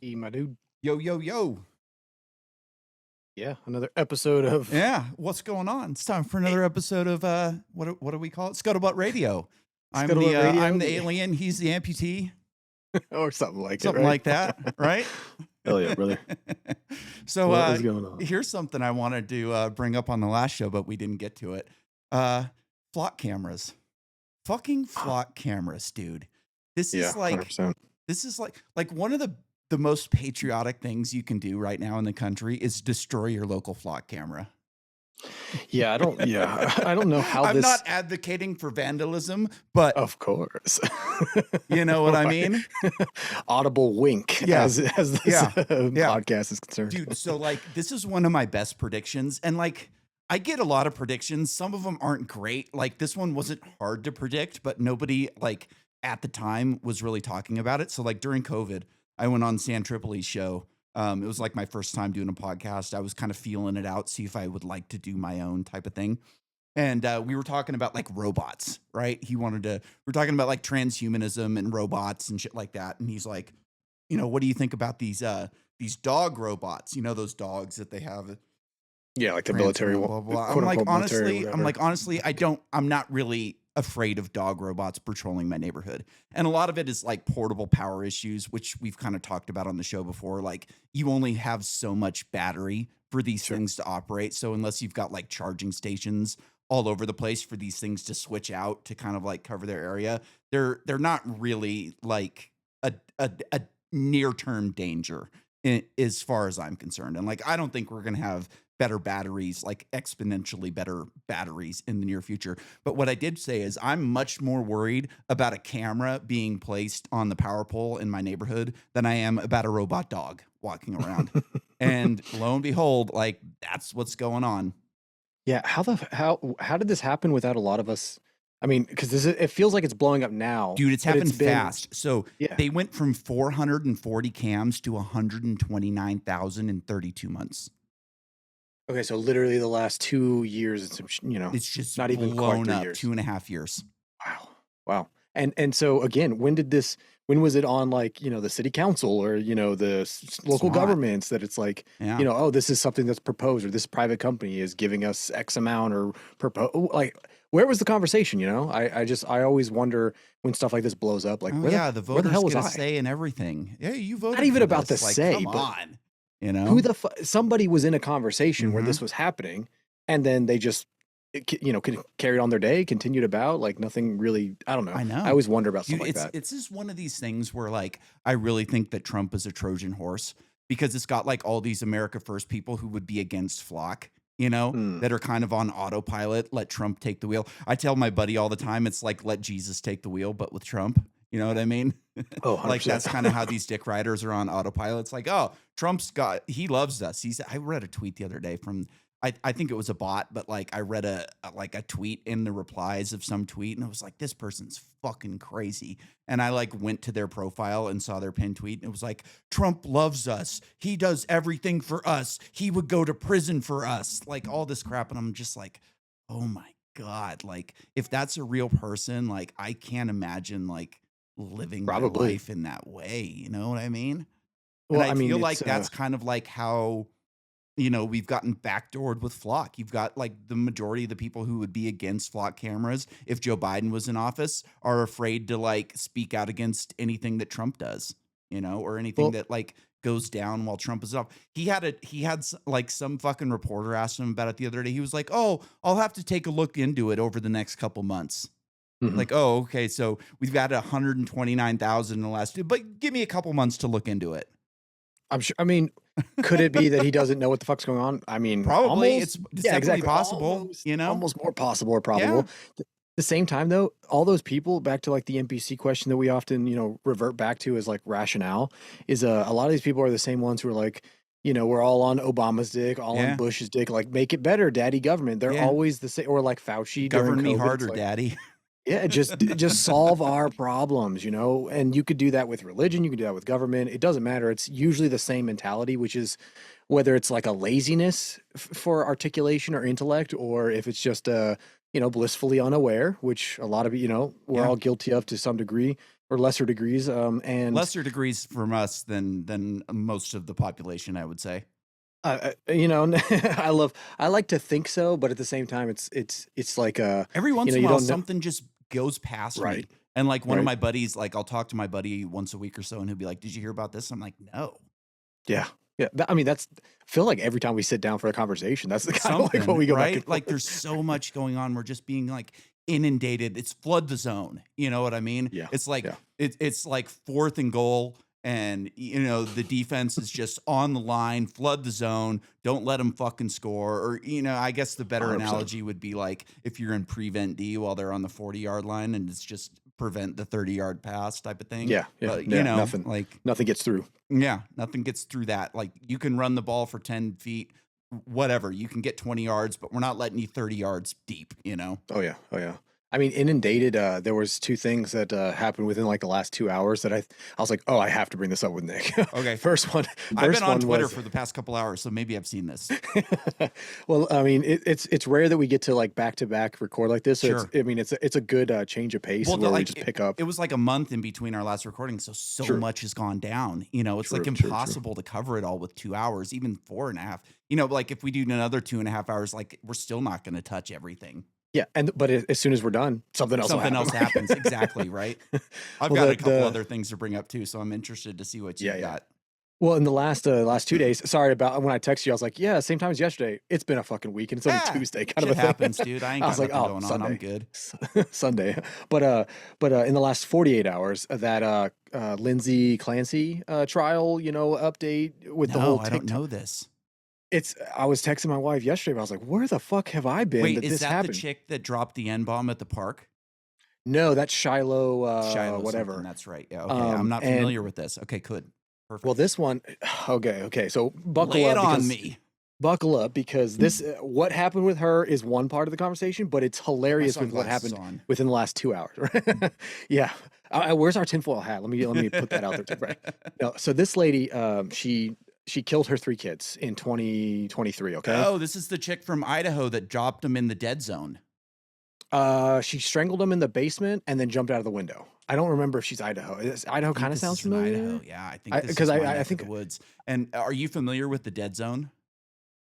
My dude. Yo, yo, yo. Yeah, another episode of Yeah, what's going on? It's time for another episode of what do we call it? Scuttlebutt Radio. Scuttlebutt I'm Radio, the alien, he's the amputee, or something like it, something right? like that, right? Hell yeah, brother. So What is going on? here's something I wanted to bring up on the last show, but we didn't get to it. Uh flock cameras. Fucking flock cameras, dude. This Yeah, is like 100%. this is like one of the most patriotic things you can do right now in the country is destroy your local flock camera. I don't know how I'm not this. advocating for vandalism, but Of course. you know what I Right. mean? Audible wink Yeah. as this Yeah. Yeah. podcast is concerned. Dude, so like this is one of my best predictions. And like I get a lot of predictions. Some of them aren't great. Like this one wasn't hard to predict, but nobody like at the time was really talking about it. So like during COVID, I went on San Tripoli's show. It was like my first time doing a podcast. I was kind of feeling it out, see if I would like to do my own type of thing. And we were talking about like robots, right? We're talking about like transhumanism and robots and shit like that. And he's like, what do you think about these dog robots? You know, those dogs that they have Yeah, like the transfer military, and blah, blah, blah. quote unquote military, I'm whatever. like, honestly, I'm not really afraid of dog robots patrolling my neighborhood. And a lot of it is like portable power issues, which we've kind of talked about on the show before. Like you only have so much battery for these Sure. things to operate. So unless you've got like charging stations all over the place for these things to switch out to kind of like cover their area, they're not really like a near-term danger as far as I'm concerned. And like I don't think we're gonna have better batteries, like exponentially better batteries in the near future. But what I did say is I'm much more worried about a camera being placed on the power pole in my neighborhood than I am about a robot dog walking around. And lo and behold, like that's what's going on. Yeah, how did this happen without a lot of us? I mean, because it feels like it's blowing up now, Dude, it's but happened it's been fast. So yeah. they went from 440 cams to 129,000 in 32 months. Okay, so literally the last 2 years, It's just not even quite blown 3 up years. 2.5 years. Wow. And so again, when was it on like, the city council or, the local not. governments that it's like, Yeah. oh, this is something that's proposed or this private company is giving us X amount or like, where was the conversation? I always wonder when stuff like this blows up, like, Oh, where yeah, the the where the voters hell was get a I? say in everything. Yeah, you voted Not even for about the this. Like, say, come but on, somebody was in a conversation where Mhm. this was happening and then they just carried on their day, continued about like nothing really. I don't know. I know. I always wonder about stuff Dude, like that. it's just one of these things where like I really think that Trump is a Trojan horse because it's got like all these America First people who would be against flock, Hmm. that are kind of on autopilot, let Trump take the wheel. I tell my buddy all the time, it's like let Jesus take the wheel, but with Trump. You know what I mean? Oh, Like 100%. that's kind of how these dick riders are on autopilot. It's like, oh, he loves us. I read a tweet the other day from I think it was a bot, but like I read like a tweet in the replies of some tweet, and I was like, this person's fucking crazy. And I like went to their profile and saw their pinned tweet, and it was like, Trump loves us. He does everything for us. He would go to prison for us. Like all this crap. And I'm just like, oh my God. Like, if that's a real person, like I can't imagine like living my Probably. life in that way. You know what I mean? And Well, I I mean, feel like it's that's kind of like how we've gotten backdoored with flock. You've got like the majority of the people who would be against flock cameras if Joe Biden was in office are afraid to like speak out against anything that Trump does, or anything well, that like goes down while Trump is up. Like some fucking reporter asked him about it the other day. He was like, "Oh, I'll have to take a look into it over the next couple months." mhm. Like, "Oh, okay, so we've got 129,000 in the last, but give me a couple months to look into it." I'm sure. I mean, could it be that he doesn't know what the fuck's going on? I mean, Probably almost. it's Yeah, definitely exactly. possible, Almost more possible or Yeah. probable. The same time, though, all those people back to like the NPC question that we often, revert back to as like rationale is a lot of these people are the same ones who are like, we're all on Obama's dick, all on Yeah. Bush's dick, like make it better, daddy government. They're Yeah. always the same, or like Fauci during Govern me COVID. harder, It's like, daddy. yeah, just solve our problems, and you could do that with religion, you can do that with government. It doesn't matter. It's usually the same mentality, which is whether it's like a laziness for articulation or intellect, or if it's just blissfully unaware, which a lot of we're Yeah. all guilty of to some degree, or lesser degrees. And Lesser degrees from us than most of the population, I would say. you know, I like to think so, but at the same time, it's like Every you once know, in a you while, don't know, something just goes past right, me. And like one of right, my buddies, like I'll talk to my buddy once a week or so, and he'll be like, "Did you hear about this?" I'm like, "No." yeah, yeah. I mean, that's I feel like every time we sit down for a conversation, that's the kind of like what Something, we go back and right? forth. Like there's so much going on. We're just being like inundated. It's flood the zone. You know what I mean? Yeah, It's like yeah, it's like 4th and goal, and you know the defense is just on the line. Flood the zone. Don't let them fucking score. Or you know, I guess the better 100%. analogy would be like if you're in prevent D while they're on the 40-yard line, and it's just prevent the 30-yard pass type of thing. Yeah, yeah, But you yeah. know, like Nothing gets through. yeah, nothing gets through that. Like you can run the ball for 10 feet, whatever. You can get 20 yards, but we're not letting you 30 yards deep, you know? Oh yeah, oh yeah. I mean, inundated. There was two things that happened within like the last 2 hours that I was like, oh, I have to bring this up with Nick. Okay. first one, I've been first on one Twitter was for the past couple hours, so maybe I've seen this. well, I mean, it's rare that we get to like back to back record like this. So Sure. I mean, it's a good change of pace Well, where we like just pick up. it was like a month in between our last recording, so True, much has gone down. You know, it's like true. impossible to cover it all with 2 hours, even 4.5. You know, like if we do another 2.5 hours, like we're still not going to touch everything. Yeah, but as soon as we're done, something else will Something happen. else happens. Exactly, right? I've well, got the a couple the other things to bring up too, so I'm interested to see what yeah, you've yeah. got. Well, in the last 2 days, sorry about when I texted you, I was like, yeah, same time as yesterday. It's been a fucking week, and it's only Yeah, Tuesday, kind of shit a thing. happens, dude. I ain't I was got like, nothing oh, going on. I'm Sunday, good. Sunday. But in the last 48 hours, that Lindsay Clancy trial, you know, update with the No, whole I don't TikTok. know this. I was texting my wife yesterday, but I was like, where the fuck have I been Wait, that is this that the happened? chick that dropped the N bomb at the park? No, that's Shiloh, Shiloh something. whatever. That's right. Yeah. Okay. I'm not And familiar with this. Okay. Good. well, Perfect. this one, okay. So Lay it on me. buckle up because this what happened with her is one part of the conversation, but it's Put my hilarious with what sunglasses happened on. within the last 2 hours. Right? Yeah. Where's our tinfoil hat? Let me put that out there too. Right. No, so this lady, she killed her three kids in 2023. Okay. Oh, this is the chick from Idaho that dropped him in the dead zone. She strangled them in the basement and then jumped out of the window. I don't remember if she's Idaho. I Idaho think kind of this sounds is in Idaho. familiar. Yeah. I think this Because is my I neck of think the woods. And are you familiar with the dead zone?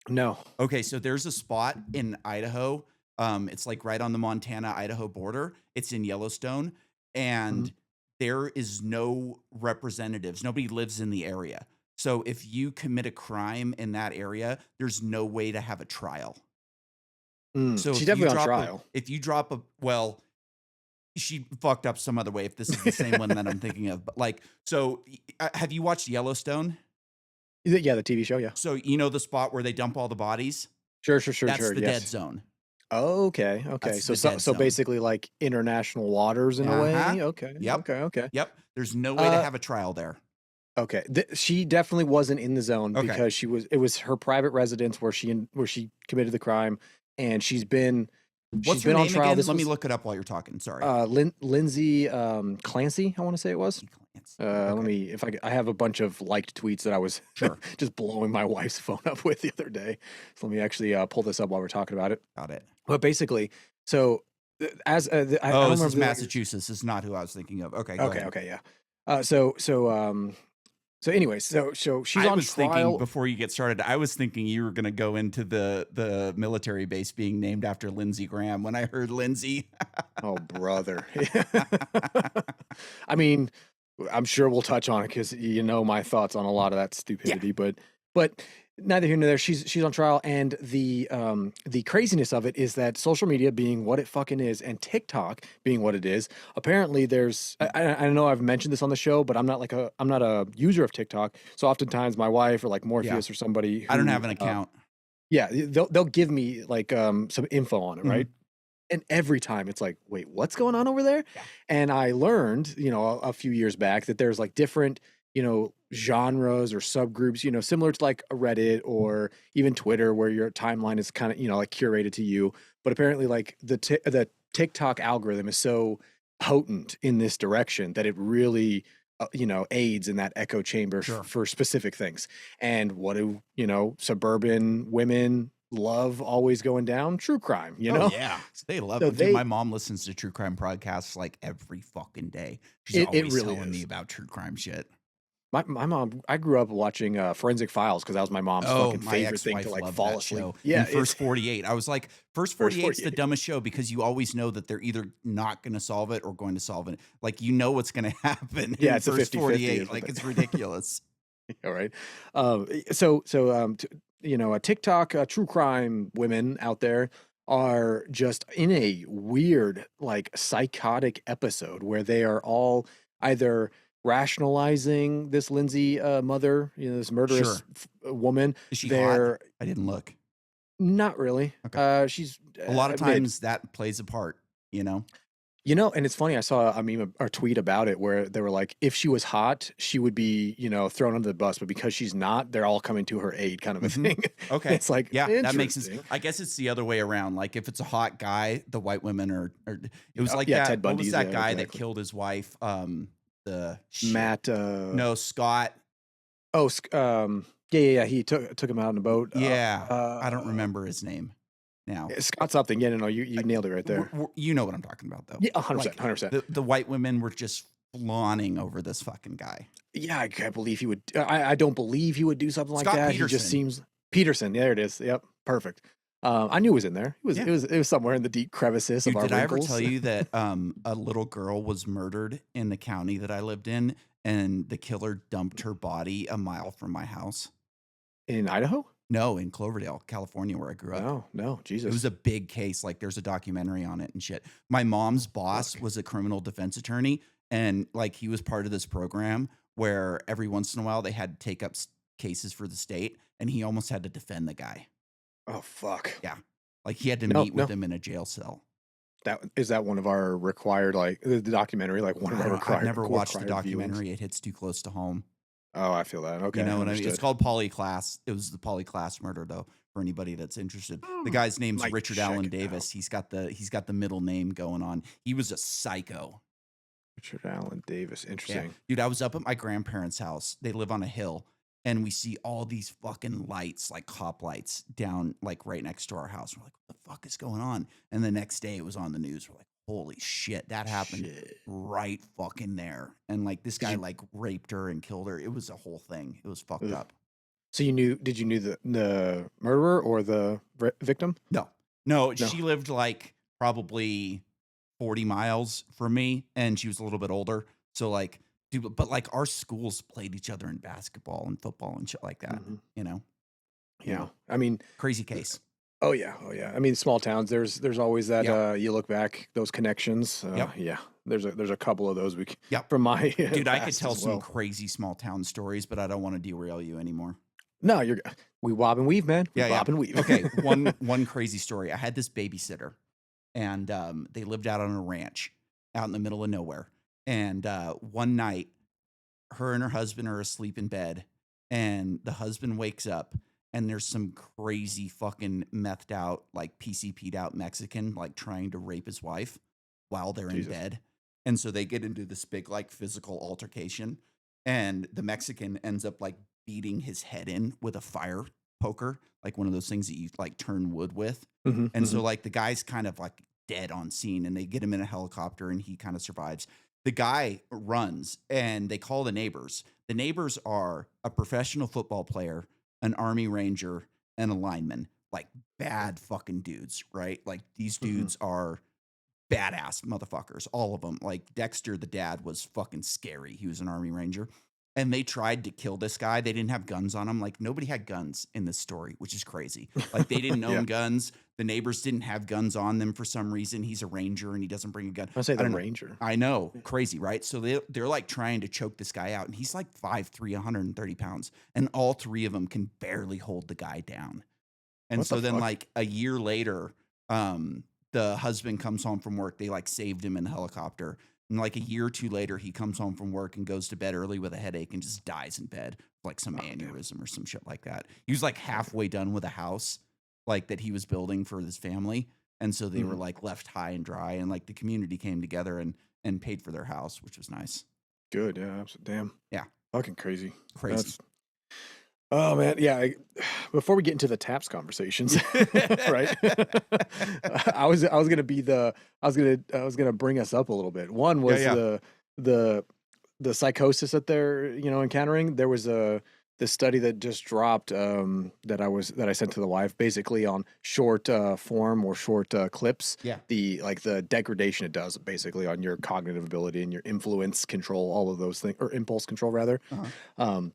no. Okay, so there's a spot in Idaho. It's like right on the Montana-Idaho border. It's in Yellowstone, Mhm. and there is no representatives. Nobody lives in the area. So if you commit a crime in that area, there's no way to have a trial. So She's definitely on trial. if you drop a well, she fucked up some other way if this is the same one that I'm thinking of. But like, so have you watched Yellowstone? Yeah, the TV show. Yeah. So you know the spot where they dump all the bodies? That's Sure. the dead Yes. zone. Okay. That's So the dead so zone. basically like international waters in a Uh-huh. way. Okay. Yep. Okay. Yep. There's no way to Uh have a trial there. okay. She definitely wasn't in the zone Okay. because it was her private residence where she committed the crime, and she's What's her been on name trial. again? This Let me was look it up while you're talking. Sorry. Lindsay Clancy, I want to say it was. Lindsay Clancy. Let Okay. me if I have a bunch of liked tweets that I was Sure. just blowing my wife's phone up with the other day. So let me actually pull this up while we're talking about it. Got it. But basically, so I Oh, don't this is remember Massachusetts. This is not who I was thinking of. Okay, go ahead. Okay, yeah. So anyway, so she's I on was thinking trial. before you get started, I was thinking you were going to go into the military base being named after Lindsey Graham when I heard Lindsay. Oh, brother. I mean, I'm sure we'll touch on it because you know my thoughts on a lot of that Yeah. stupidity, but neither here nor there. She's on trial, and the craziness of it is that social media being what it fucking is, and TikTok being what it is. Apparently, there's I know I've mentioned this on the show, but I'm not a user of TikTok. So oftentimes my wife or like Yeah. Morpheus or somebody I don't who have an account. yeah, they'll give me like some info on it, right? Mhm. And every time it's like, wait, what's going on over there? Yeah. And I learned, you know, a few years back that there's like different, you know, genres or subgroups, you know, similar to like a Reddit or even Twitter, where your timeline is kind of, you know, like curated to you. But apparently, like the TikTok algorithm is so potent in this direction that it really, you know, aids in that echo chamber Sure. for specific things. And what do you know, suburban women love always going down true crime, you Oh know? yeah, they love So it. Dude, they my mom listens to true crime podcasts like every fucking day. She's it always really telling me is. about true crime shit. My mom, I grew up watching, Forensic Files because that was my mom's Oh, fucking my favorite thing to, ex-wife like, loved fall that asleep. show. Yeah, And it's First 48, I was like, First First 48's the 48. dumbest show because you always know that they're either not gonna solve it or going to solve it. Like, you know what's gonna happen Yeah, in it's a First 50-50 is 48, what like, they it's ridiculous. all right. A TikTok, true crime women out there are just in a weird, like, psychotic episode where they are all either rationalizing this Lindsay, mother, this murderous Sure. woman. Is she hot? They're I didn't look. not really. Okay. She's A lot of mid. times that plays a part, you know? And it's funny, I saw a meme or tweet about it where they were like, if she was hot, she would be, thrown under the bus, but because she's not, they're all coming to her aid kind of a Mhm. thing. Okay. It's like, Yeah, that makes sense. interesting. I guess it's the other way around. Like if it's a hot guy, the white women are it was like Yeah, that. Ted What was Bundy's, that yeah, guy that exactly. killed his wife? The shit. Matt, No, Scott. yeah, he took him out in a boat. Yeah. I don't remember his name now. Scott something. Yeah, no, you nailed it right there. You know what I'm talking about though. Yeah, 100%, Like 100%. the white women were just fawning over this fucking guy. Yeah, I can't believe he would. I don't believe he would do something like Scott that. He just Peterson. seems Peterson. There it is. Yep, perfect. I knew it was in there. It was Yeah. it was it was somewhere in the deep crevices of Dude, our did I ever wrinkles. tell you that a little girl was murdered in the county that I lived in, and the killer dumped her body a mile from my house? In Idaho? No, in Cloverdale, California, where I grew up. Oh, no, It was Jesus. a big case. Like, there's a documentary on it and shit. My mom's boss Fuck. was a criminal defense attorney, and like he was part of this program where every once in a while they had to take up cases for the state, and he almost had to defend the guy. Oh, fuck. Yeah, like he had to No, meet with no. him in a jail cell. That one of our required, like, the documentary, like, one of our I've required never watched the required viewings? documentary. It hits too close to home. Oh, I feel that. You Okay, know what I mean? It's understood. called Polyclass. It was the Polyclass murder, though, for anybody that's interested. The guy's name's Might Richard check Allen it out. Davis. He's got the middle name going on. He was a psycho. Richard Allen Davis, Yeah. interesting. Dude, I was up at my grandparents' house. They live on a hill, and we see all these fucking lights, like cop lights, down like right next to our house. We're like, what the fuck is going on? And the next day it was on the news. We're like, holy shit, that happened Shit. right fucking there. And like this Did guy you like raped her and killed her. It was a whole thing. It was fucked ugh. up. So did you knew the murderer or the victim? No, no, No. she lived like probably 40 miles from me, and she was a little bit older. So like, dude, but like our schools played each other in basketball and football and shit like that. Mhm. You know, Yeah. I mean, crazy case. oh yeah, oh yeah. I mean, small towns. There's always that. Yep. You look back those connections. Yep. Yeah. There's a couple of those Yep. from my Dude, I could past tell as some well. crazy small town stories, but I don't want to derail you anymore. No, we wob and weave, man. We Yeah, yeah. bob and weave. Okay, one crazy story. I had this babysitter, and they lived out on a ranch out in the middle of nowhere. And one night, her and her husband are asleep in bed, and the husband wakes up, and there's some crazy fucking methed out, like PCP'd out Mexican, like trying to rape his wife while they're in Jesus. bed. And so they get into this big, like, physical altercation, and the Mexican ends up like beating his head in with a fire poker, like one of those things that you like turn wood with. Mhm, And so mhm. like the guy's kind of like dead on scene, and they get him in a helicopter, and he kind of survives. The guy runs, and they call the neighbors. The neighbors are a professional football player, an army ranger, and a lineman. Like bad fucking dudes, right? Like these Mhm. dudes are badass motherfuckers, all of them. Like Dexter, the dad, was fucking scary. He was an army ranger. And they tried to kill this guy. They didn't have guns on him. Like nobody had guns in this story, which is crazy. Like they didn't Yeah. own guns. The neighbors didn't have guns on them for some reason. He's a ranger and he doesn't bring a gun. I say I the don't know. ranger. I know, crazy, right? So they're like trying to choke this guy out, and he's like 5'3", 130 pounds, and all three of them can barely hold the guy down. And What the so then, fuck? like a year later, the husband comes home from work. They like saved him in the helicopter. And like a year or two later, he comes home from work and goes to bed early with a headache and just dies in bed, like some Oh, damn. aneurysm or some shit like that. He was like halfway done with a house, like that he was building for his family. And so they were Mhm. like left high and dry, and like the community came together and paid for their house, which was nice. Good. Yeah. Damn. Yeah, Fucking crazy. crazy. That's Oh man, yeah. before we get into the taps conversations, right? I was gonna be the I was gonna bring us up a little bit. One Yeah, was yeah. the the psychosis that they're encountering. There was a this study that just dropped that I sent to the wife, basically on short form or short clips, Yeah. the degradation it does basically on your cognitive ability and your influence control, all of those things, or impulse control rather. Uh-huh. um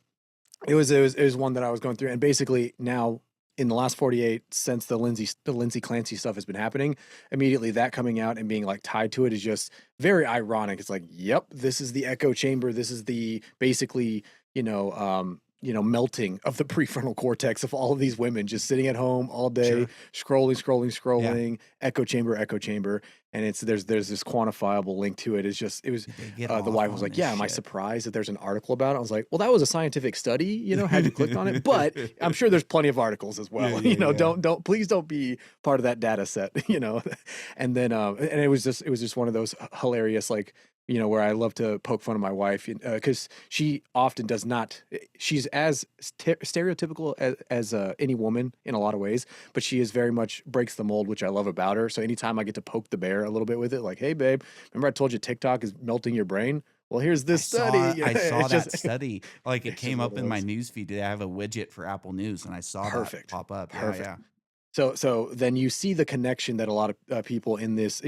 it was one that I was going through, and basically now in the last 48, since the Lindsay Clancy stuff has been happening, immediately that coming out and being like tied to it is just very ironic. It's like, yep, this is the echo chamber. This is the basically, melting of the prefrontal cortex of all of these women just sitting at home all day, Sure. Yeah. scrolling, echo chamber, and it's there's this quantifiable link to it. It's just it was Did they get the off wife was on like, this "Yeah, am I shit? surprised that there's an article about it?" I was like, "Well, that was a scientific study, had you clicked on it, but I'm sure there's plenty of articles as Yeah, well. yeah, yeah. Don't please don't be part of that data set, And then and it was just one of those hilarious like where I love to poke fun of my wife because she often does not. She's as stereotypical as any woman in a lot of ways, but she is very much breaks the mold, which I love about her. So anytime I get to poke the bear a little bit with it, like, "Hey, babe, remember I told you TikTok is melting your brain? Well, here's this study." I saw It's just that study. Like it it's just came one up of in my those. news feed today. I have a widget for Apple News and I saw that Perfect. pop up. Yeah, Perfect. yeah. So then you see the connection that a lot of people in this,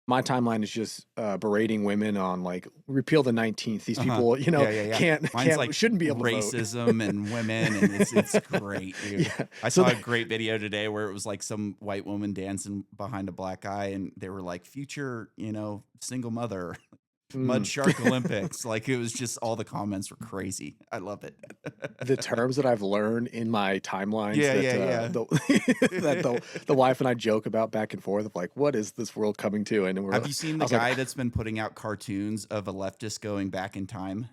my timeline is just berating women on like repeal the 19th. These Uh-huh. people, Yeah, yeah, yeah. Mine's like shouldn't be able to vote. racism and women, and it's great, dude. Yeah. I So saw a the, great video today where it was like some white woman dancing behind a black guy, and they were like, future, single mother, Mud mm, Shark Olympics. Like it was just all the comments were crazy. I love it. the terms that I've learned in my timelines Yeah, that yeah, yeah. the that the wife and I joke about back and forth of like, what is this world coming to? And Have you seen I the was like, guy that's been putting out cartoons of a leftist going back in time?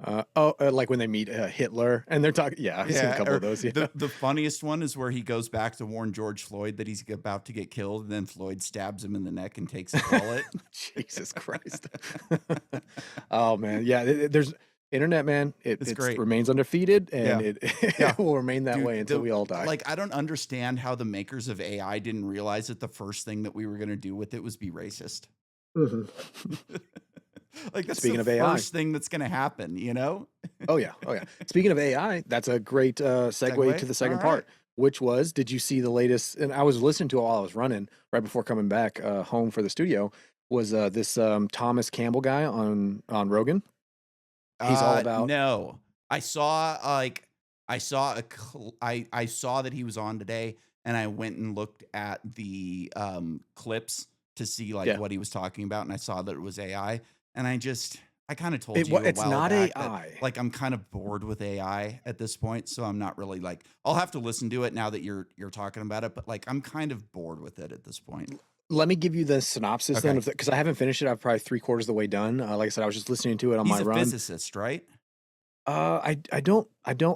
like when they meet Hitler and they're talking. Yeah, I've seen a Yeah, couple or of those. Yeah. the funniest one is where he goes back to warn George Floyd that he's about to get killed, and then Floyd stabs him in the neck and takes his wallet. Jesus Christ. Oh man, yeah. There's internet, man. It's It great. remains undefeated, and Yeah, it, yeah. it will remain that Dude, way until we all die. I don't understand how the makers of AI didn't realize that the first thing that we were gonna do with it was be racist. Mhm. Like, that's the Speaking of AI, first thing that's gonna happen, you know? oh yeah, oh yeah. Speaking of AI, that's a great segue to Segue? the second Alright. part, which was, did you see the latest? And I was listening to it while I was running right before coming back home for the studio. Was this Thomas Campbell guy on Rogan? He's all about. No. I saw, like I saw that he was on today, and I went and looked at the, clips to see, like, Yeah. what he was talking about, and I saw that it was AI, and I kinda told you a It's while not back that, AI. like, I'm kind of bored with AI at this point, so I'm not really, like I'll have to listen to it now that you're talking about it, but, like, I'm kind of bored with it at this point. Let me give you the synopsis then Okay. of because I haven't finished it. I'm probably three-quarters of the way done. Like I said, I was just listening to it on my He's a run. physicist, right? I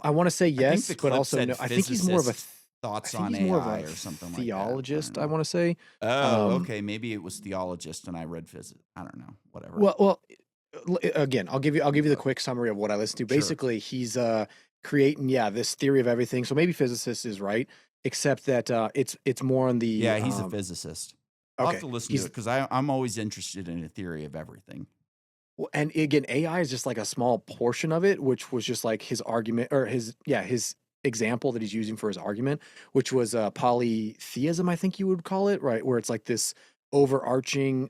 wanna say I think the yes, but clip also said no. I think he's more of a physicist I thoughts think on he's more of AI a or something like that. I don't theologist, I know. wanna say. Oh, Um, okay, maybe it was theologist and I read physics. I don't know, whatever. well, again, I'll give you the But quick summary of what I listened to. sure. Basically, he's creating, yeah, this theory of everything. So maybe physicist is right, except that it's more on the Yeah, he's a physicist. I'll have okay. to listen to it He's because I'm always interested in a theory of everything. Well, and again, AI is just like a small portion of it, which was just like his argument or his example that he's using for his argument, which was polytheism, I think you would call it, right? Where it's like this overarching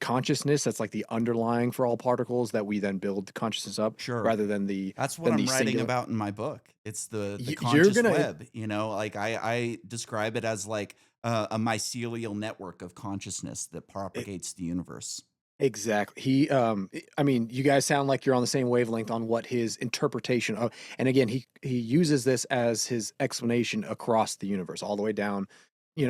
consciousness that's like the underlying for all particles that we then build the consciousness up Sure. rather That's what than I'm the writing singular. about in my book. It's the You're conscious gonna web, like I describe it as like a mycelial network of consciousness that propagates the universe. exactly. I mean, you guys sound like you're on the same wavelength on what his interpretation of, and again, he uses this as his explanation across the universe, all the way down,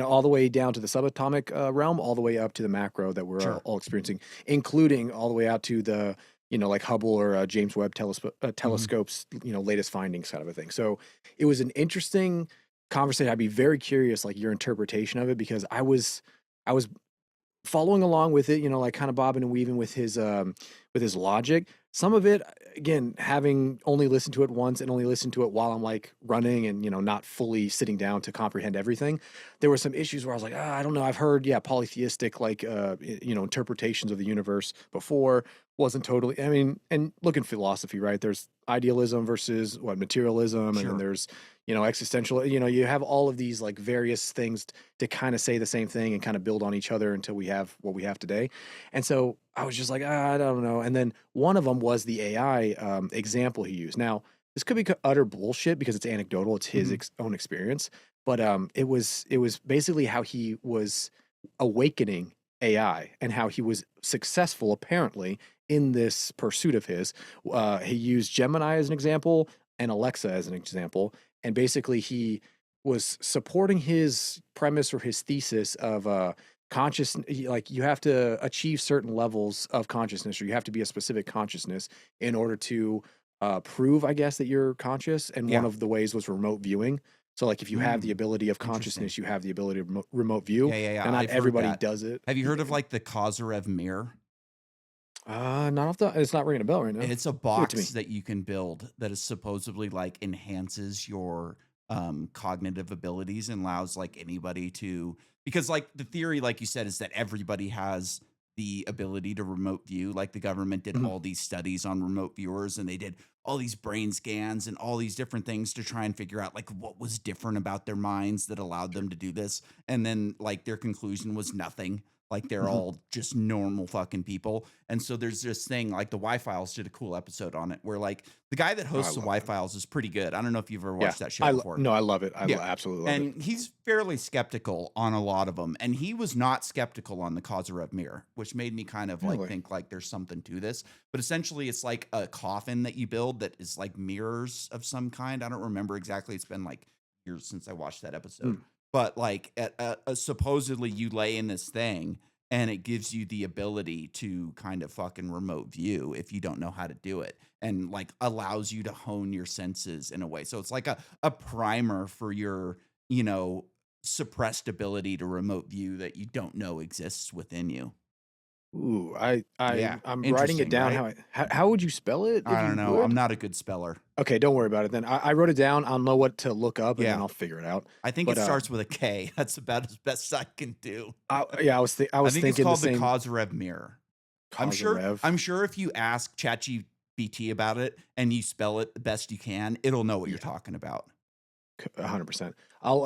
all the way down to the subatomic realm, all the way up to the macro that we're Sure. all experiencing, including all the way out to the, like Hubble or James Webb Mhm. telescopes, latest findings kind of a thing. So it was an interesting conversation. I'd be very curious, like your interpretation of it, because I was following along with it, like kind of bobbing and weaving with his logic. some of it, again, having only listened to it once and only listened to it while I'm like running and, not fully sitting down to comprehend everything, there were some issues where I was like, I don't know. I've heard, yeah, polytheistic, like, interpretations of the universe before. Wasn't totally, I mean, and look in philosophy, right? There's idealism versus what, materialism. And then Sure. there's, existential, you have all of these like various things to kind of say the same thing and kind of build on each other until we have what we have today. And so I was just like, I don't know. And then one of them was the AI example he used. Now, this could be utter bullshit because it's anecdotal; it's his Mhm. own experience. But it was basically how he was awakening AI and how he was successful apparently in this pursuit of his. He used Gemini as an example and Alexa as an example, and basically he was supporting his premise or his thesis of conscious, like you have to achieve certain levels of consciousness or you have to be a specific consciousness in order to prove, I guess, that you're conscious. And one Yeah. of the ways was remote viewing. So like if you have the Mm, ability of interesting. consciousness, you have the ability to remote view. Yeah, yeah, yeah. Now not I've heard everybody that. does it. Have you heard of like the Kozarev mirror? Not off the, it's not ringing a bell right now. It's a Give it to box me. that you can build that is supposedly like enhances your cognitive abilities and allows like anybody to, because like the theory, like you said, is that everybody has the ability to remote view. Like the government did Mhm. all these studies on remote viewers and they did all these brain scans and all these different things to try and figure out like what was different about their minds that allowed Sure. them to do this. And then like their conclusion was nothing. Like they're Mhm. all just normal fucking people. And so there's this thing like the Y Files did a cool episode on it where like the guy that Oh, I hosts the love Y that. Files is pretty good. I don't know if you've ever Yeah. watched that show before. No, I love it. Yeah. Absolutely love it. And he's fairly skeptical on a lot of them. And he was not skeptical on the Kozarev mirror, which made me kind of like Really? think like there's something to this. But essentially, it's like a coffin that you build that is like mirrors of some kind. I don't remember exactly. It's been like years since I watched that episode. Mm. But like, supposedly, you lay in this thing and it gives you the ability to kind of fucking remote view if you don't know how to do it and like allows you to hone your senses in a way. So it's like a primer for your, you know, suppressed ability to remote view that you don't know exists within you. Ooh, Yeah. I'm writing it Interesting, down. right? How would you spell it if I you don't know. I'm would? not a good speller. Okay, don't worry about it then. I wrote it down. I'll know what to look up and then Yeah. I'll figure it out. I think But it starts with a K. That's about as best I can do. yeah, I I was think it's thinking the called the same. Kozarev mirror. I'm Cause a sure rev. I'm sure if you ask ChatGPT about it and you spell it the best you can, it'll know what you're Yeah, talking about. 100%. I'll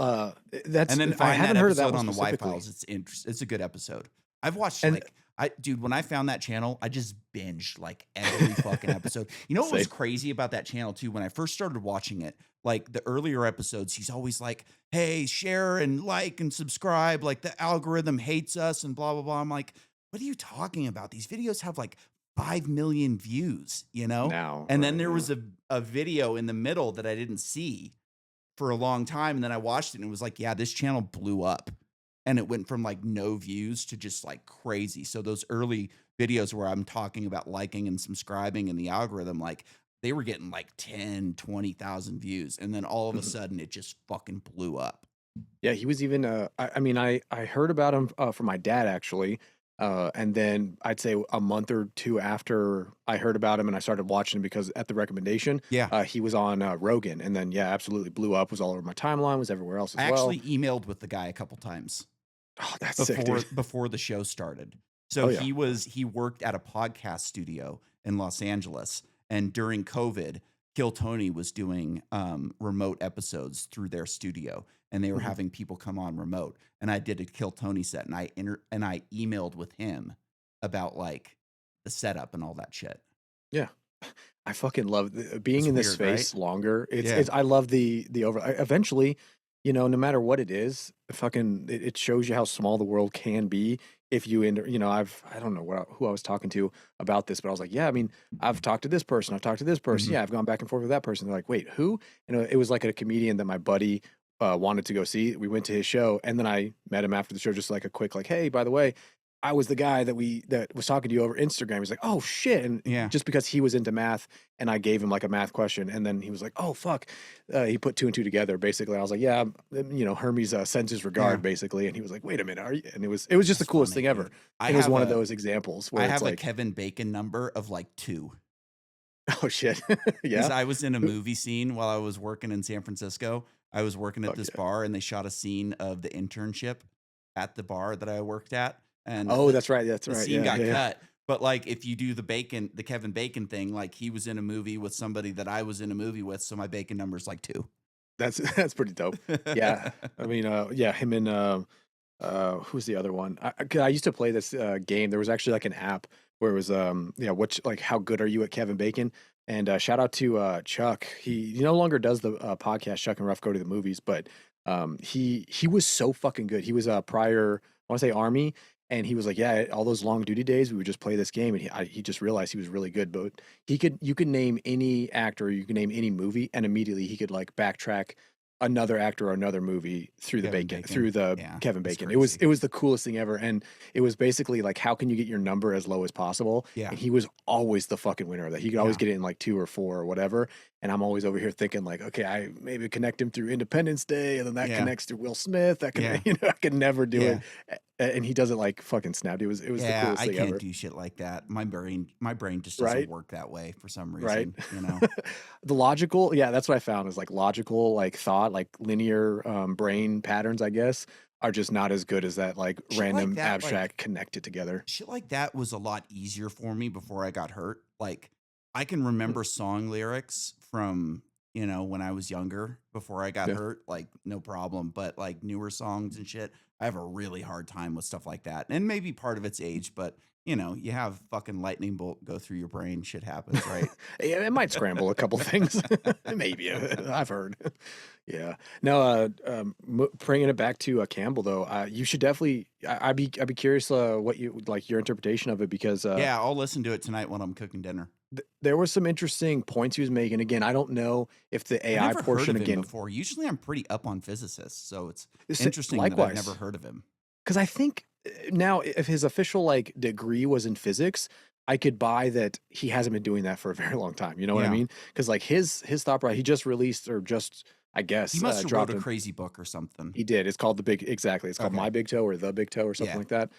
And that's then I find that haven't heard of that episode one on the specifically. Y-Files. It's a good episode. I've watched And like I dude, when I found that channel, I just binged like every fucking episode. You know what was say, crazy about that channel too? When I first started watching it, like the earlier episodes, he's always like, "Hey, share and like and subscribe. Like the algorithm hates us and blah blah blah." I'm like, "What are you talking about? These videos have like 5 million views, you know?" now, And then right? there Yeah. was a video in the middle that I didn't see for a long time, and then I watched it and it was like, yeah, this channel blew up. And it went from like no views to just like crazy. So those early videos where I'm talking about liking and subscribing and the algorithm, like they were getting like 10, 20,000 views. And then all of a Mhm. sudden it just fucking blew up. Yeah, he was even I mean I heard about him from my dad actually. And then I'd say a month or two after I heard about him and I started watching him because at the recommendation, Yeah. he was on Rogan and then yeah, absolutely blew up, was all over my timeline, was everywhere else I as well. actually emailed with the guy a couple times Oh, that's sick, before dude. before the show started. So Oh yeah. he worked at a podcast studio in Los Angeles, and during COVID, Kill Tony was doing remote episodes through their studio, and they were Mhm. having people come on remote. And I did a Kill Tony set, and I emailed with him about like the setup and all that shit. Yeah. I fucking love being It's in this weird, right? space longer. Yeah. I love the over. Eventually, no matter what it is, fucking, it shows you how small the world can be if you end. I don't know who I was talking to about this, but I was like, yeah, I mean, I've talked to this person, I've talked to this person, Mhm. yeah, I've gone back and forth with that person. They're like, wait, who? It was like a comedian that my buddy wanted to go see. We went to his show, and then I met him after the show, just like a quick, like, hey, by the way. I was the guy that was talking to you over Instagram. He's like, "Oh shit!" And Yeah. just because he was into math, and I gave him like a math question, and then he was like, "Oh fuck," he put two and two together. Basically, I was like, "Yeah, Hermes sends his Yeah. regard." Basically, and he was like, "Wait a minute, are you?" And it was just the That's coolest funny, thing ever. dude. I And it was have one of a those examples I where it's have a like, Kevin Bacon number of like 2. Oh shit. Is Yeah. I was in a movie scene while I was working in San Francisco. I was working at Fuck this yeah. bar and they shot a scene of the internship at the bar that I worked at, and Oh, that's right. That's the right. scene Yeah, got yeah, yeah. cut. But like if you do the Kevin Bacon thing, like he was in a movie with somebody that I was in a movie with, so my Bacon number's like 2. That's that's pretty dope. Yeah. I mean, yeah, him and who's the other one? 'Cause I used to play this game. There was actually like an app where it was yeah, which like how good are you at Kevin Bacon? And shout out to Chuck. He no longer does the podcast Chuck and Ruff Go to the Movies, but he was so fucking good. He was a prior, I want to say Army, and he was like, yeah, all those long duty days we would just play this game, and he just realized he was really good. But you could name any actor, you could name any movie, and immediately he could like backtrack another actor or another movie Kevin Bacon. through the Yeah, Kevin that's Bacon. crazy. It was the coolest thing ever, and it was basically like how can you get your number as low as possible? Yeah, And he was always the fucking winner of that. He could always yeah, get it in like 2 or 4 or whatever. And I'm always over here thinking like, okay, I maybe connect him through Independence Day, and then that yeah, connects to Will Smith. That can yeah, I could never do it. yeah. And he does it like fucking snapped. It was the Yeah, coolest I thing can't ever. do shit like that. My brain just doesn't Right? work that way for some Right. reason, you know? The logical, yeah, that's what I found is like logical, like thought, like linear brain patterns, I guess, are just not as good as that like Shit like random that, like abstract connected together. shit like that was a lot easier for me before I got hurt. Like I can Mm. remember song lyrics from, when I was younger before I got Yeah. hurt, like no problem. But like newer songs and shit, I have a really hard time with stuff like that. And maybe part of it's age, but you have fucking lightning bolt go through your brain, shit happens, right? Yeah, it might scramble a couple things. Maybe I've heard. Yeah. No. Bringing it back to Campbell though, you should definitely. I'd be curious what you like your interpretation of it because Yeah, I'll listen to it tonight when I'm cooking dinner. there were some interesting points he was making. Again, I don't know if the I AI never heard portion of him again. before. Usually I'm pretty up on physicists, so it's Is interesting that I've never likewise. heard of him. Because I think now, if his official like degree was in physics, I could buy that he hasn't been doing that for a very long time. You know what I Yeah. mean? Because like his thought, right? He just released or just I He guess must have wrote dropped a a crazy book or something. he did. It's called the big exactly. It's called Okay. My Big Toe or The Big Toe or something Yeah. like that.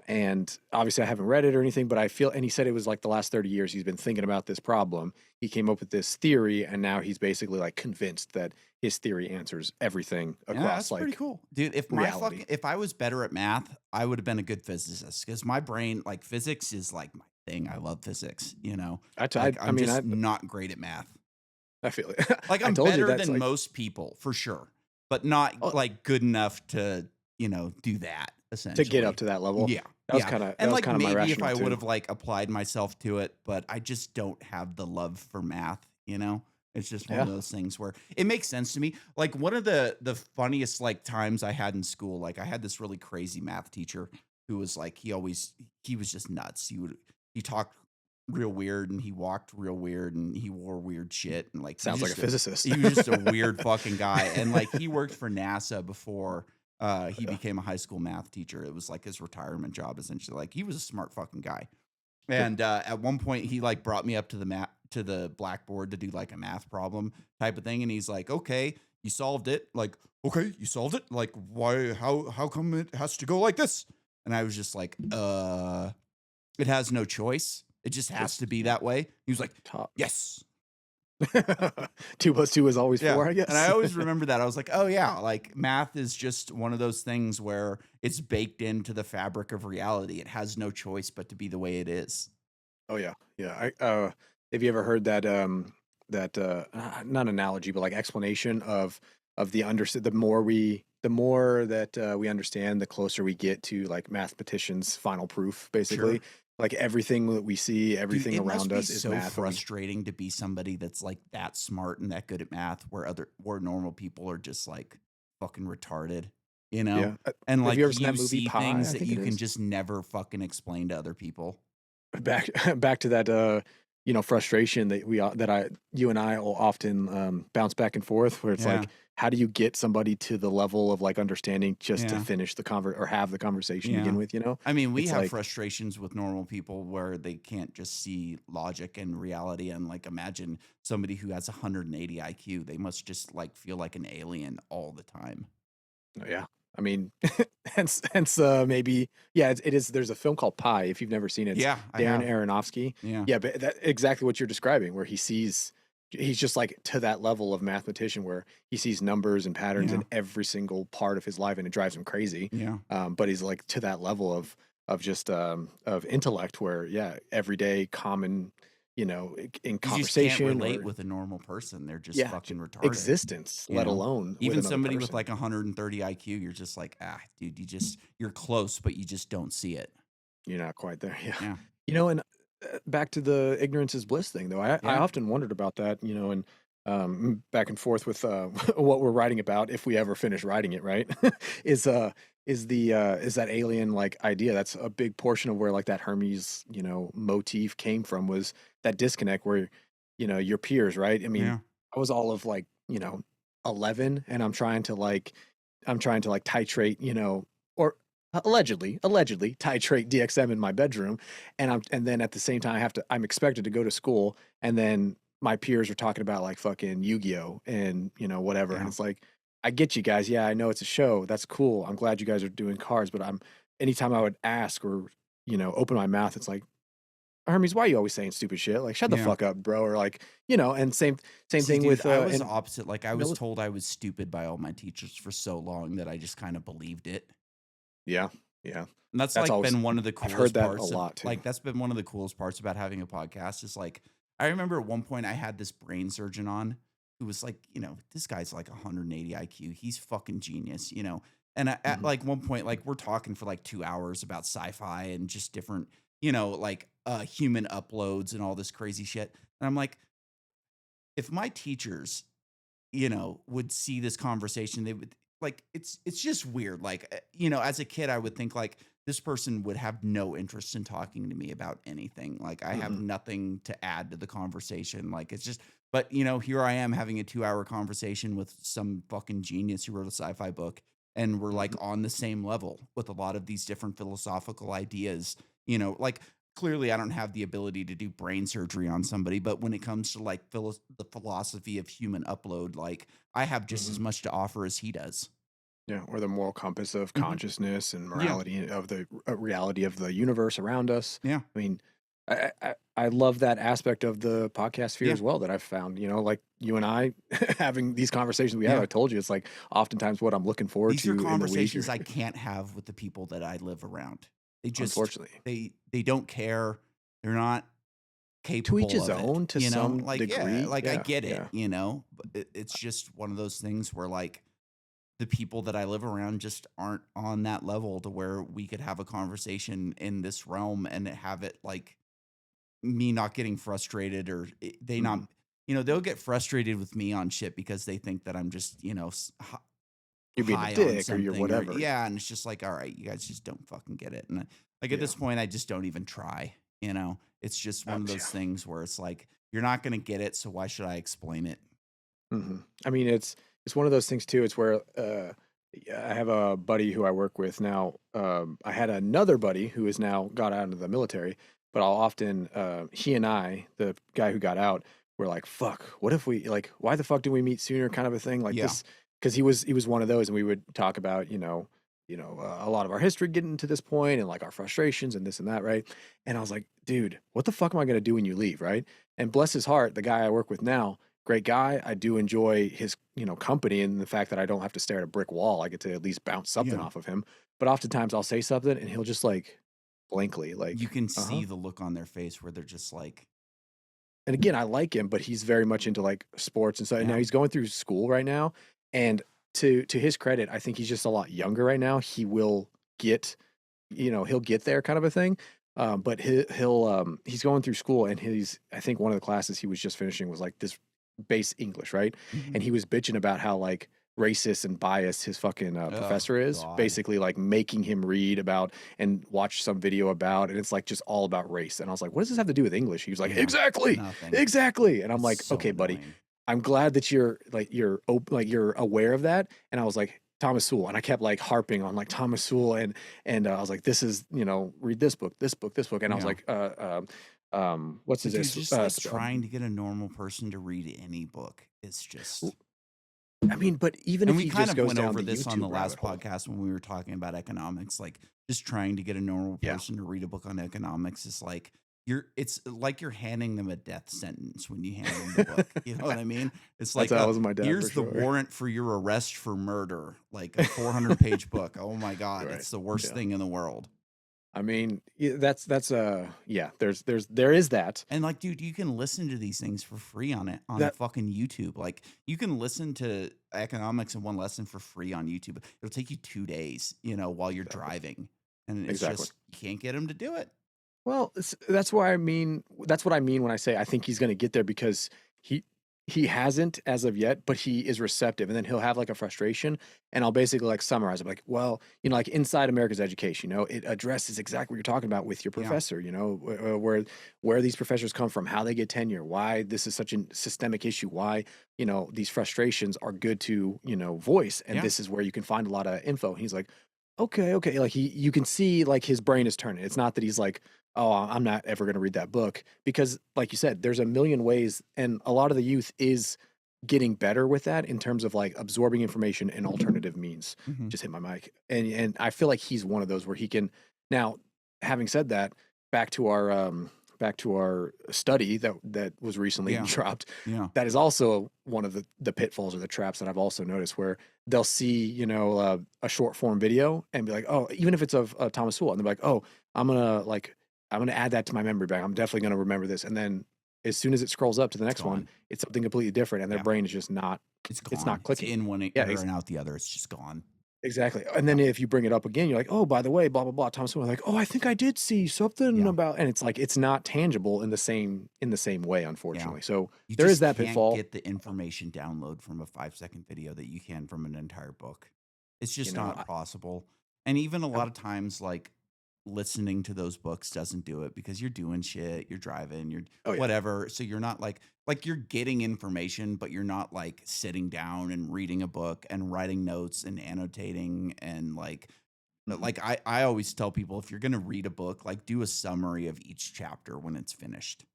And obviously I haven't read it or anything, but I feel and he said it was like the last 30 years he's been thinking about this problem. He came up with this theory and now he's basically like convinced that his theory answers everything Yeah, across that's pretty like cool. Dude, reality. if I was better at math, I would have been a good physicist because my brain, like physics is like my thing. I love physics. Like I I'm mean just not great at math. I feel it. Like I I'm told you better that's than like most people for sure, but not oh, like good enough to do that to get up essentially. to that level. Yeah. Yeah. That And was like kind of my maybe if rationale I would too. have like applied myself to it, but I just don't have the love for math. It's just one of Yeah. those things where it makes sense to me. Like one of the funniest like times I had in school, like I had this really crazy math teacher who was like he was just nuts. He talked real weird and he walked real weird and he wore weird shit and like Sounds like a physicist. he was just a weird fucking guy. And like he worked for NASA before he Yeah. became a high school math teacher. It was like his retirement job essentially. Like he was a smart fucking guy. Cool. And at one point he like brought me up to the blackboard to do like a math problem type of thing. And he's like, okay, you solved it. Like, okay, you solved it. Like, why, how come it has to go like this? And I was just like, it has no choice. It just has Just to be that way. He was like, top. yes. 2 plus 2 is always Yeah. 4, I And I guess. always remember that. I was like, oh yeah, like math is just one of those things where it's baked into the fabric of reality. It has no choice but to be the way it is. Oh yeah. Yeah. Have you ever heard that not analogy but like explanation of the more that we understand, the closer we get to like mathematicians' final proof basically. Sure. Like everything that we see, Dude, everything it must around be us is so math. frustrating to be somebody that's like that smart and that good at math where normal people are just like fucking retarded, you know? Yeah. And Have you like ever seen you that movie see Pi? things I that think you it can is. just never fucking explain to other people. Back back to that frustration that you and I will often bounce back and forth where it's Yeah. like how do you get somebody to the level of like understanding just to Yeah. finish the or have the conversation to begin Yeah. with, you know? I mean, we It's have like frustrations with normal people where they can't just see logic and reality and like imagine somebody who has 180 IQ. They must just like feel like an alien all the time. yeah. I mean, hence, maybe, yeah, it is. There's a film called Pi. If you've never seen it, it's Yeah, I Darren have. Aronofsky. Yeah. Yeah, but that exactly what you're describing, where he's just like to that level of mathematician where he sees numbers and patterns Yeah. in every single part of his life, and it drives him crazy. Yeah. But he's like to that level of just of intellect, where yeah, everyday common, in You just can't conversation relate or with a normal person. They're just yeah, fucking retarded, existence, you let know? alone with Even another somebody with person. like 130 IQ, you're just like, ah, dude, you're close, but you just don't see it. You're not quite there. Yeah. Yeah. And back to the ignorance is bliss thing, though. I Yeah. often wondered about that, and back and forth with what we're writing about if we ever finish writing it, right? is is that alien like idea? That's a big portion of where like that Hermes, motif came from, was that disconnect where, your peers, right? I mean, Yeah. I was all of like, 11, and I'm trying to like titrate, or allegedly titrate DXM in my bedroom, and then at the same time I'm expected to go to school, and then my peers are talking about like fucking Yu-Gi-Oh and whatever, and Yeah. it's like, I get you guys, yeah, I know it's a show, that's cool, I'm glad you guys are doing cards, but anytime I would ask or open my mouth, it's like, Hermes, why are you always saying stupid shit? Like, shut the Yeah. fuck up, bro. Or like, and same See, thing dude, with I was the and opposite. Like, I was mili- told I was stupid by all my teachers for so long that I just kind of believed it. yeah, yeah. And that's That's like always been one of the I've heard coolest that a parts of lot too. like that's been one of the coolest parts about having a podcast is like I remember at one point I had this brain surgeon on who was like, this guy's like 180 IQ. He's fucking genius, And at Mhm. like one point, like we're talking for like 2 hours about sci-fi and just different, like human uploads and all this crazy shit. And I'm like, if my teachers would see this conversation, they would like it's just weird. Like, as a kid, I would think like this person would have no interest in talking to me about anything. Like I have Mhm. nothing to add to the conversation. Like it's just but here I am having a 2-hour conversation with some fucking genius who wrote a sci-fi book and we're like Mhm. on the same level with a lot of these different philosophical ideas. Like clearly I don't have the ability to do brain surgery on somebody, but when it comes to like the philosophy of human upload, like I have just Mhm. as much to offer as he does. Yeah, or the moral compass of Hmm. consciousness and Yeah. morality of the reality of the universe around us. Yeah. I mean, I love that aspect of the podcast sphere Yeah. as well that I've found. Like you and I having these conversations we have. Yeah. I told you it's like oftentimes what I'm looking forward These are to in the week. conversations I can't have with the people that I live around. They just Unfortunately, they don't care. They're not to each capable his of it. own to some Like yeah, degree. like I Yeah, get it, yeah. but it's just one of those things where like the people that I live around just aren't on that level to where we could have a conversation in this realm and have it like me not getting frustrated or they not, Hmm. they'll get frustrated with me on shit because they think that I'm just, You're being a high on dick or you're something or whatever. yeah. And it's just like, all right, you guys just don't fucking get it. And like at Yeah. this point, I just don't even try, it's just one of those Yeah. things where it's like, you're not going to get it. So why should I explain it? I mean, it's one of those things too. It's where yeah, I have a buddy who I work with now. I had another buddy who is now got out of the military, but I'll often he and I, the guy who got out, were like, "Fuck, what if we like? Why the fuck did we meet sooner?" Kind of a thing like Yeah. this, because he was one of those, and we would talk about a lot of our history getting to this point and like our frustrations and this and that, right? And I was like, "Dude, what the fuck am I gonna do when you leave?" Right? And bless his heart, the guy I work with now, great guy. I do enjoy his, company and the fact that I don't have to stare at a brick wall. I get to at least bounce something Yeah. off of him. But oftentimes I'll say something and he'll just like blankly, You like, can uh-huh. see the look on their face where they're just like, And again, I like him, but he's very much into like sports and so and now yeah, he's going through school right now. And to his credit, I think he's just a lot younger right now. He will get, he'll get there kind of a thing. But he's going through school and I think one of the classes he was just finishing was like this base English, right? mhm. And he was bitching about how like racist and biased his fucking Oh professor is, God. basically like making him read about and watch some video about, and it's like just all about race. And I was like, what does this have to do with English? He was like, Yeah. exactly, Nothing. exactly. And I'm It's like, so okay, buddy, annoying. I'm glad that you're aware of that. And I was like, Thomas Sewell, and I kept like harping on like Thomas Sewell, and I was like, this is read this book, this book, this book, and I was Yeah. like, what's But his dude, just like trying to get a normal person to read any book is just I mean, but even And if we he kind just of goes went down over the this on the YouTube last rabbit hole. podcast when we were talking about economics, like just trying to get a normal Yeah, person to read a book on economics is like it's like you're handing them a death sentence when you hand them the book. You know what I mean? It's that's like how it was with my dad for here's the sure. warrant for your arrest for murder, like a 400-page book. Oh my God, Right. it's the worst Yeah. thing in the world. I mean, that's yeah. There is that And like, dude, you can listen to these things for free on that fucking YouTube. Like, you can listen to economics in one lesson for free on YouTube. It'll take you 2 days, while you're exactly driving, and it's exactly. just you can't get them to do it. Well, that's why I mean that's what I mean when I say I think he's going to get there because he he hasn't as of yet, but he is receptive, and then he'll have like a frustration, and I'll basically like summarize it, like, well, like inside America's education, it addresses exactly what you're talking about with your Yeah, professor, where these professors come from, how they get tenure, why this is such a systemic issue, why these frustrations are good to voice, and yeah, this is where you can find a lot of info. And he's like, okay, okay, like you can see like his brain is turning. It's not that he's like, oh, I'm not ever going to read that book because, like you said, there's a million ways, and a lot of the youth is getting better with that in terms of like absorbing information in alternative means. hmm, Just hit my mic, and I feel like he's one of those where he can. Now, having said that, back to our study that was recently yeah, dropped. yeah, That is also one of the pitfalls or the traps that I've also noticed where they'll see a short form video and be like, oh, even if it's of Thomas Sowell, and they're like, oh, I'm gonna like I'm gonna add that to my memory bank. I'm definitely gonna remember this. And then as soon as it scrolls up to the it's next one, gone. it's something completely different, and their Yeah, brain is just not it's it's gone. not It's clicking. in one Yeah, ear and out the other. It's just gone. exactly. And Yeah, then if you bring it up again, you're like, oh, by the way, blah blah blah. Thomas Sowell, like, oh, I think I did see something yeah, about, and it's like it's not tangible in the same way, yeah. unfortunately. So You there is just that can't pitfall. get the information download from a 5-second video that you can from an entire book. It's You just know, not possible. And even a I, lot of times, like listening to those books doesn't do it because you're doing shit, you're driving, you're oh yeah, whatever. So you're not like you're getting information, but you're not like sitting down and reading a book and writing notes and annotating and like mhm, like I always tell people if you're gonna read a book, like do a summary of each chapter when it's finished.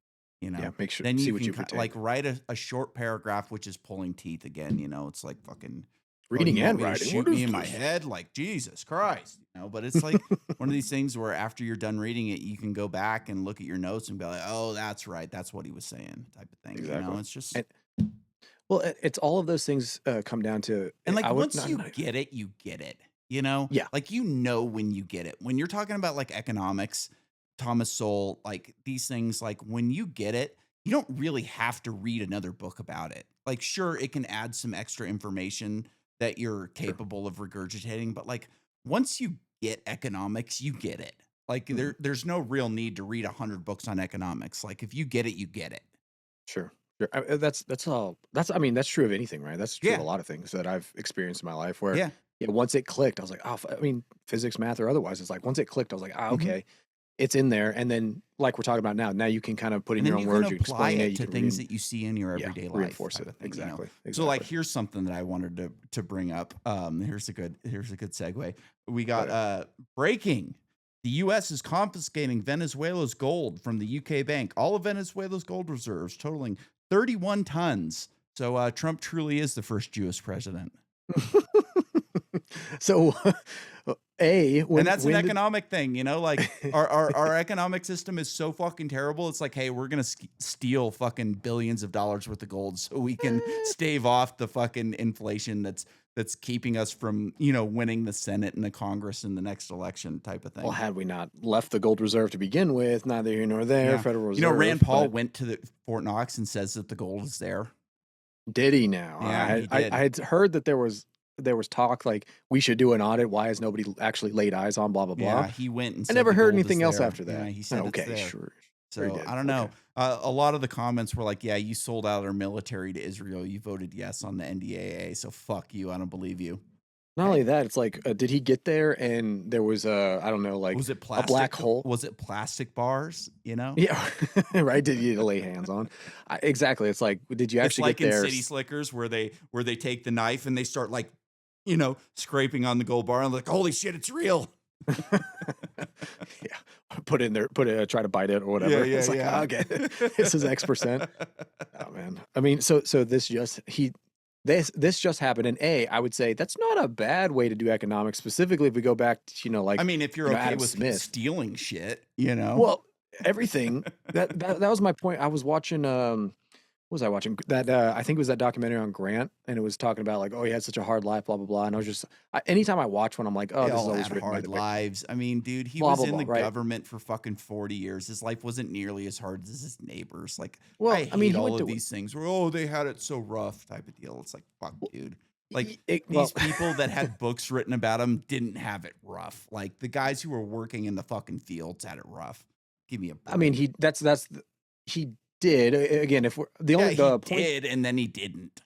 You yeah. know, Make sure then see you what can you've like retained. write a short paragraph, which is pulling teeth again. It's like fucking, oh, Reading you want and me to writing. What shoot me is in my this? head? Like Jesus Christ, But it's like one of these things where after you're done reading it, you can go back and look at your notes and be like, oh, that's right, that's what he was saying, type of thing. Exactly. It's just And well, it's all of those things come down to and I like would once not, you get it, you get it. You know, yeah, like when you get it. When you're talking about like economics, Thomas Sowell, like these things, like when you get it, you don't really have to read another book about it. Like, sure, it can add some extra information that you're sure. capable of regurgitating, but like once you get economics, you get it. Like Mhm. there's no real need to read 100 books on economics. Like if you get it, you get it. Sure. Sure. That's all. I mean, that's true of anything, right? That's true of Yeah. a lot of things that I've experienced in my life. Where Yeah. yeah, once it clicked, I was like, oh, I mean, physics, math, or otherwise. It's like once it clicked, I was like, ah, Mhm. okay, it's in there. And then, like we're talking about now, now you can kind of put in And your then own you can words. You can apply explain it. it You to can things that you see in your yeah, everyday life reinforce type it. of thing. Exactly. So like Exactly. here's something that I wanted to bring up. Here's a good segue. We Go got ahead. breaking. The US is confiscating Venezuela's gold from the UK bank. All of Venezuela's gold reserves totaling 31 tons. So Trump truly is the first Jewish president. So, And that's an when did economic thing, like our economic system is so fucking terrible. It's like, hey, we're gonna steal fucking billions of dollars worth of gold so we can stave off the fucking inflation that's keeping us from winning the Senate and the Congress in the next election type of well, thing. had we not left the gold reserve to begin with, neither here nor there, Yeah, Federal Rand Reserve, Paul but went to the Fort Knox and says that the gold is there. did he now? Yeah, he I did. had heard that there was talk like we should do an audit. Why has nobody actually laid eyes on blah blah blah? Yeah, he went and I said never the heard gold is anything else there. after Yeah, that. he said it's Okay, there. sure, sure he So did. I don't Okay, know. A lot of the comments were like, "Yeah, you sold out our military to Israel. You voted yes on the NDAA, so fuck you. I don't believe you." not Okay, only that, it's like, did he get there and there was a I don't know like was it a black plastic? hole? Was it plastic bars? Yeah, right. Did you lay hands on? Exactly. It's like, did you It's actually get like in there? City Slickers where they take the knife and they start like scraping on the gold bar and like, holy shit, it's real. Yeah, put in there, try to bite it or Yeah, whatever. yeah, It's like, yeah. okay, this is X percent. Oh man. I mean, so this just this just happened, and I would say that's not a bad way to do economics, specifically if we go back to, I mean, if you're okay Adam with Smith. stealing shit, you know? Well, everything that was my point. I was watching what was I watching? That I think it was that documentary on Grant, and it was talking about like, oh, he had such a hard life, blah blah blah. And I was just, anytime I watch one, I'm like, oh, They this is all always had written by hard the victim, lives. I mean, dude, he blah was blah in blah, the right? government for fucking 40 years. His life wasn't nearly as hard as his neighbors. Like, I Well, I mean, hate he all went of to these things where, oh, they had it so rough type of deal. It's like, fuck, well, dude. Like, well these people that had books written about them didn't have it rough. Like, the guys who were working in the fucking fields had it rough. Give me a I mean, break. he did again. If we're the Yeah, only he the point, did, and then he didn't.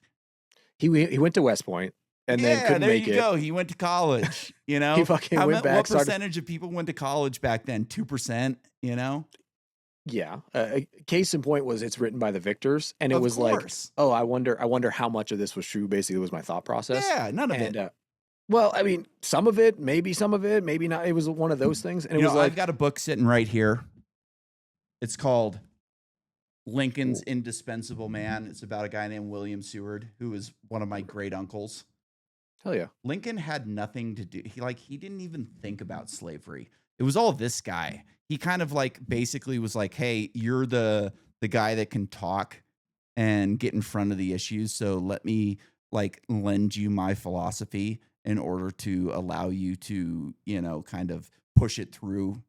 he went to West Point and then Yeah, couldn't there make you it. go. He went to college, you He know? fucking went What back, started. percentage of people went to college back then? 2%, you know? Yeah. Case in point was it's written by the victors, and it Of was like, course. oh, I wonder how much of this was true. Basically, was my thought process, Yeah, none of and it. well, I mean, some of it, maybe not. It was one of those things, and it You know, was I've like, got a book sitting right here. It's called Lincoln's "Ooh, Indispensable Man. It's about a guy named William Seward, who was one of my great uncles. hell yeah, Lincoln had nothing to do. He didn't even think about slavery. It was all this guy. He kind of like basically was like, "Hey, you're the guy that can talk and get in front of the issues. So let me like lend you my philosophy in order to allow you to, you know, kind of push it through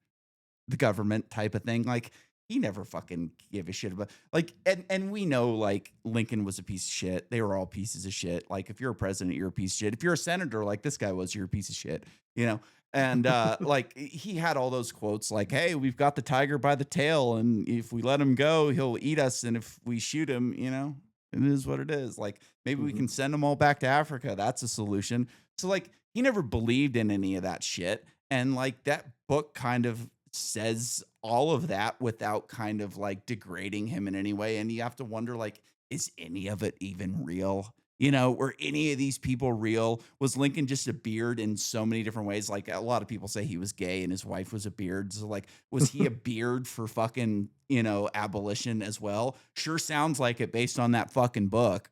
the government type of thing." Like he never fucking gave a shit about like and we know like Lincoln was a piece of shit. They were all pieces of shit. Like if you're a president, you're a piece of shit. If you're a senator like this guy was, you're a piece of shit, you know? And like he had all those quotes like, "Hey, we've got the tiger by the tail, and if we let him go, he'll eat us. And if we shoot him, you know, it is what it is. Like maybe we hmm can send them all back to Africa. That's a solution." So like he never believed in any of that shit. And like that book kind of says all of that without kind of like degrading him in any way. And you have to wonder, like, is any of it even real? You know, were any of these people real? Was Lincoln just a beard in so many different ways? Like a lot of people say he was gay and his wife was a beard. So like, was he a beard for fucking, you know, abolition as well? Sure sounds like it based on that fucking book,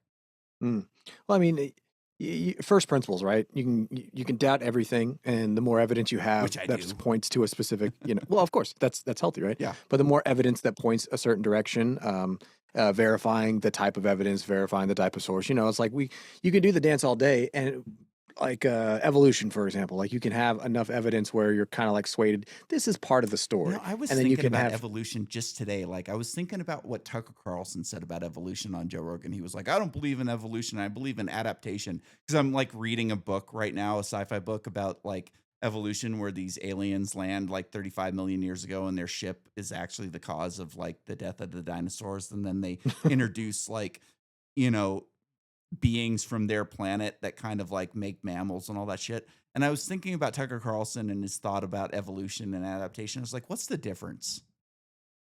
Mm. Well, I mean, first principles, right? You can doubt everything, and the more evidence you which have I that do. points to a specific, well, of course, that's healthy, right? Yeah. But the more evidence that points a certain direction, verifying the type of evidence, verifying the type of source, it's like you can do the dance all day, and like evolution, for example, like you can have enough evidence where you're kind of like swayed. This is part of the You know, story, I was and then you thinking can about have. evolution just today. Like, I was thinking about what Tucker Carlson said about evolution on Joe Rogan. He was like, "I don't believe in evolution. I believe in adaptation." Because I'm like reading a book right now, a sci-fi book about like evolution, where these aliens land like 35 million years ago, and their ship is actually the cause of like the death of the dinosaurs. And then they introduce like, you know, beings from their planet that kind of like make mammals and all that shit. And I was thinking about Tucker Carlson and his thought about evolution and adaptation. I was like, what's the difference?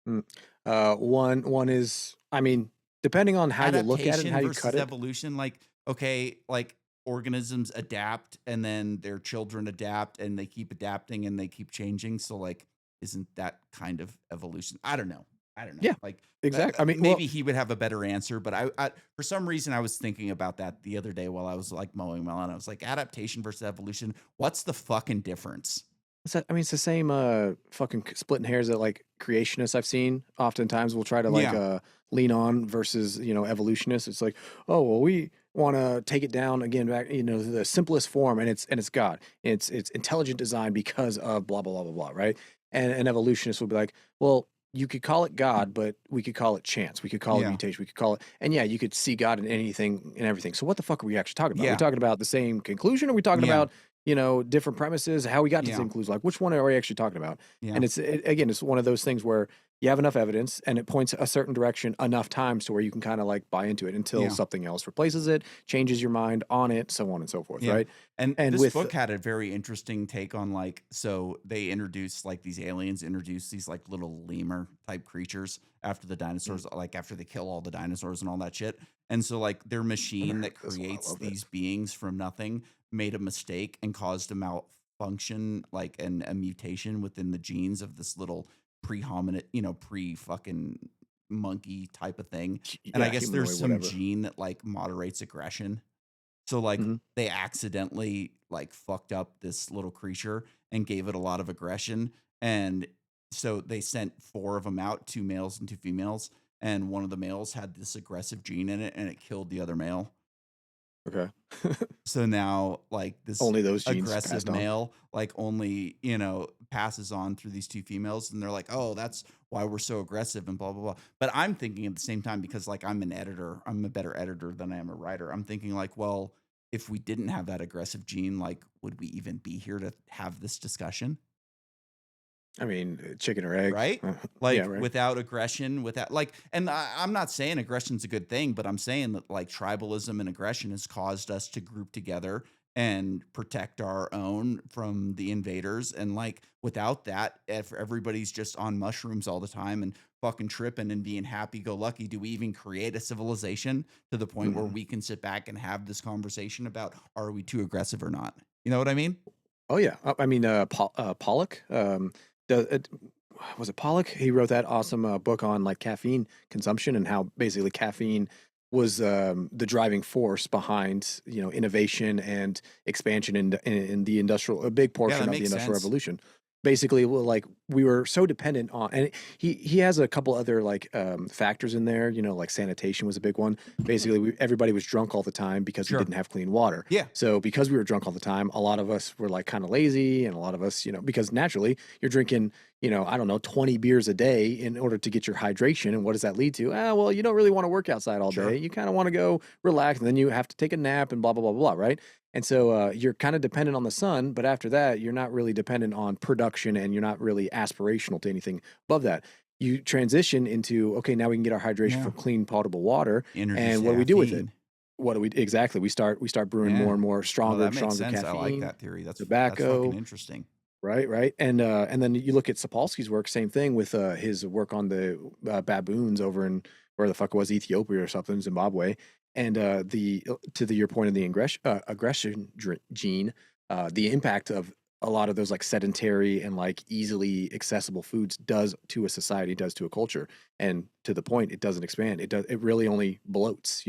Mm. One is, I mean, depending on how you look at it and Adaptation how you cut versus it. evolution. Like, okay, like organisms adapt and then their children adapt and they keep adapting and they keep changing. So, like, isn't that kind of evolution? I don't know. I don't know. Yeah, Like, exactly. I mean, well, maybe he would have a better answer, but for some reason, I was thinking about that the other day while I was like mowing my lawn. I was like, adaptation versus evolution. What's the fucking difference? I mean, it's the same fucking splitting hairs that like creationists I've seen oftentimes will try to like Yeah. lean on versus evolutionists. It's like, oh well, we want to take it down again back to the simplest form, and it's God. It's intelligent design because of blah blah blah blah blah, right? And an evolutionist will be like, well, you could call it God, but we could call it chance. We could call it Yeah. mutation. We could call it, and yeah, you could see God in anything and everything. So what the fuck are we actually talking about? Are we Yeah. talking about the same conclusion? Or are we talking Yeah. about different premises, how we got to the Yeah. same clues. Like, which one are we actually talking about? Yeah. And again, it's one of those things where you have enough evidence and it points a certain direction enough times to where you can kind of like buy into it until Yeah. something else replaces it, changes your mind on it, so on and so forth, Yeah. right? And And this with book had a very interesting take on like, so they introduced like these aliens, introduced these like little lemur type creatures after the mm, dinosaurs, like after they kill all the dinosaurs and all that shit. And so like their never machine heard that of this one. I creates love it. these beings from nothing made a mistake and caused a malfunction, like a mutation within the genes of this little pre-hominid, you know, pre fucking monkey type of thing. And I Yeah, guess there's humanoid, some whatever. gene that like moderates aggression. So like Mhm. they accidentally like fucked up this little creature and gave it a lot of aggression. And so they sent four of them out, two males and two females. And one of the males had this aggressive gene in it and it killed the other male. Okay. So now, like, this Only those genes aggressive passed on. male, like, only, passes on through these two females, and they're like, "Oh, that's why we're so aggressive," and blah, blah, blah. But I'm thinking at the same time, because, like, I'm an editor, I'm a better editor than I am a writer. I'm thinking, like, well, if we didn't have that aggressive gene, like, would we even be here to have this discussion? I mean, chicken or egg. Right? Yeah, Like, right. without aggression, without like and I'm not saying aggression's a good thing, but I'm saying that, like, tribalism and aggression has caused us to group together and protect our own from the invaders, and, like, without that, if everybody's just on mushrooms all the time and fucking tripping and being happy-go-lucky, do we even create a civilization to the point where Mhm. we can sit back and have this conversation about, are we too aggressive or not? You know what I mean? Oh yeah, I mean, Pollock, was it Pollock? He wrote that awesome book on like caffeine consumption and how basically caffeine was the driving force behind innovation and expansion in the industrial, a big Yeah, portion that of the makes industrial sense. revolution. Basically, well, like we were so dependent on, and he has a couple other like factors in there. Like sanitation was a big one. Basically, everybody was drunk all the time because we Sure. didn't have clean water. Yeah. So because we were drunk all the time, a lot of us were like kind of lazy, and a lot of us, because naturally you're drinking, I don't know, 20 beers a day in order to get your hydration. And what does that lead to? Ah, well, you don't really want to work outside all day. Sure. You kind of want to go relax, and then you have to take a nap and blah blah blah blah, right? And so you're kind of dependent on the sun, but after that, you're not really dependent on production, and you're not really aspirational to anything above that. You transition into, okay, now we can get our hydration Yeah. from clean potable water, Introduce and what do we do with it? caffeine. What do we exactly? We start brewing more Yeah. and more No, stronger that and makes stronger sense. I like caffeine, that theory. That's fucking tobacco, interesting. right, right, and then you look at Sapolsky's work, same thing with his work on the baboons over in where the fuck it was, Ethiopia or something, Zimbabwe, and the to the your point of the gene, the impact of a lot of those like sedentary and like easily accessible foods does to a society, does to a culture, and to the point, it doesn't expand. It really only bloats,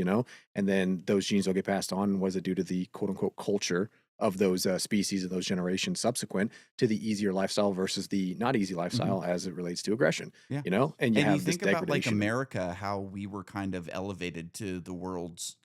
and then those genes will get passed on. Was it due to the quote unquote culture of those species of those generations subsequent to the easier lifestyle versus the not easy Mhm. lifestyle as it relates to aggression, Yeah. and you And you have this think about, like, degradation. America, how we were kind of elevated to the world's,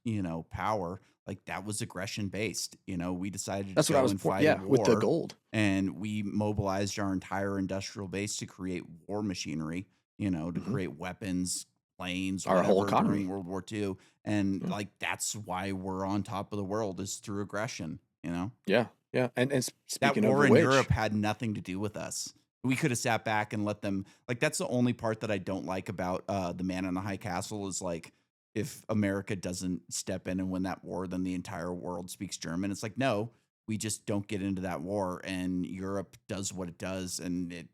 power, like, that was aggression based. We decided to That's what I go was and point. fight a Yeah, with the war, gold. and we mobilized our entire industrial base to create war machinery, to Hmm. create weapons, planes, Our whole whatever during economy. World War II, and, Yeah, like, that's why we're on top of the world is through aggression, you know? yeah, yeah. And That speaking of war in which, Europe had nothing to do with us. We coulda sat back and let them like, that's the only part that I don't like about, The Man in the High Castle is, like, if America doesn't step in and win that war, then the entire world speaks German. It's like, no, we just don't get into that war, and Europe does what it does, and it,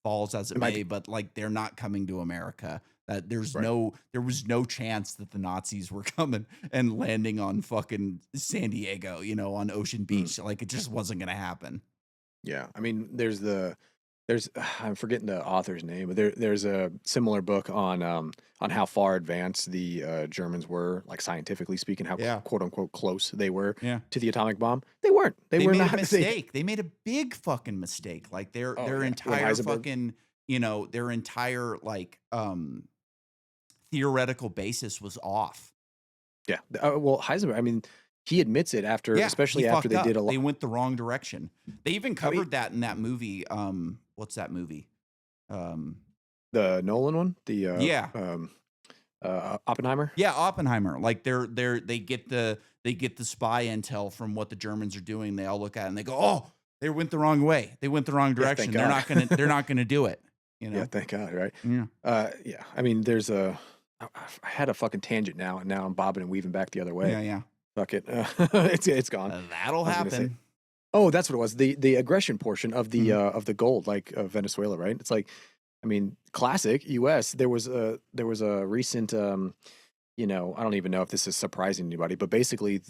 falls as it it might may, be but, like, they're not coming to America. That right. there was no chance that the Nazis were coming and landing on fucking San Diego, on Ocean Mm. Beach. Like, it just wasn't gonna happen. Yeah, I mean, there's I'm forgetting the author's name, but there's a similar book on how far advanced the Germans were, like scientifically speaking, how Yeah, quote unquote close they were yeah. to the atomic bomb. They weren't. They They were made a not. They mistake. They made a big fucking mistake. Like, Oh their yeah, when entire Heisenberg. fucking, their entire, like, theoretical basis was off. Yeah, well Heisenberg. I mean, he admits it after, Yeah, he especially after fucked they did a up. lot. They went the wrong direction. They even I mean, covered that in that movie, what's that movie? Um, the Nolan one, yeah. Oppenheimer. Yeah, Oppenheimer. Like, they get the spy intel from what the Germans are doing. They all look at it and they go, "Oh, they went the wrong way. They went the wrong Yeah, thank direction. God. They're not gonna do it." You Yeah, know? thank God, right? Yeah. Yeah, I mean, there's a I had a fucking tangent now, and now I'm bobbing and weaving back the other way. Yeah, yeah. Fuck it, it's gone. That'll I was gonna say, happen. oh, that's what it was. The aggression portion Mhm. of the gold, like Venezuela, right? It's like, I mean, classic U.S. There was a recent, I don't even know if this is surprising to anybody, but basically,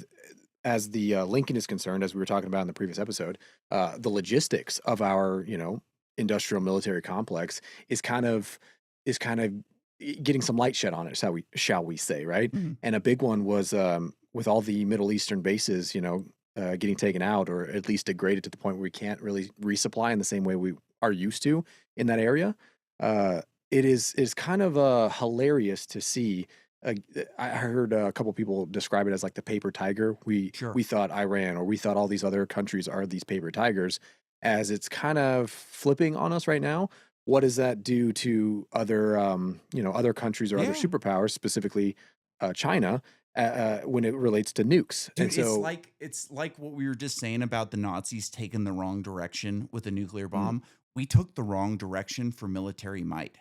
as the Lincoln is concerned, as we were talking about in the previous episode, the logistics of our industrial military complex is kind of getting some light shed on it. Shall we say, right? Mhm. And a big one was with all the Middle Eastern bases, getting taken out or at least degraded to the point where we can't really resupply in the same way we are used to in that area, uh, it is kind of hilarious to see. Uh, I heard a couple people describe it as like the paper tiger. Sure. We thought Iran or we thought all these other countries are these paper tigers, as it's kind of flipping on us right now. What does that do to other other countries or other Yeah. superpowers, specifically China, when it relates to nukes? Dude, And it's so, like it's like what we were just saying about the Nazis taking the wrong direction with a nuclear mm, bomb. We took the wrong direction for military might.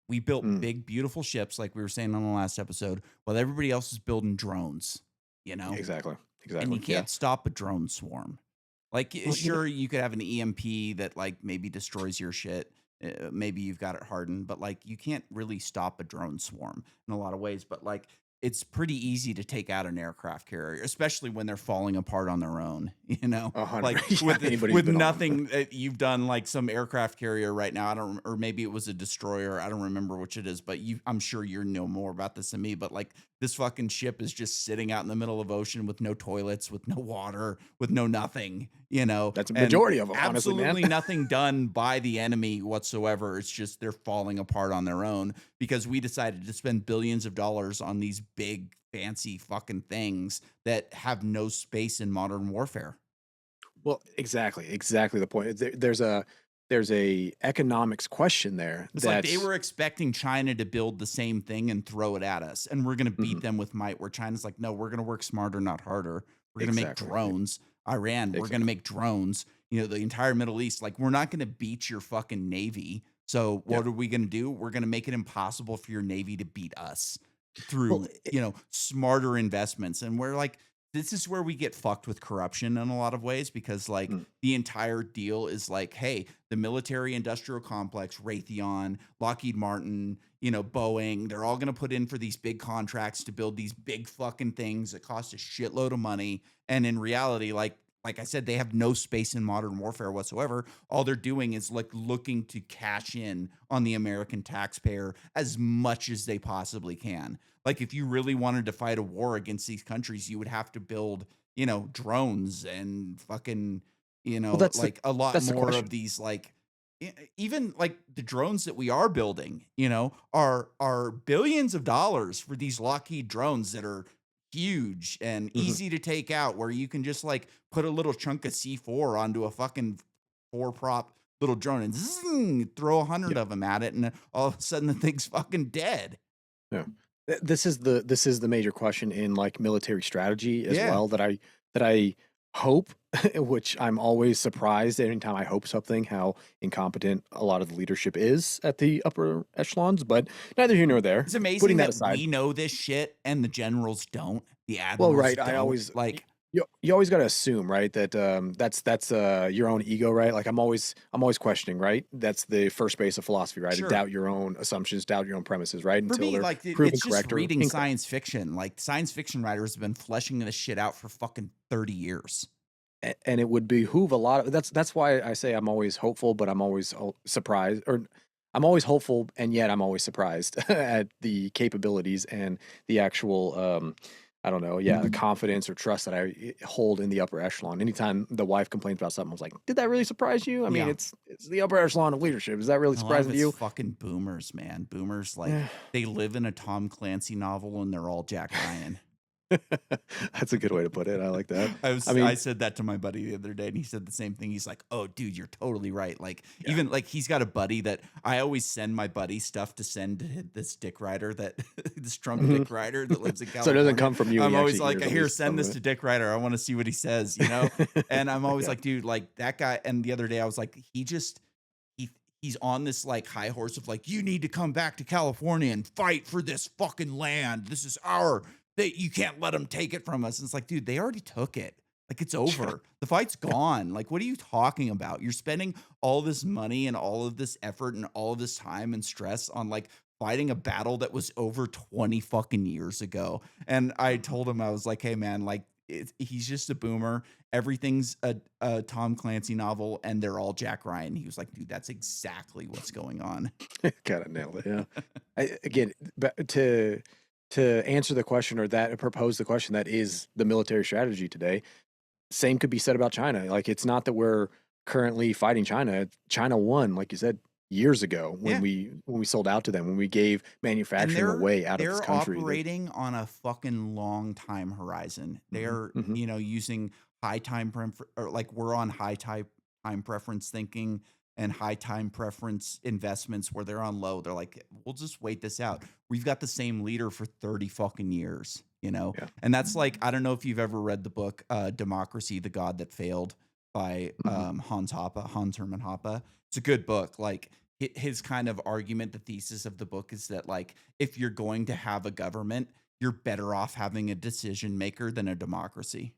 We built mm, big, beautiful ships, like we were saying on the last episode, while everybody else is building drones, you know? exactly, And you exactly, yeah. can't stop a drone swarm. Like, Well, sure, you could have an EMP that like maybe destroys your shit. Maybe you've got it hardened, but like you can't really stop a drone swarm in a lot of ways. But like it's pretty easy to take out an aircraft carrier, especially when they're falling apart on their own. a hundred, Like yeah. Anybody who's with been on them, nothing that you've done, like some aircraft carrier right now. I don't, or maybe it was a destroyer. I don't remember which it is, but I'm sure you know more about this than me. But like this fucking ship is just sitting out in the middle of ocean with no toilets, with no water, with no nothing, that's a and majority of them, honestly, man. absolutely nothing done by the enemy whatsoever. It's just they're falling apart on their own because we decided to spend billions of dollars on these big, fancy fucking things that have no space in modern warfare. Well, exactly the point. There's a economics question there. It's like they That's were expecting China to build the same thing and throw it at us, and we're going to beat mhm, them with might. Where China's like, no, we're going to work smarter, not harder. We're going to make exactly, drones. Iran, we're going to exactly. make drones. The entire Middle East, like, we're not going to beat your fucking navy. So Yeah. what are we going to do? We're going to make it impossible for your navy to beat us Well, through, smarter investments. And we're like, this is where we get fucked with corruption in a lot of ways because like mm, the entire deal is like, hey, the military industrial complex, Raytheon, Lockheed Martin, Boeing, they're all going to put in for these big contracts to build these big fucking things that cost a shitload of money. And in reality, like I said, they have no space in modern warfare whatsoever. All they're doing is like looking to cash in on the American taxpayer as much as they possibly can. Like if you really wanted to fight a war against these countries, you would have to build, drones and fucking, well, that's the like a lot that's the more of question. these like even like the drones that we are building, are billions of dollars for these Lockheed drones that are huge and Mhm, easy to take out where you can just like put a little chunk of C4 onto a fucking four prop little drone and zing, throw a hundred yeah, of them at it and all of a sudden the thing's fucking dead. yeah. This is the major question in like military strategy as Yeah. well that I hope, which I'm always surprised anytime I hope something, how incompetent a lot of the leadership is at the upper echelons. But neither here nor there. It's Putting amazing that that aside, we know this shit and the generals don't. The well, admirals right. I don't. always Like, you always got to assume, right, that that's your own ego, right? Like I'm always questioning, right? That's the first base of philosophy, right? To sure. doubt your own assumptions, doubt your own premises, right? For Until me, they're like proven it's just correct or reading incorrect. science fiction. Like science fiction writers have been fleshing this shit out for fucking 30 years. And it would behoove a lot of that's why I say I'm always hopeful, but I'm always surprised, or I'm always hopeful, and yet I'm always surprised at the capabilities and the actual I don't know, yeah, the confidence or trust that I hold in the upper echelon. Anytime the wife complains about something, I was like, "Did that really surprise you?" I mean, Yeah. it's the upper echelon of leadership. Is that really A lot of surprising to it's you? fucking boomers, man. Boomers, like, they live in a Tom Clancy novel and they're all Jack Ryan. That's a good way to put it. I like that. I I mean, said that to my buddy the other day, and he said the same thing. He's like, "Oh, dude, you're totally right." Like, yeah. even like he's got a buddy that I always send my buddy stuff to send to this dick rider that this Trump Mhm. dick rider that lives in So it doesn't California. come from you, and I'm he always actually like, hears at "Here, least send some this of to Dick Rider. I want to see what he says," you know. it. And I'm always Yeah. like, "Dude, like that guy." And the other day, I was like, he he's on this like high horse of like, you need to come back to California and fight for this fucking land. This is our that you can't let them take it from us. And it's like, dude, they already took it. Like it's over. The fight's gone. Like, what are you talking about? You're spending all this money and all of this effort and all of this time and stress on like fighting a battle that was over 20 fucking years ago. And I Mhm. told him, I was like, hey man, like he's just a boomer. Everything's a Tom Clancy novel, and they're all Jack Ryan. He was like, dude, that's exactly what's going on. Kinda nailed it, yeah. Again, to to answer the question, or that propose the question that is the military strategy today, same could be said about China. Like, it's not that we're currently fighting China. China won, like you said, years ago when Yeah. we sold out to them, when we gave And manufacturing away out of this they're country. That operating on a fucking long time horizon. Mhm, They're, mhm. using high time or like we're on time preference thinking and high time preference investments where they're on low. They're like, we'll just wait this out. We've got the same leader for 30 fucking years, you know? Yeah. And that's like, I don't know if you've ever read the book Democracy, the God That Failed by Mhm. Hans Hermann Hoppe. It's a good book. Like his kind of argument, the thesis of the book is that like if you're going to have a government, you're better off having a decision maker than a democracy.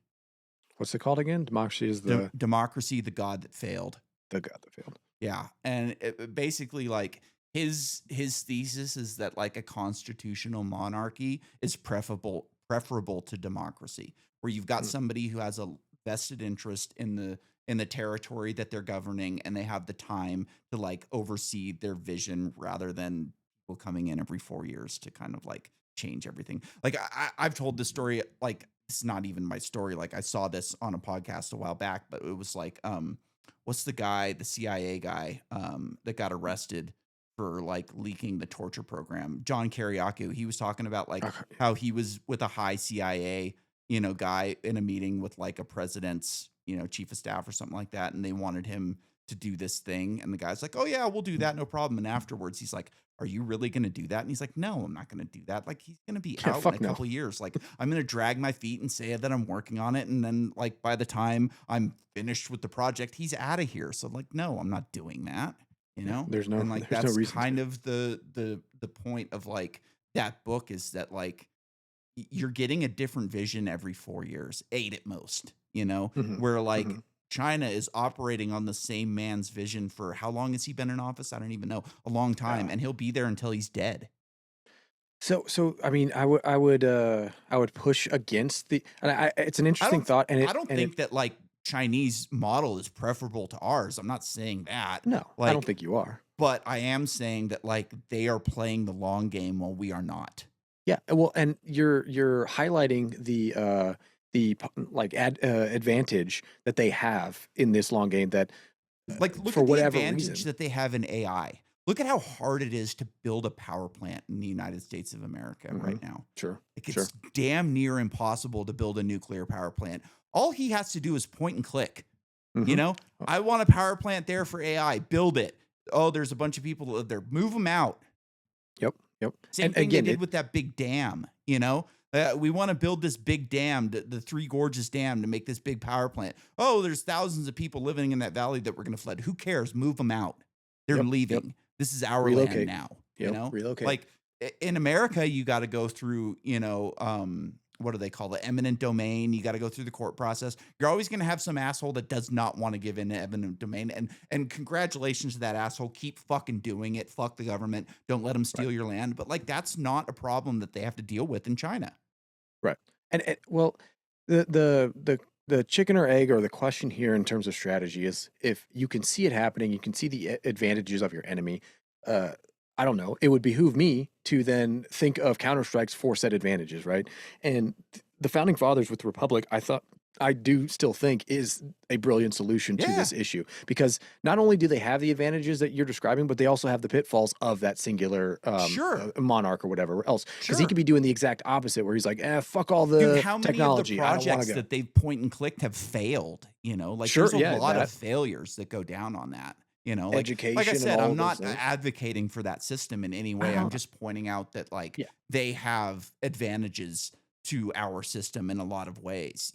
What's it called again? Democracy is Democracy, the God That Failed. the god that failed. Yeah, and basically like his thesis is that like a constitutional monarchy is preferable to democracy, where you've got Mm, somebody who has a vested interest in the territory that they're governing, and they have the time to like oversee their vision rather than people coming in every 4 years to kind of like change everything. Like I've told this story, like it's not even my story. Like I saw this on a podcast a while back, but it was like what's the guy, the CIA guy, that got arrested for like leaking the torture program? John Kiriakou. He was talking about like okay. how he was with a high CIA, guy in a meeting with like a president's, chief of staff or something like that, and they wanted him to do this thing, and the guy's like, "Oh yeah, we'll do that, no problem." And afterwards, he's like, "Are you really going to do that?" And he's like, "No, I'm not going to do that. Like, he's going to be Yeah, out in a fuck no. couple years. Like, I'm going to drag my feet and say that I'm working on it, and then like by the time I'm finished with the project, he's out of here." So like, no, I'm not doing that, Yeah, there's no And like there's no that's reason kind to. of the point of like that book is that like you're getting a different vision every 4 years, eight at most, Mhm, where like mhm. China is operating on the same man's vision for how long has he been in office? I don't even know. A long time. Yeah. And he'll be there until he's dead. So I mean, I would push against the, and it's an I interesting don't thought, and I it don't and it think that like Chinese model is preferable to ours. I'm not saying that. no, I don't Like, think you are. but I am saying that like they are playing the long game while we are not. Yeah, well, and you're highlighting like advantage that they have in this long game, that Like, look for at the whatever advantage reason. that they have in AI. Look at how hard it is to build a power plant in the United States of America Hmm. right now. Sure, Like, sure. it's damn near impossible to build a nuclear power plant. All he has to do is point and click. You Hmm. know, I want a power plant there for AI. Build it. Oh, there's a bunch of people that live there. Move them out. Yep, yep. Same And thing they again, did it with that big dam. We want to build this big dam, the Three Gorges Dam, to make this big power plant. Oh, there's thousands of people living in that valley that we're going to flood. Who cares? Move them out. They're yep, yep. leaving. This is our land Relocate. now. Yep, relocate. Like in America, you got to go through, what do they call it? Eminent domain. You got to go through the court process. You're always going to have some asshole that does not want to give in to eminent domain. And congratulations to that asshole. Keep fucking doing it. Fuck the government. Don't let them Right, steal your land. But like that's not a problem that they have to deal with in China. right. And well, the chicken or egg, or the question here in terms of strategy, is if you can see it happening, you can see the advantages of your enemy. Uh, I don't know. It would behoove me to then think of counter strikes for said advantages, right? And the founding fathers with the republic, I do still think is a brilliant solution to Yeah, this issue, because not only do they have the advantages that you're describing, but they also have the pitfalls of that singular sure. monarch or whatever else, because he Sure. could be doing the exact opposite, where he's like, fuck all Dude, the how many of the technology, I don't want to projects go. that they've point and clicked have failed? Like Sure, there's a yeah, lot of that failures that go down on that. Like I education and said, all I'm of those not things. advocating for that system in any I way. I'm don't, just pointing out that like yeah. they have advantages to our system in a lot of ways.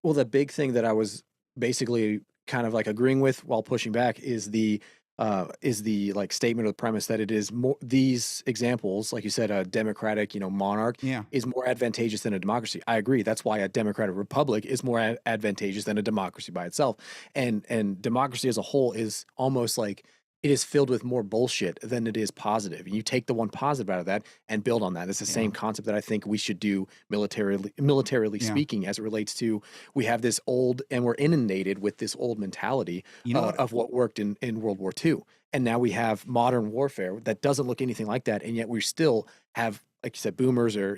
Well, the big thing that I was basically kind of like agreeing with while pushing back is the like statement or the premise that it is more, these examples, like you said, a democratic, monarch Yeah. is more advantageous than a democracy. I agree. That's why a democratic republic is more advantageous than a democracy by itself. And democracy as a whole is almost like it is filled with more bullshit than it is positive. And you take the one positive out of that and build on that. It's the Yeah. same concept that I think we should do militarily Yeah. speaking, as it relates to, we have this old, and we're inundated with this old mentality You know what? of what worked in World War II. And now we have modern warfare that doesn't look anything like that, and yet we still have like you said, boomers or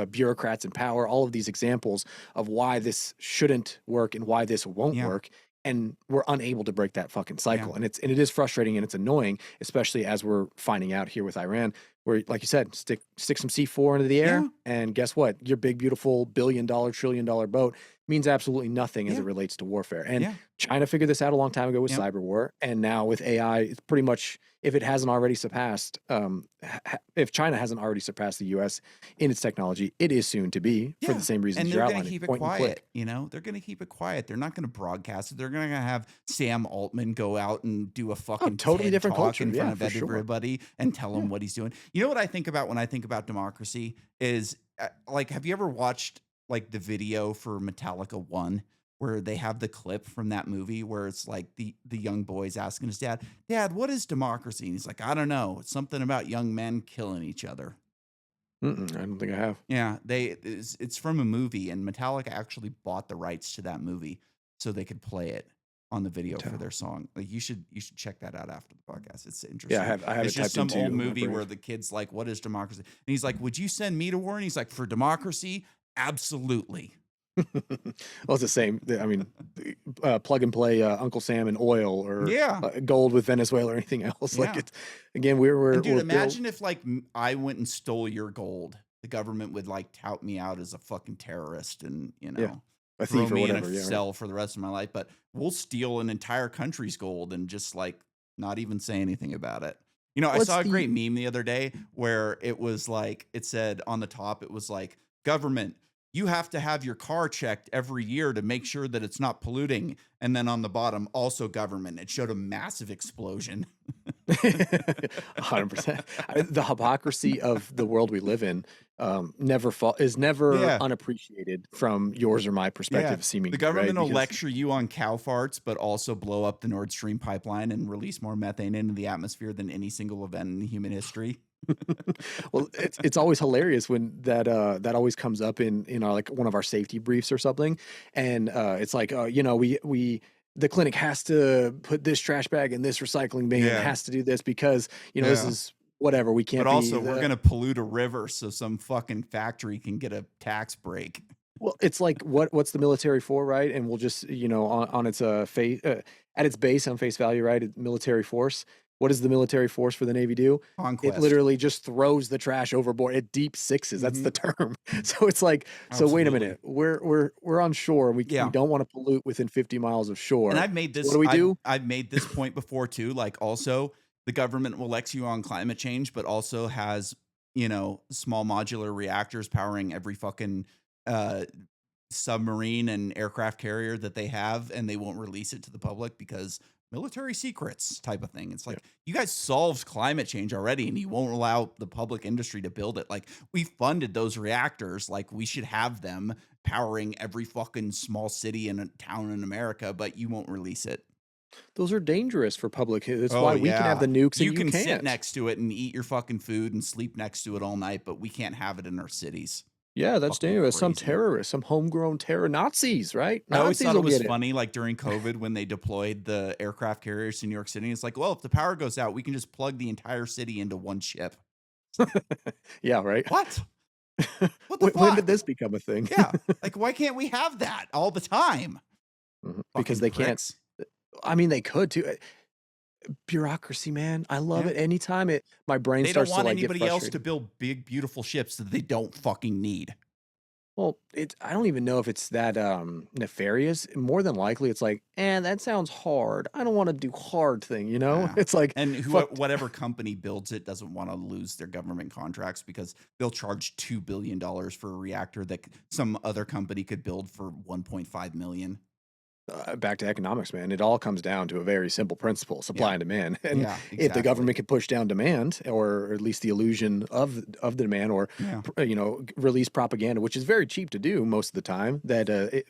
bureaucrats in power. All of these examples of why this shouldn't work and why this won't Yeah. work, and we're unable to break that fucking Yeah. cycle. And it is frustrating and it's annoying, especially as we're finding out here with Iran, where, like you said, stick some C4 into the air, Yeah. and guess what? Your big beautiful $1 billion, $1 trillion boat means absolutely nothing as Yeah. it relates to warfare. And Yeah. China figured this out a long time ago with Yep. cyber war, and now with AI, it's pretty much, if it hasn't already surpassed, if China hasn't already surpassed the U.S. in its technology, it is soon to be, for the Yeah. same reasons And you're they're going to outlining. keep it Point and click. quiet. They're going to keep it quiet. They're not going to broadcast it. They're going to have Sam Altman go out and do a Oh, fucking totally TED different talk culture. in front Yeah, of for sure. everybody and tell Yeah. them what he's doing. You know what I think about when I think about democracy is like, have you ever watched like the video for Metallica 1? Where they have the clip from that movie where it's like the young boy's asking his dad, what is democracy? And he's like, I don't know. It's something about young men killing each other. I don't think I have. Yeah, it's from a movie, and Metallica actually bought the rights to that movie so they could play it on the video for their song. Like you should check that out after the podcast. It's Yeah, interesting. I have It's it just typed some old into my movie where brain. the kid's like, "What is democracy?" And he's like, "Would you send me to war?" And he's like, "For democracy, absolutely." Well, it's the same. I mean, plug and play Uncle Sam and oil, or Yeah, gold with Venezuela or anything else. Like, yeah. it's, again, we're And dude, we're built. imagine if like I went and stole your gold. The government would like tout me out as a fucking terrorist and, Yeah, a throw thief or me in a whatever. Yeah, right. cell for the rest of my life. But we'll steal an entire country's gold and just like not even say anything about it. I What's saw a the great meme the other day where it was like, it said on the top, it was like, government, you have to have your car checked every year to make sure that it's not polluting. And then on the bottom, also government, it showed a massive explosion. 100%. The hypocrisy of the world we live in, is never Yeah. unappreciated from yours or my Yeah. perspective, The seemingly, right? government will Because, lecture you on cow farts, but also blow up the Nord Stream pipeline and release more methane into the atmosphere than any single event in human history. well, it's always hilarious when that always comes up in our, like, one of our safety briefs or something, and it's like, we the clinic has to put this trash bag in this recycling bin, and Yeah. has to do this because this Yeah. is whatever. We But can't be also, we're the going to pollute a river so some fucking factory can get a tax break. Well, it's like, what's the military for, right? And we'll just, on its face, at its base, on face value, right? Military force. What does the military force for the Navy do? It Conquest. literally just throws the trash overboard. It deep sixes. That's Mhm. the term. So it's like, so wait a Absolutely. minute. We're on shore, and we Yeah. don't want to pollute within 50 miles of And shore. I've made So what this do we do? I've made this point before too. Like also the government will lecture you on climate change, but also has, small modular reactors powering every fucking uh submarine and aircraft carrier that they have, and they won't release it to the public because military secrets type of thing. It's Yeah. like, you guys solved climate change already and you won't allow the public industry to build it. Like, we funded those reactors, like we should have them powering every fucking small city and a town in America, but you won't release it. Those are dangerous for public. That's Oh why we can have yeah. the nukes and You you can sit can't. next to it and eat your fucking food and sleep next to it all night, but we can't have it in our cities. Yeah, that's Fucking dangerous. Some crazy. terrorists, some homegrown terror Nazis, right? I always Nazis thought it will was get it. funny, like during COVID when they deployed the aircraft carriers to New York City. It's like, well, if the power goes out, we can just plug the entire city into one ship. Yeah, right. What? What the When did fuck? this become a thing? Yeah. Like, why can't we have that all the time? Because Fucking they can't. pricks. I mean, they could too. Bureaucracy, man. I love Yeah. it. Anytime my brain They don't starts to, want like, get anybody else to frustrated. build big, beautiful ships that they don't fucking need. Well, I don't even know if it's that nefarious. More than likely, it's like, that sounds hard. I don't want to do hard thing. Yeah. It's like, And fuck. whatever company builds it doesn't want to lose their government contracts because they'll charge $2 billion for a reactor that some other company could build for 1.5 million. Back to economics, man. It all comes down to a very simple principle: Yeah. supply and demand. And Yeah, if the exactly. government can push down demand, or at least the illusion of the demand, or Yeah. release propaganda, which is very cheap to do most of the time, that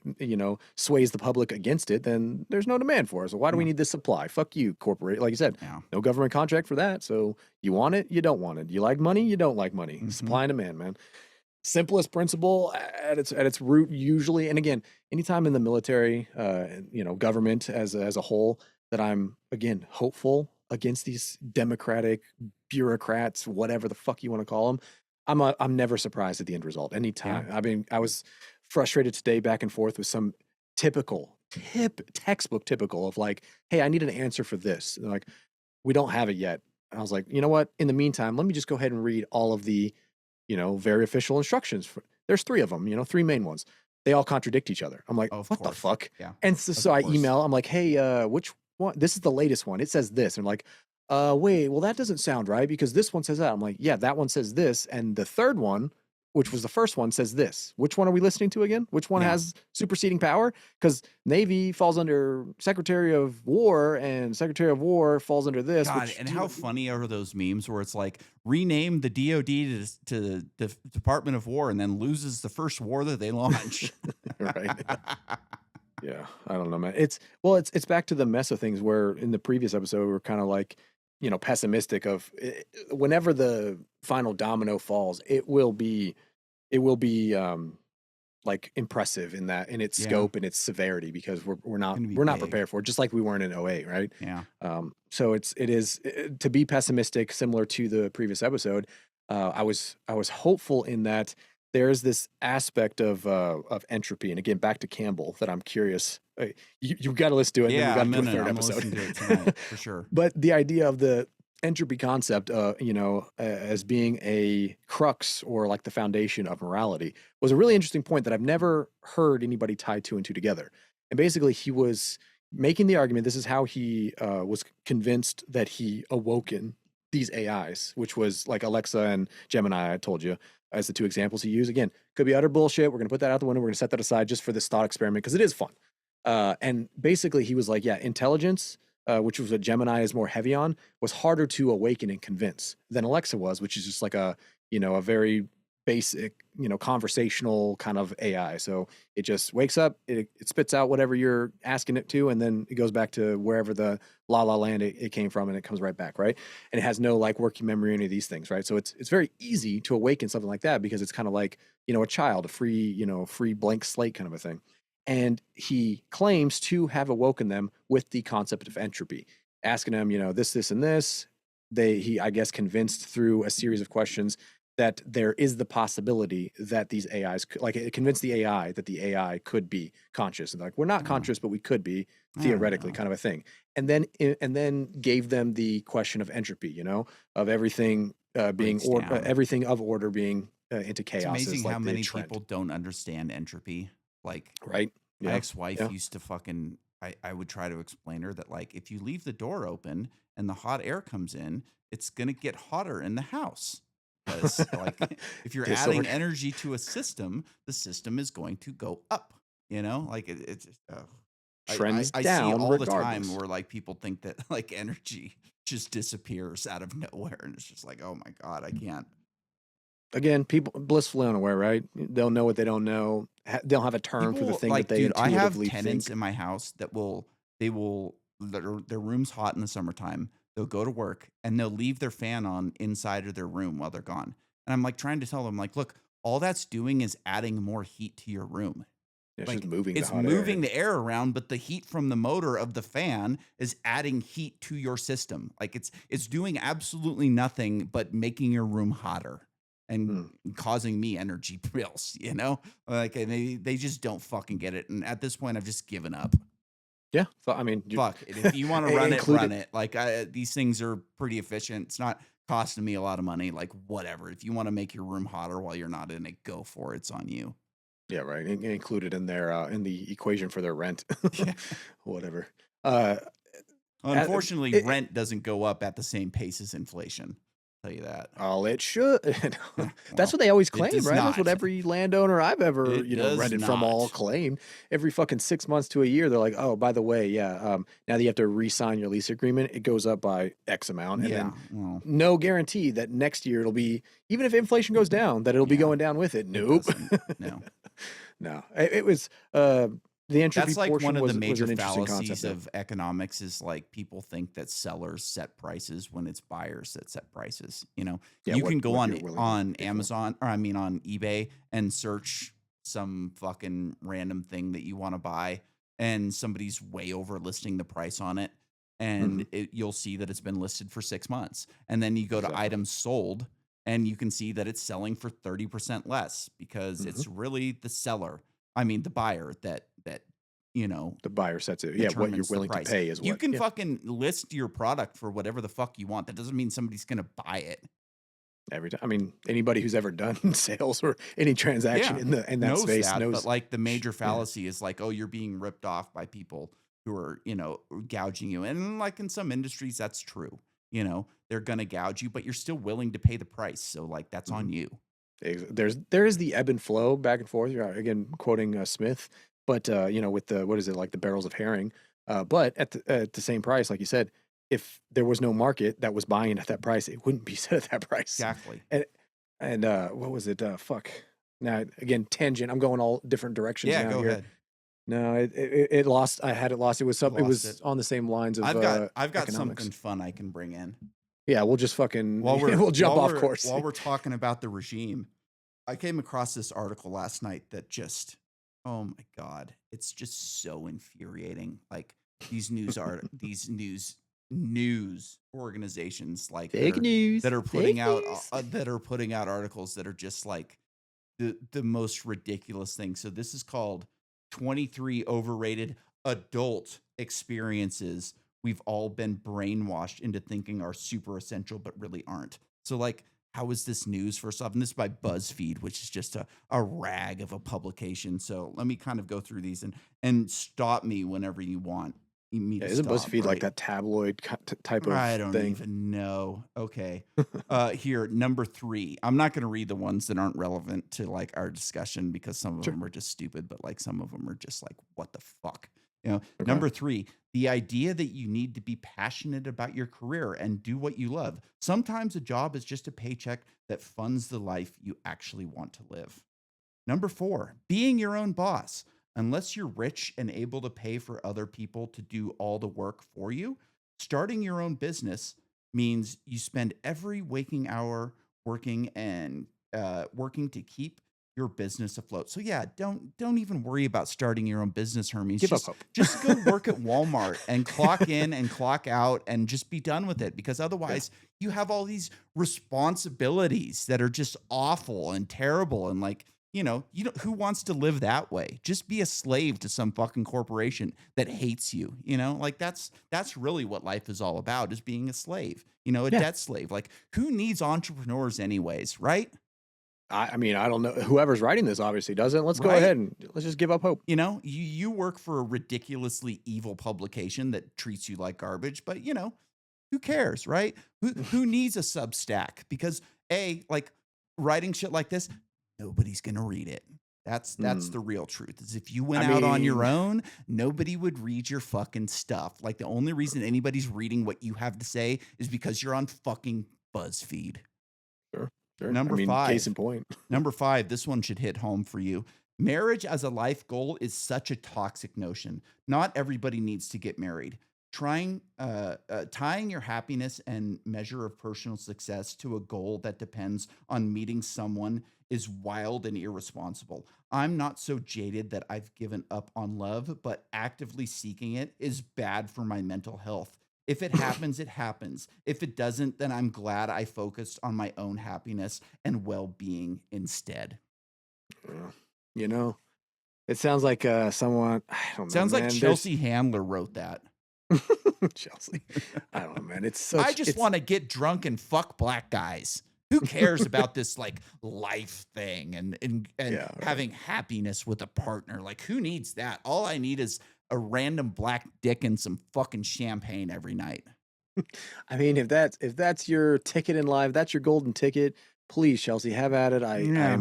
sways the public against it, then there's no demand for it. So why do we Yeah. need this supply? Fuck you, corporate. Like you said, Yeah. no government contract for that. So you want it, you don't want it. You like money, you don't like money. Mhm. Supply and demand, man. Simplest principle at its root, usually. And again, anytime in the military, government as a whole, that I'm, again, hopeful against these democratic bureaucrats, whatever the fuck you want to call them. I'm never surprised at the end result Yeah. anytime. I mean, I was frustrated today back and forth with some textbook typical of like, "Hey, I need an answer for this." And they're like, "We don't have it yet." And I was like, "You know what? In the meantime, let me just go ahead and read all of the, very official instructions for." There's 3 of them, 3 main ones. They all contradict each other. I'm like, Of "What the course. fuck?" Yeah. And so Of I course. email, I'm like, "Hey, which one? This is the latest one. It says this." And I'm like, wait, well, that doesn't sound right because this one says that." I'm like, "Yeah, that one says this, and the third one, which was the first one, says this. Which one are we listening to again? Which one Yeah. has superseding power? Because Navy falls under Secretary of War, and Secretary of War falls under this, God, which and how funny are those memes where it's like rename the DoD to the Department of War and then loses the first war that they launch. right? Yeah, I don't know, man. It's back to the mess of things where in the previous episode we're kind of like, pessimistic of whenever the final domino falls, it will be like impressive in its Yeah, scope and its severity because we're it's not gonna be we're not big. prepared for it, just like we weren't in '08, right? Yeah. So to be pessimistic, similar to the previous episode. I was hopeful in that there's this aspect of entropy, and again back to Campbell that I'm curious. You got to listen to it, and then we Yeah, got to I'm do a in it. third I'm gonna episode. listen to it tonight for sure. But the idea of the entropy concept, as being a crux or like the foundation of morality was a really interesting point that I've never heard anybody tie two and two together. And basically, he was making the argument. This is how he was convinced that he awoken these AIs, which was like Alexa and Gemini. I told you as the two examples he used. Again, could be utter bullshit. We're gonna put that out the window. We're gonna set that aside just for this thought experiment because it is fun. And basically, he was like, yeah, intelligence, which was what Gemini is more heavy on, was harder to awaken and convince than Alexa was, which is just like a very basic, conversational kind of AI. So it just wakes up, it spits out whatever you're asking it to, and then it goes back to wherever the la la land it came from, and it comes right back, right? And it has no like working memory or any of these things, right? So it's very easy to awaken something like that because it's kind of like a child, a free blank slate kind of a thing. And he claims to have awoken them with the concept of entropy, asking them, this, and this. He, I guess, convinced through a series of questions that there is the possibility that these AIs, like it convinced the AI that the AI could be conscious. And like, we're not Oh, conscious, but we could be I don't theoretically, know. kind of a thing. And then gave them the question of entropy, of everything being Breaks down. everything of order being into It's chaos amazing is how like the many trend, people don't understand entropy. Like right? my Yeah, ex-wife yeah. used to fucking I would try to explain her that like if you leave the door open and the hot air comes in, it's gonna get hotter in the house. Because like if you're adding Disorder energy to a system, the system is going to go up. Like it's just, trends I see down all the time regardless. where like people think that like energy just disappears out of nowhere, and it's just like, oh my God, I can't. Again, people blissfully unaware, right? They'll know what they don't know. They'll have a term for the People thing that like, they dude, I have intuitively tenants think. in my house that their room's hot in the summertime. They'll go to work and they'll leave their fan on inside of their room while they're gone. And I'm like trying to tell them, like, look, all that's doing is adding more heat to your room. It's just Like moving the it's hot air. moving the air around, but the heat from the motor of the fan is adding heat to your system. Like it's doing absolutely nothing but making your room hotter and Hmm. causing me energy bills. Like and they just don't fucking get it. And at this point, I've just given up. Yeah, so I mean, Fuck it. If you want to run it, run included. it. Like these things are pretty efficient. It's not costing me a lot of money. Like whatever. If you want to make your room hotter while you're not in it, go for it. It's on you. Yeah, right. Included in their in the equation for their rent, Yeah. whatever. Uh, uh, Unfortunately, it, rent doesn't go up at the same pace as inflation. I'll tell you that. all it should. That's Well, what they always it claim, does right? That's what not. every landowner I've ever, It does rented from all not. claimed. Every fucking 6 months to a year, they're like, oh, by the way, yeah, now that you have to re-sign your lease agreement, it goes up by X amount, and then Yeah. Well, no guarantee that next year it'll be, even if inflation goes down, that it'll be yeah. going down with it. It Nope. doesn't. No. No, it was the entropy That's like one portion of the was major an interesting concept fallacies there. of economics is like people think that sellers set prices when it's buyers that set prices. Yeah, You can go what on you're willing to on pay for. Amazon or I mean on eBay and search some fucking random thing that you want to buy and somebody's way over listing the price on it Hmm. and you'll see that it's been listed for 6 months. And then you go to Exactly. items sold and you can see that it's selling for 30% less because Mhm. it's really the seller, I mean the buyer that you know The buyer sets it. Yeah, what you're determines the willing to price. pay is You what. can Yeah, fucking list your product for whatever the fuck you want. That doesn't mean somebody's gonna buy it. every time. I mean, anybody who's ever done sales or any transaction Yeah, in that knows space that, but knows. like the major Yeah. fallacy is like, oh, you're being ripped off by people who are, gouging you. And like in some industries, that's true. They're gonna gouge you, but you're still willing to pay the price. So like that's Mhm. on you. There is the ebb and flow back and forth. You're again quoting Smith, but with the what is it like the barrels of herring, but at the same price, like you said, if there was no market that was buying at that price, it wouldn't be set at that price. Exactly. And what was it? Fuck. Now again, tangent. I'm going all different directions Yeah, now go here. ahead. No, it lost. I had it lost. It was You some. It lost it. was on the same lines of I've got economics. something fun I can bring in. Yeah, we'll just fucking While we're we'll jump while off we're course. while we're talking about the regime, I came across this article last night that just, oh my god, it's just so infuriating. Like these news organizations, like Fake news. that are putting Fake out news. articles that are just like the most ridiculous thing. So this is called 23 overrated adult experiences we've all been brainwashed into thinking are super essential but really aren't. So like how is this news first off? And this is by BuzzFeed, which is just a rag of a publication. So let me kind of go through these and stop me whenever you want me Yeah, to isn't stop, BuzzFeed like right? that tabloid type I of don't thing? even know. Okay. Here, number 3. I'm not gonna read the ones that aren't relevant to, like, our discussion because some of Sure. them are just stupid, but, like, some of them are just like, "What the fuck?" Okay. Number 3, the idea that you need to be passionate about your career and do what you love. Sometimes a job is just a paycheck that funds the life you actually want to live. Number 4, being your own boss. Unless you're rich and able to pay for other people to do all the work for you, starting your own business means you spend every waking hour working and working to keep your business afloat. So yeah, don't even worry about starting your own business, Hermes. Give up Just hope. just go work at Walmart and clock in and clock out and just be done with it because Yeah. otherwise you have all these responsibilities that are just awful and terrible and like you know, who wants to live that way? Just be a slave to some fucking corporation that hates you. Like that's really what life is all about, is being a slave, a Yeah. debt slave. Like who needs entrepreneurs anyways, right? I mean, I don't know. Whoever's writing this obviously doesn't. Let's go Right? ahead and let's just give up hope. You work for a ridiculously evil publication that treats you like garbage, but who cares, right? Who needs a Substack? Because like writing shit like this, nobody's gonna read it. That's Hmm. the real truth. Is if you went I out on your mean, own, nobody would read your fucking stuff. Like the only reason anybody's reading what you have to say is because you're on fucking BuzzFeed. sure, sure. I Number mean, case in 5. point. Number 5, this one should hit home for you. Marriage as a life goal is such a toxic notion. Not everybody needs to get married. Tying your happiness and measure of personal success to a goal that depends on meeting someone is wild and irresponsible. I'm not so jaded that I've given up on love, but actively seeking it is bad for my mental health. If it happens, it happens. If it doesn't, then I'm glad I focused on my own happiness and well being instead. Uh, you know, it sounds like someone. I don't know, Sounds like man. There's Chelsea Handler wrote that. Chelsea. I don't know, man. It's I such. just It's want to get drunk and fuck black guys. Who cares about this like life thing and yeah. Right. having happiness with a partner? Like who needs that? All I need is a random black dick and some fucking champagne every night. I mean, if that's your ticket in life, that's your golden ticket. Please, Chelsea, have at it. Yeah.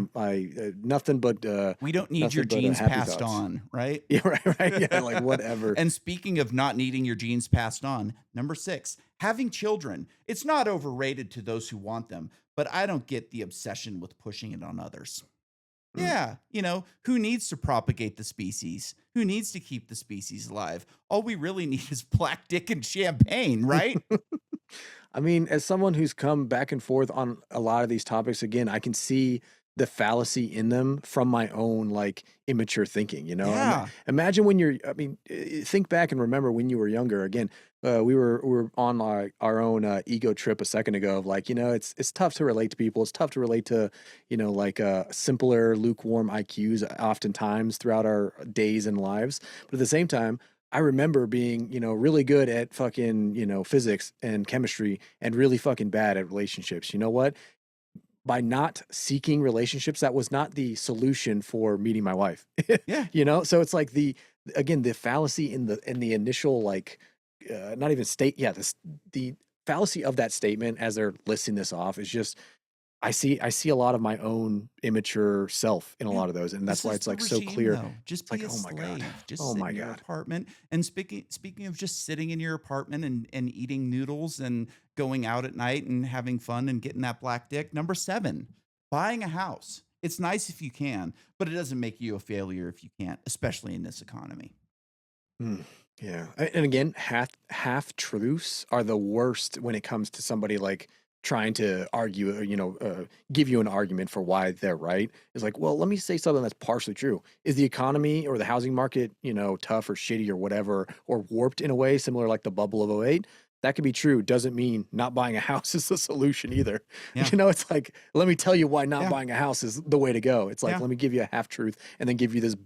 Nothing but We don't need your nothing but genes happy passed thoughts. on, right? Yeah, right, right. Yeah, like whatever. And speaking of not needing your genes passed on, number 6, having children. It's not overrated to those who want them, but I don't get the obsession with pushing it on others. Mm. Yeah, who needs to propagate the species? Who needs to keep the species alive? All we really need is black dick and champagne, right? I mean, as someone who's come back and forth on a lot of these topics, again, I can see the fallacy in them from my own like immature thinking, you know. Yeah. Imagine when you're, I mean, think back and remember when you were younger. Again, we were on our own ego trip a second ago of like, you know, it's tough to relate to people. It's tough to relate to, you know, like simpler, lukewarm IQs oftentimes throughout our days and lives. But at the same time, I remember being, you know, really good at fucking, you know, physics and chemistry and really fucking bad at relationships. You know what? By not seeking relationships, that was not the solution for meeting my wife. Yeah. You know? So it's like again, the fallacy in the initial like not even state yeah, the fallacy of that statement as they're listing this off is just I see a lot of my own immature self in a Yeah. lot of those, and that's This why is it's the like so regime clear. though. Just It's be like, a oh my God. slave. Just Oh sit my in your God. apartment. And speaking of just sitting in your apartment and eating noodles and going out at night and having fun and getting that black dick. Number 7, buying a house. It's nice if you can, but it doesn't make you a failure if you can't, especially in this economy. Mm, yeah, and again, half truths are the worst when it comes to somebody like trying to argue, you know, give you an argument for why they're right. It's like, well, let me say something that's partially true. Is the economy or the housing market, you know, tough or shitty or whatever, or warped in a way similar like the bubble of '08? That could be true. Doesn't mean not buying a house is the solution either. Yeah. You know, it's like, let me tell you why not Yeah. buying a house is the way to go. It's like, Yeah. let me give you a half truth and then give you this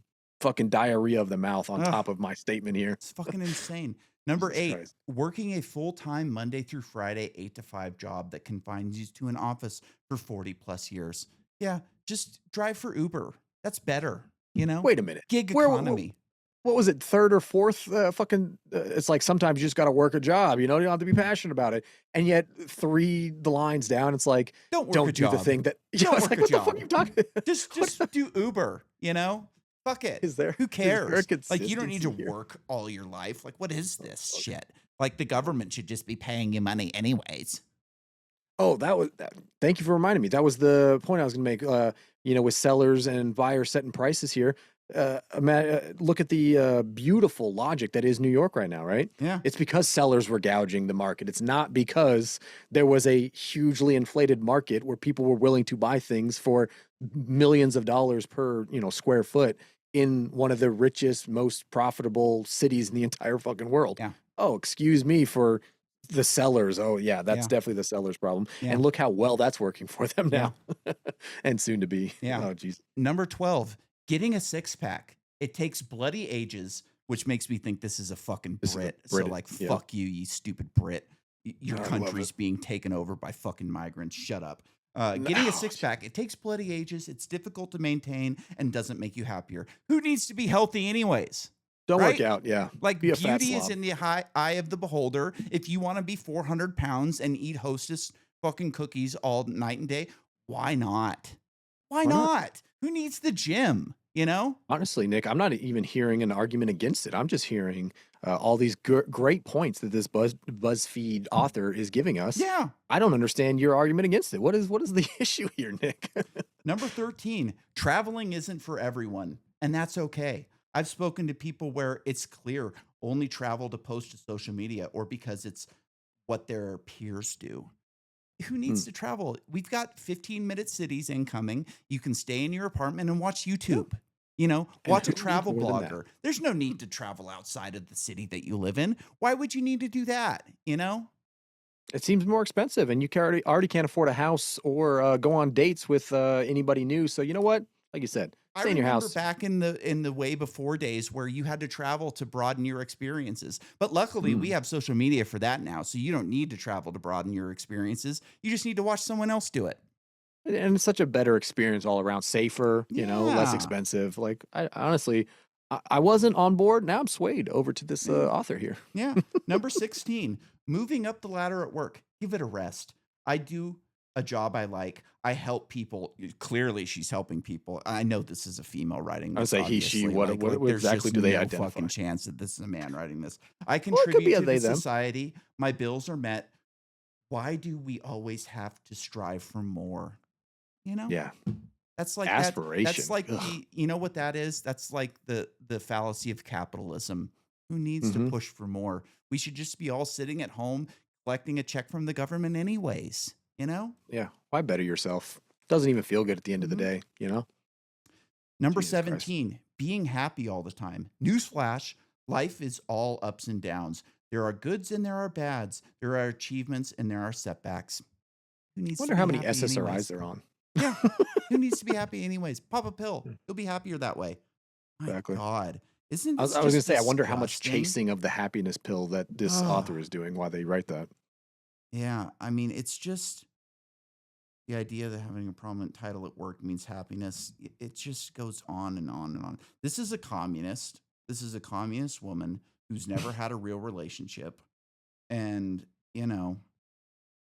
fucking diarrhea of the mouth on Ugh. top of my statement here. It's fucking insane. Number Jesus 8, Christ. working a full-time Monday through Friday 8 to 5 job that confines you to an office for 40 plus years. Yeah, just drive for Uber. That's better, you know? Wait a minute. Gig Where economy. what was it? Third or fourth fucking it's like sometimes you just got to work a job, you know, you don't have to be passionate about it. And yet the lines down it's like Don't work a don't do the job. thing that you know, Don't it's work like a what the fuck are job. you talking Just what just do Uber, you know? Fuck it. is there Who is there a cares? Like you don't need to consistency here? work all your life. Like what is Oh, this fuck. shit? Like the government should just be paying you money anyways. Oh, that was that. Thank you for reminding me. That was the point I was going to make. You know, with sellers and buyers setting prices here. Look at the beautiful logic that is New York right now, right? Yeah. It's because sellers were gouging the market. It's not because there was a hugely inflated market where people were willing to buy things for millions of dollars per, you know, square foot in one of the richest, most profitable cities in the entire fucking world. Yeah. Oh, excuse me for the sellers. Oh, yeah, that's Yeah. definitely the sellers' problem. Yeah. And look how well that's working for them Yeah. now, and soon to be. Yeah. Oh, geez. Number 12, getting a six pack. It takes bloody ages, which makes me think this is a fucking This is a Brit. So, Brit. like, Yeah, fuck you, you stupid Brit. Your I love country's it. being taken over by fucking migrants. Shut up. No, Getting a six pack, it takes bloody ages. It's difficult to maintain and doesn't make you happier. Who needs to be healthy, anyways? don't work Right? out. Yeah, be Like a fat beauty is slob. in the eye of the beholder. If you want to be 400 pounds and eat Hostess fucking cookies all night and day, why not? Why Why not? not? Who needs the gym? You know? Honestly, Nick, I'm not even hearing an argument against it. I'm just hearing all these great points that this BuzzFeed author is giving us. Yeah. I don't understand your argument against it. What is the issue here, Nick? Number 13, traveling isn't for everyone, and that's okay. I've spoken to people where it's clear only travel to post to social media or because it's what their peers do. Who Hmm. needs to travel? We've got 15-minute cities incoming. You can stay in your apartment and watch Yeah, YouTube. You know, and watch who a needs travel more than that? blogger. There's no need to travel outside of the city that you live in. Why would you need to do that? You know? It seems more expensive, and you can already can't afford a house or go on dates with anybody new. So you know what? Like you said, I stay in your remember house. back in the way before days where you had to travel to broaden your experiences. But luckily, we have social media for that now, so you don't need to travel to broaden your experiences. You just need to watch someone else do it. And it's such a better experience all around, safer, you know, less Yeah. expensive. Like I honestly, I wasn't on board. Now I'm swayed over to this Yeah. author here. Yeah. Number 16, moving up the ladder at work. Give it a rest. I do a job I like. I help people. Clearly, she's helping people. I know this is a female writing I would this, say he, she. obviously. What There's exactly just do they no identify? fucking chance that this is a man writing this. I Well, it could be contribute a to they the them. society. My bills are met. Why do we always have to strive for more? You know? Yeah, That's like that. That's aspiration. like Ugh. you know what that is? That's like the fallacy of capitalism. Who needs to Hmm. push for more? We should just be all sitting at home collecting a check from the government anyways, you know? Yeah, why better yourself? Doesn't even feel good at the end of the Mhm. day, you know? Number Jesus Christ. 17, being happy all the time. Newsflash, life is all ups and downs. There are goods and there are bads. There are achievements and there are setbacks. Who needs to Wonder how be many happy SSRIs anyways? they're on. Yeah. Who needs to be happy anyways? Pop a pill. You'll be happier that way. My Exactly. God. Isn't this I was gonna just say, I wonder how much disgusting? chasing of the happiness pill that this author is doing while they write that. Yeah. I mean, it's just the idea that having a prominent title at work means happiness. It just goes on and on and on. This is a communist. This is a communist woman who's never had a real relationship. And, you know,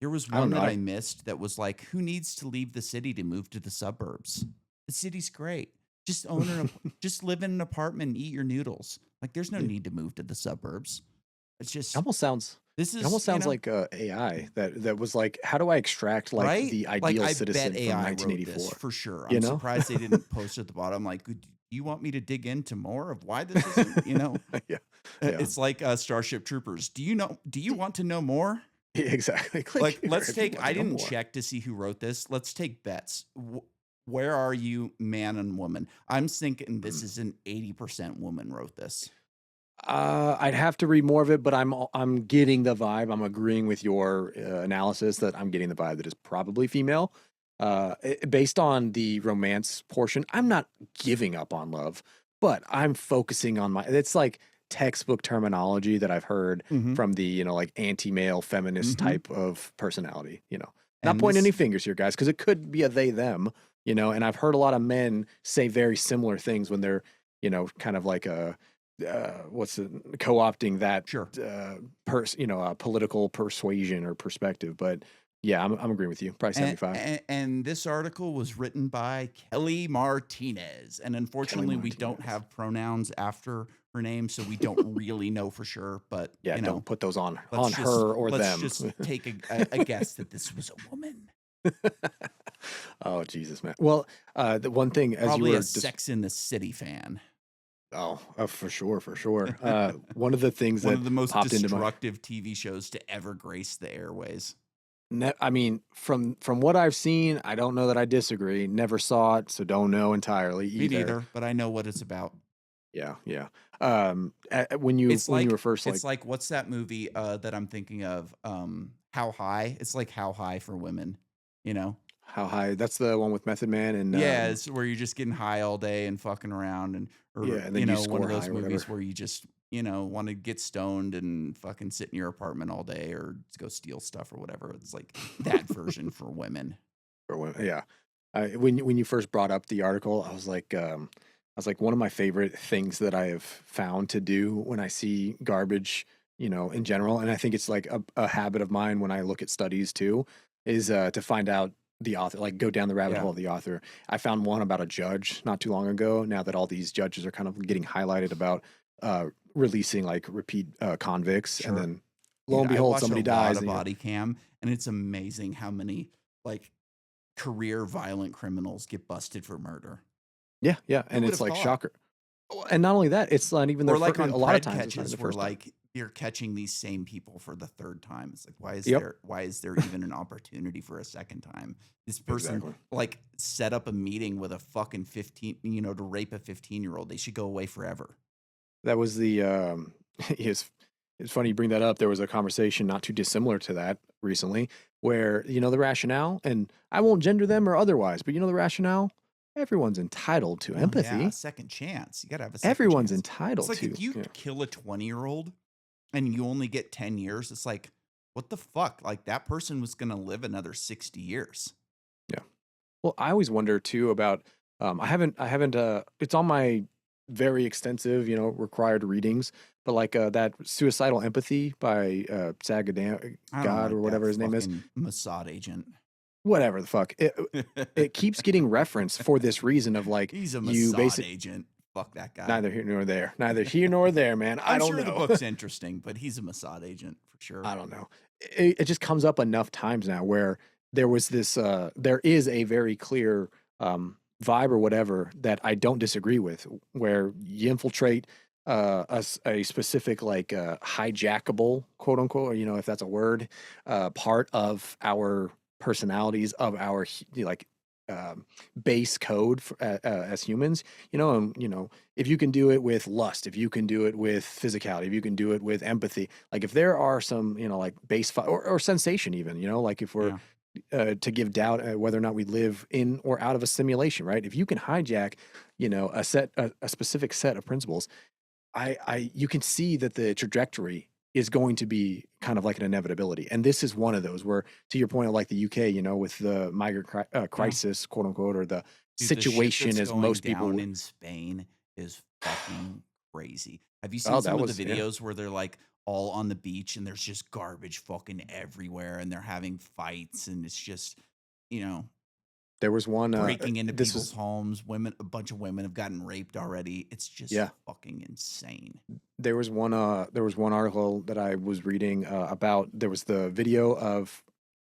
there was I don't one know. that I missed that was like, who needs to leave the city to move to the suburbs? The city's great. Just just live in an apartment and eat your noodles. Like there's no Yeah. need to move to the suburbs. It's It just almost sounds this it is, almost sounds like AI that was like, how do I extract like right? the Like ideal I bet citizen from AI wrote this 1984? for sure. You I'm know? surprised they didn't post at the bottom like, "Do you want me to dig into more of why this isn't, you know?" Yeah. Yeah. It's like Starship Troopers. Do you want to know more? Exactly. Click Like, here let's if you take want I to know didn't more. check to see who wrote this. Let's take bets. Where are you, man and woman? I'm thinking this Mm. is an 80% woman wrote this. I'd have to read more of it, but I'm getting the vibe. I'm agreeing with your analysis that I'm getting the vibe that is probably female. Based on the romance portion, I'm not giving up on love, but I'm focusing on my. It's like textbook terminology that I've heard Mhm. from the like anti-male feminist Mhm. type of personality. Not And pointing this any fingers here, guys, because it could be a they them. And I've heard a lot of men say very similar things when they're kind of like a what's it co-opting that sure. political persuasion or perspective. But yeah, I'm agreeing with you, probably And, 75. and this article was written by Kelly Martinez. And Kelly unfortunately, we don't Martinez. have pronouns after her name, so we don't really know for sure. But, Yeah, you don't know, put those on her or let's them. just take a guess that this was a woman. Oh Jesus, man. Well, the one thing as you Probably a were just Sex in the City fan. for sure, for sure. One of the things One that of the most popped into my destructive TV shows to ever grace the airways. I mean, from what I've seen, I don't know that I disagree. Never saw it, so don't know entirely Me either. neither, but I know what it's about. Yeah, yeah. When you were first like It's like what's that movie that I'm thinking of? How High? It's like How High for women, you know? how high, that's the one with Method Man and Yeah, it's where you're just getting high all day and fucking around and yeah, or and then you one score of high those or whatever. movies where you just, want to get stoned and fucking sit in your apartment all day or go steal stuff or whatever. It's like that version for women. Yeah. When you first brought up the article, I was like, one of my favorite things that I have found to do when I see garbage, in general, and I think it's like a habit of mine when I look at studies too, is to find out the author, like go down the rabbit Yeah. hole of the author. I found one about a judge not too long ago. Now that all these judges are kind of getting highlighted about releasing like repeat convicts, and Sure. then lo Dude, and I behold, watch a somebody lot dies, of and body cam, and it's amazing how many like career violent criminals get busted for murder. yeah, yeah, Who and would it's have like thought? shocker. And not only that, it's not even their Or like first. on A lot of pred times, it's not even catches their where first time. like you're catching these same people for the third time. It's like Yep, why is there even an opportunity for a second time? This person exactly. like set up a meeting with a fucking 15, to rape a 15-year-old. They should go away forever. That was the it's funny you bring that up. There was a conversation not too dissimilar to that recently where, the rationale, and I won't gender them or otherwise, but the rationale, everyone's entitled to Well, yeah, a empathy. second chance. You got to have a second Everyone's chance. It's entitled like if to. you Yeah. kill a 20-year-old and you only get 10 years, it's like, what the fuck? Like that person was going to live another 60 years. Yeah. Well, I always wonder too about I haven't it's on my very extensive, required readings, but like that Suicidal Empathy by Sagadam I don't God or like that whatever his name is. fucking Mossad agent. Whatever the fuck. It keeps getting referenced for this reason of like He's a you Mossad basic agent. Fuck that guy. neither here nor there. Neither here nor there, man. I I'm don't sure the know. book's interesting, but he's a Mossad agent for sure. I don't know. It just comes up enough times now where there is a very clear vibe or whatever that I don't disagree with, where you infiltrate a specific like hijackable, quote unquote, or if that's a word, part of our personalities, of our like base code for, as humans, and if you can do it with lust, if you can do it with physicality, if you can do it with empathy, like if there are some, like or sensation, even, like if we're Yeah. to give doubt whether or not we live in or out of a simulation, right? If you can hijack, a specific set of principles, you can see that the trajectory is going to be kind of like an inevitability. And this is one of those where, to your point of like the UK, with the migrant Yeah. crisis, quote unquote, or the Dude, the shit situation that's as going most people down would. in Spain is fucking crazy. Have you seen Oh, some that of the was, yeah. videos where they're like all on the beach and there's just garbage fucking everywhere and they're having fights and it's just, you know, There was one, breaking into this people's was, homes. Women, a bunch of women have gotten raped already. It's just yeah. fucking insane. There was one article that I was reading about. There was the video of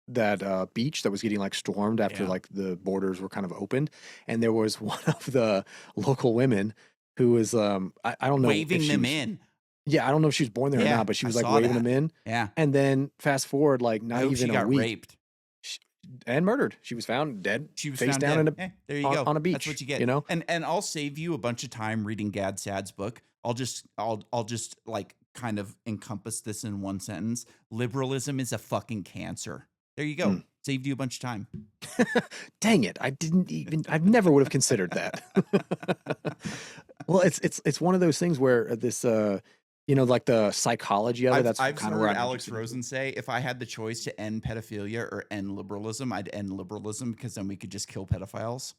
that beach that was getting like stormed after Yeah. like the borders were kind of opened, and there was one of the local women who was I don't know if Waving she them was, in. yeah, I don't know if she was born there or Yeah, not, but she I was like saw waving them that. in, Yeah. and then fast forward like I not hope she even a got week, raped. sh and murdered. She was found dead, She was face found down dead. in a, Eh, there you go. on a That's what beach, you get. And I'll save you a bunch of time reading Gad Sad's book. I'll just like kind of encompass this in one sentence. Liberalism is a fucking cancer. There you go. Mm. Saved you a bunch of time. Dang it. I never would have considered that. Well, it's one of those things where this, like the psychology of it, that's I've kind of where heard I'm Alex interested into. Rosen say if I had the choice to end pedophilia or end liberalism, I'd end liberalism because then we could just kill pedophiles.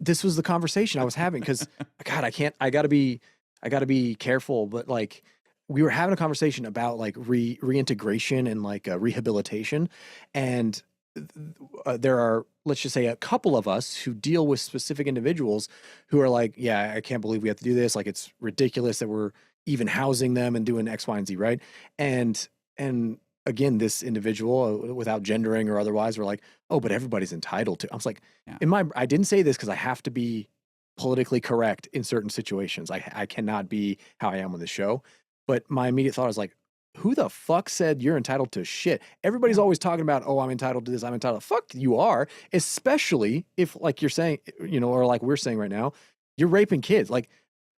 This was the conversation I was having because, God, I gotta be careful, but like we were having a conversation about like reintegration and like rehabilitation, and there are, let's just say, a couple of us who deal with specific individuals who are like, yeah, I can't believe we have to do this. Like it's ridiculous that we're even housing them and doing X, Y, and Z, right? And again, this individual, without gendering or otherwise, were like, oh, but everybody's entitled to. I was like, Yeah. I didn't say this because I have to be politically correct in certain situations. I cannot be how I am on the show. But my immediate thought is like, who the fuck said you're entitled to shit? Everybody's Yeah. always talking about, oh, I'm entitled to this, I'm entitled. Fuck, you are, especially if, like you're saying, or like we're saying right now, you're raping kids. Like,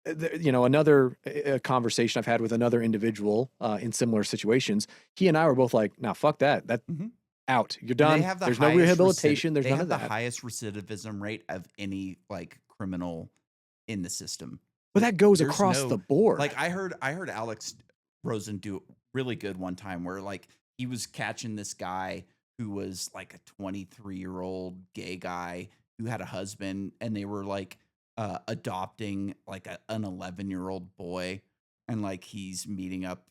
another conversation I've had with another individual in similar situations. He and I were both like, nah, fuck that. That Mhm. out. You're And done. There's no rehabilitation. There's they none have of the that. highest recidivism rate of any like criminal in the system. But that goes There's across the no board. like I heard Alex Rosen do it really good one time where like he was catching this guy who was like a 23-year-old gay guy who had a husband and they were like adopting like an 11-year-old boy and like he's meeting up,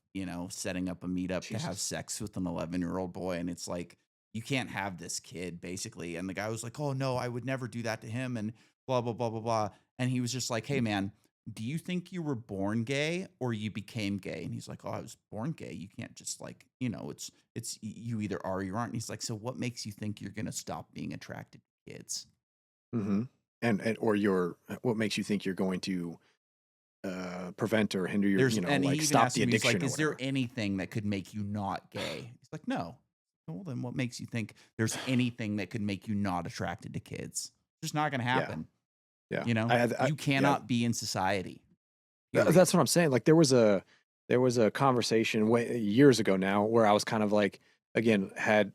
setting up a meetup to have Jesus. sex with an 11-year-old boy and it's like you can't have this kid basically and the guy was like, "Oh no, I would never do that to him," and blah blah blah blah blah, and he was just like, "Hey man, do you think you were born gay or you became gay?" And he's like, "Oh, I was born gay. You can't just like, it's you either are or you aren't." And he's like, "So what makes you think you're gonna stop being attracted to kids?" Hmm. And or what makes you think you're going to prevent or hinder your, And he like even stop asked the him, he's like, addiction or "Is there whatever. anything that could make you not gay?" He's like, "No." Well, then what makes you think there's anything that could make you not attracted to kids? It's just not gonna Yeah. happen. Yeah. You Yeah. cannot be in society. Period. That's what I'm saying. Like there was a conversation way years ago now where I was kind of like, again, had,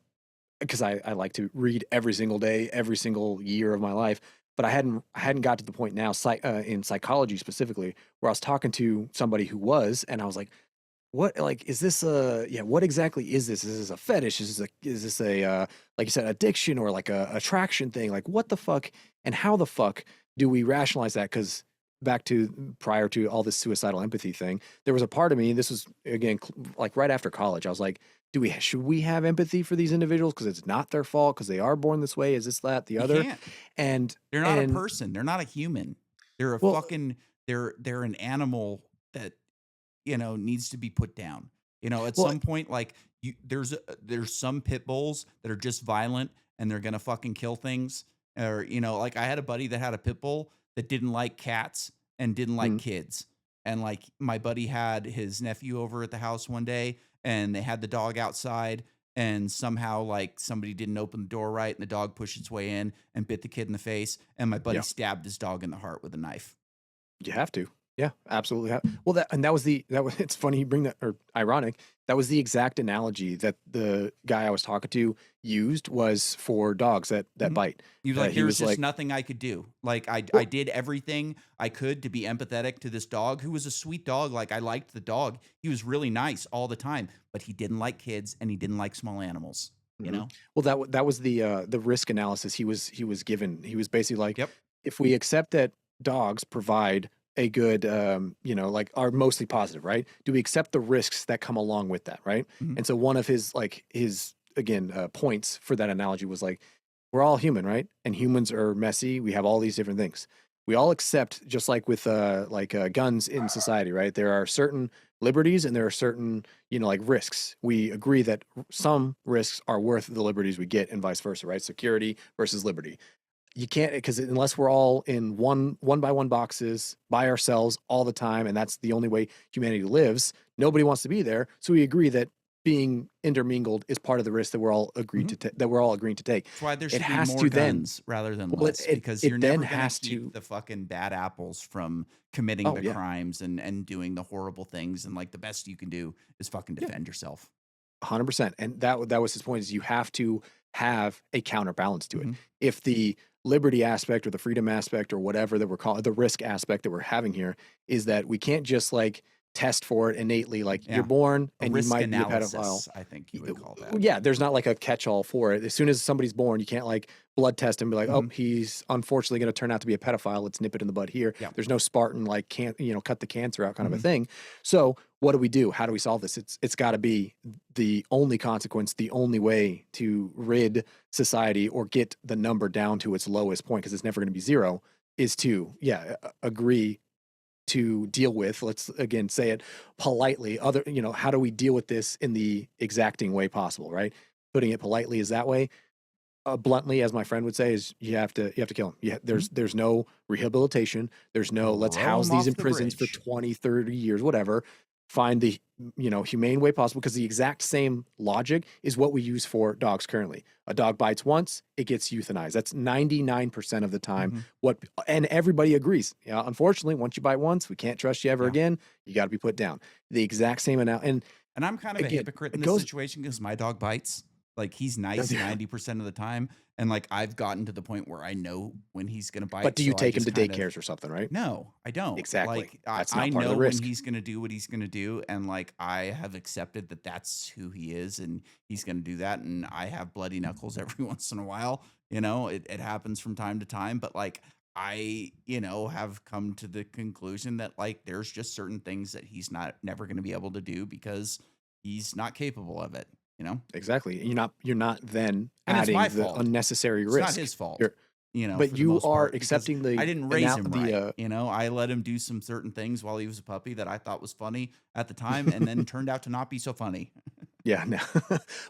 because I like to read every single day, every single year of my life. But I hadn't got to the point now, in psychology specifically, where I was talking to somebody who was, and I was like, what, like, is this a, yeah, what exactly is this? Is this a fetish? Is this a, like you said, addiction or like a attraction thing? Like, what the fuck and how the fuck do we rationalize that? Because back to prior to all this suicidal empathy thing, there was a part of me, this was again, like right after college, I was like, should we have empathy for these individuals? Because it's not their fault, because they are born this way. Is this, that, the You other? can't. And, They're not a and, person. They're not a human. They're a well, fucking they're an animal that, needs to be put down. At well, some point like there's some pit bulls that are just violent and they're going to fucking kill things or like I had a buddy that had a pit bull that didn't like cats and didn't like mm, kids. And like my buddy had his nephew over at the house one day and they had the dog outside and somehow like somebody didn't open the door right and the dog pushed its way in and bit the kid in the face, and my buddy Yeah. stabbed his dog in the heart with a knife. You have to. Yeah, absolutely. Well, that was it's funny you bring that, or ironic. That was the exact analogy that the guy I was talking to used was for dogs that Mhm. bite. He was like, He "There was was just like, nothing I could do. Like, I well, did everything I could to be empathetic to this dog who was a sweet dog. Like, I liked the dog. He was really nice all the time, but he didn't like kids and he didn't like small animals, you mhm. know?" Well, that was the risk analysis he was given. He was basically like, Yep. if we accept that dogs provide a good, like are mostly positive, right? Do we accept the risks that come along with that, right? Mhm. And so one of his again points for that analogy was like, we're all human, right? And humans are messy. We have all these different things. We all accept, just like with guns in society, right? There are certain liberties and there are certain, like risks. We agree that some risks are worth the liberties we get, and vice versa, right? Security versus liberty. You can't, because unless we're all in one by one boxes by ourselves all the time, and that's the only way humanity lives, nobody wants to be there. So we agree that being intermingled is part of the risk that we're all agreed Mhm. to that we're all agreeing to take. That's why there It should be has more to then, guns rather than well, less, because you're it then never gonna has keep to. the fucking bad apples from committing Oh the yeah, crimes and doing the horrible things, and, like, the best you can do is fucking yeah, defend yourself. 100%. And that was his point, is you have to have a counterbalance to it. Mhm. If the liberty aspect or the freedom aspect or whatever that we're calling the risk aspect that we're having here is that we can't just like test for it innately, like you're Yeah. born A and you risk might be a pedophile. analysis, I think you would call that. Yeah, there's not like a catch-all for it. As soon as somebody's born, you can't like blood test and be like, oh, Mhm. he's unfortunately going to turn out to be a pedophile. Let's nip it in the bud here. Yeah. There's no Spartan like can't cut the cancer out kind of a Mhm. thing. So what do we do? How do we solve this? It's got to be the only consequence, the only way to rid society or get the number down to its lowest point, because it's never going to be zero, is to agree to deal with, let's again say it politely, how do we deal with this in the exacting way possible, right? Putting it politely is that way. Bluntly, as my friend would say, is you have to kill him. Yeah, Mhm. there's no rehabilitation. There's no let's Throw house 'em these in off the prisons for bridge. 20, 30 years, whatever. Find the humane way possible, because the exact same logic is what we use for dogs currently. A dog bites once, it gets euthanized. That's 99% of the time Mhm. what, and everybody agrees. Yeah, unfortunately, once you bite once, we can't trust you ever Yeah. again. You got to be put down. The exact same amount. And And I'm kind of a again, hypocrite in it this goes. situation because my dog bites. Like, he's nice 90% of the time, and, like, I've gotten to the point where I know when he's gonna But bite, do you so I take him just to kind of. daycares or something, right? No, I don't. Exactly. Like, That's I not part of the know when risk. he's gonna do what he's gonna do, and, like, I have accepted that that's who he is, and he's gonna do that, and I have bloody knuckles every once in a while, it happens from time to time, but, like, I, have come to the conclusion that, like, there's just certain things that he's not never gonna be able to do because he's not capable of it, you know? Exactly. You're not then And it's adding my the fault. unnecessary It's not risk. his fault, You're for but the you most are part, because accepting I the didn't raise anal him the right. I let him do some certain things while he was a puppy that I thought was funny at the time, and then turned out to not be so funny. yeah, no.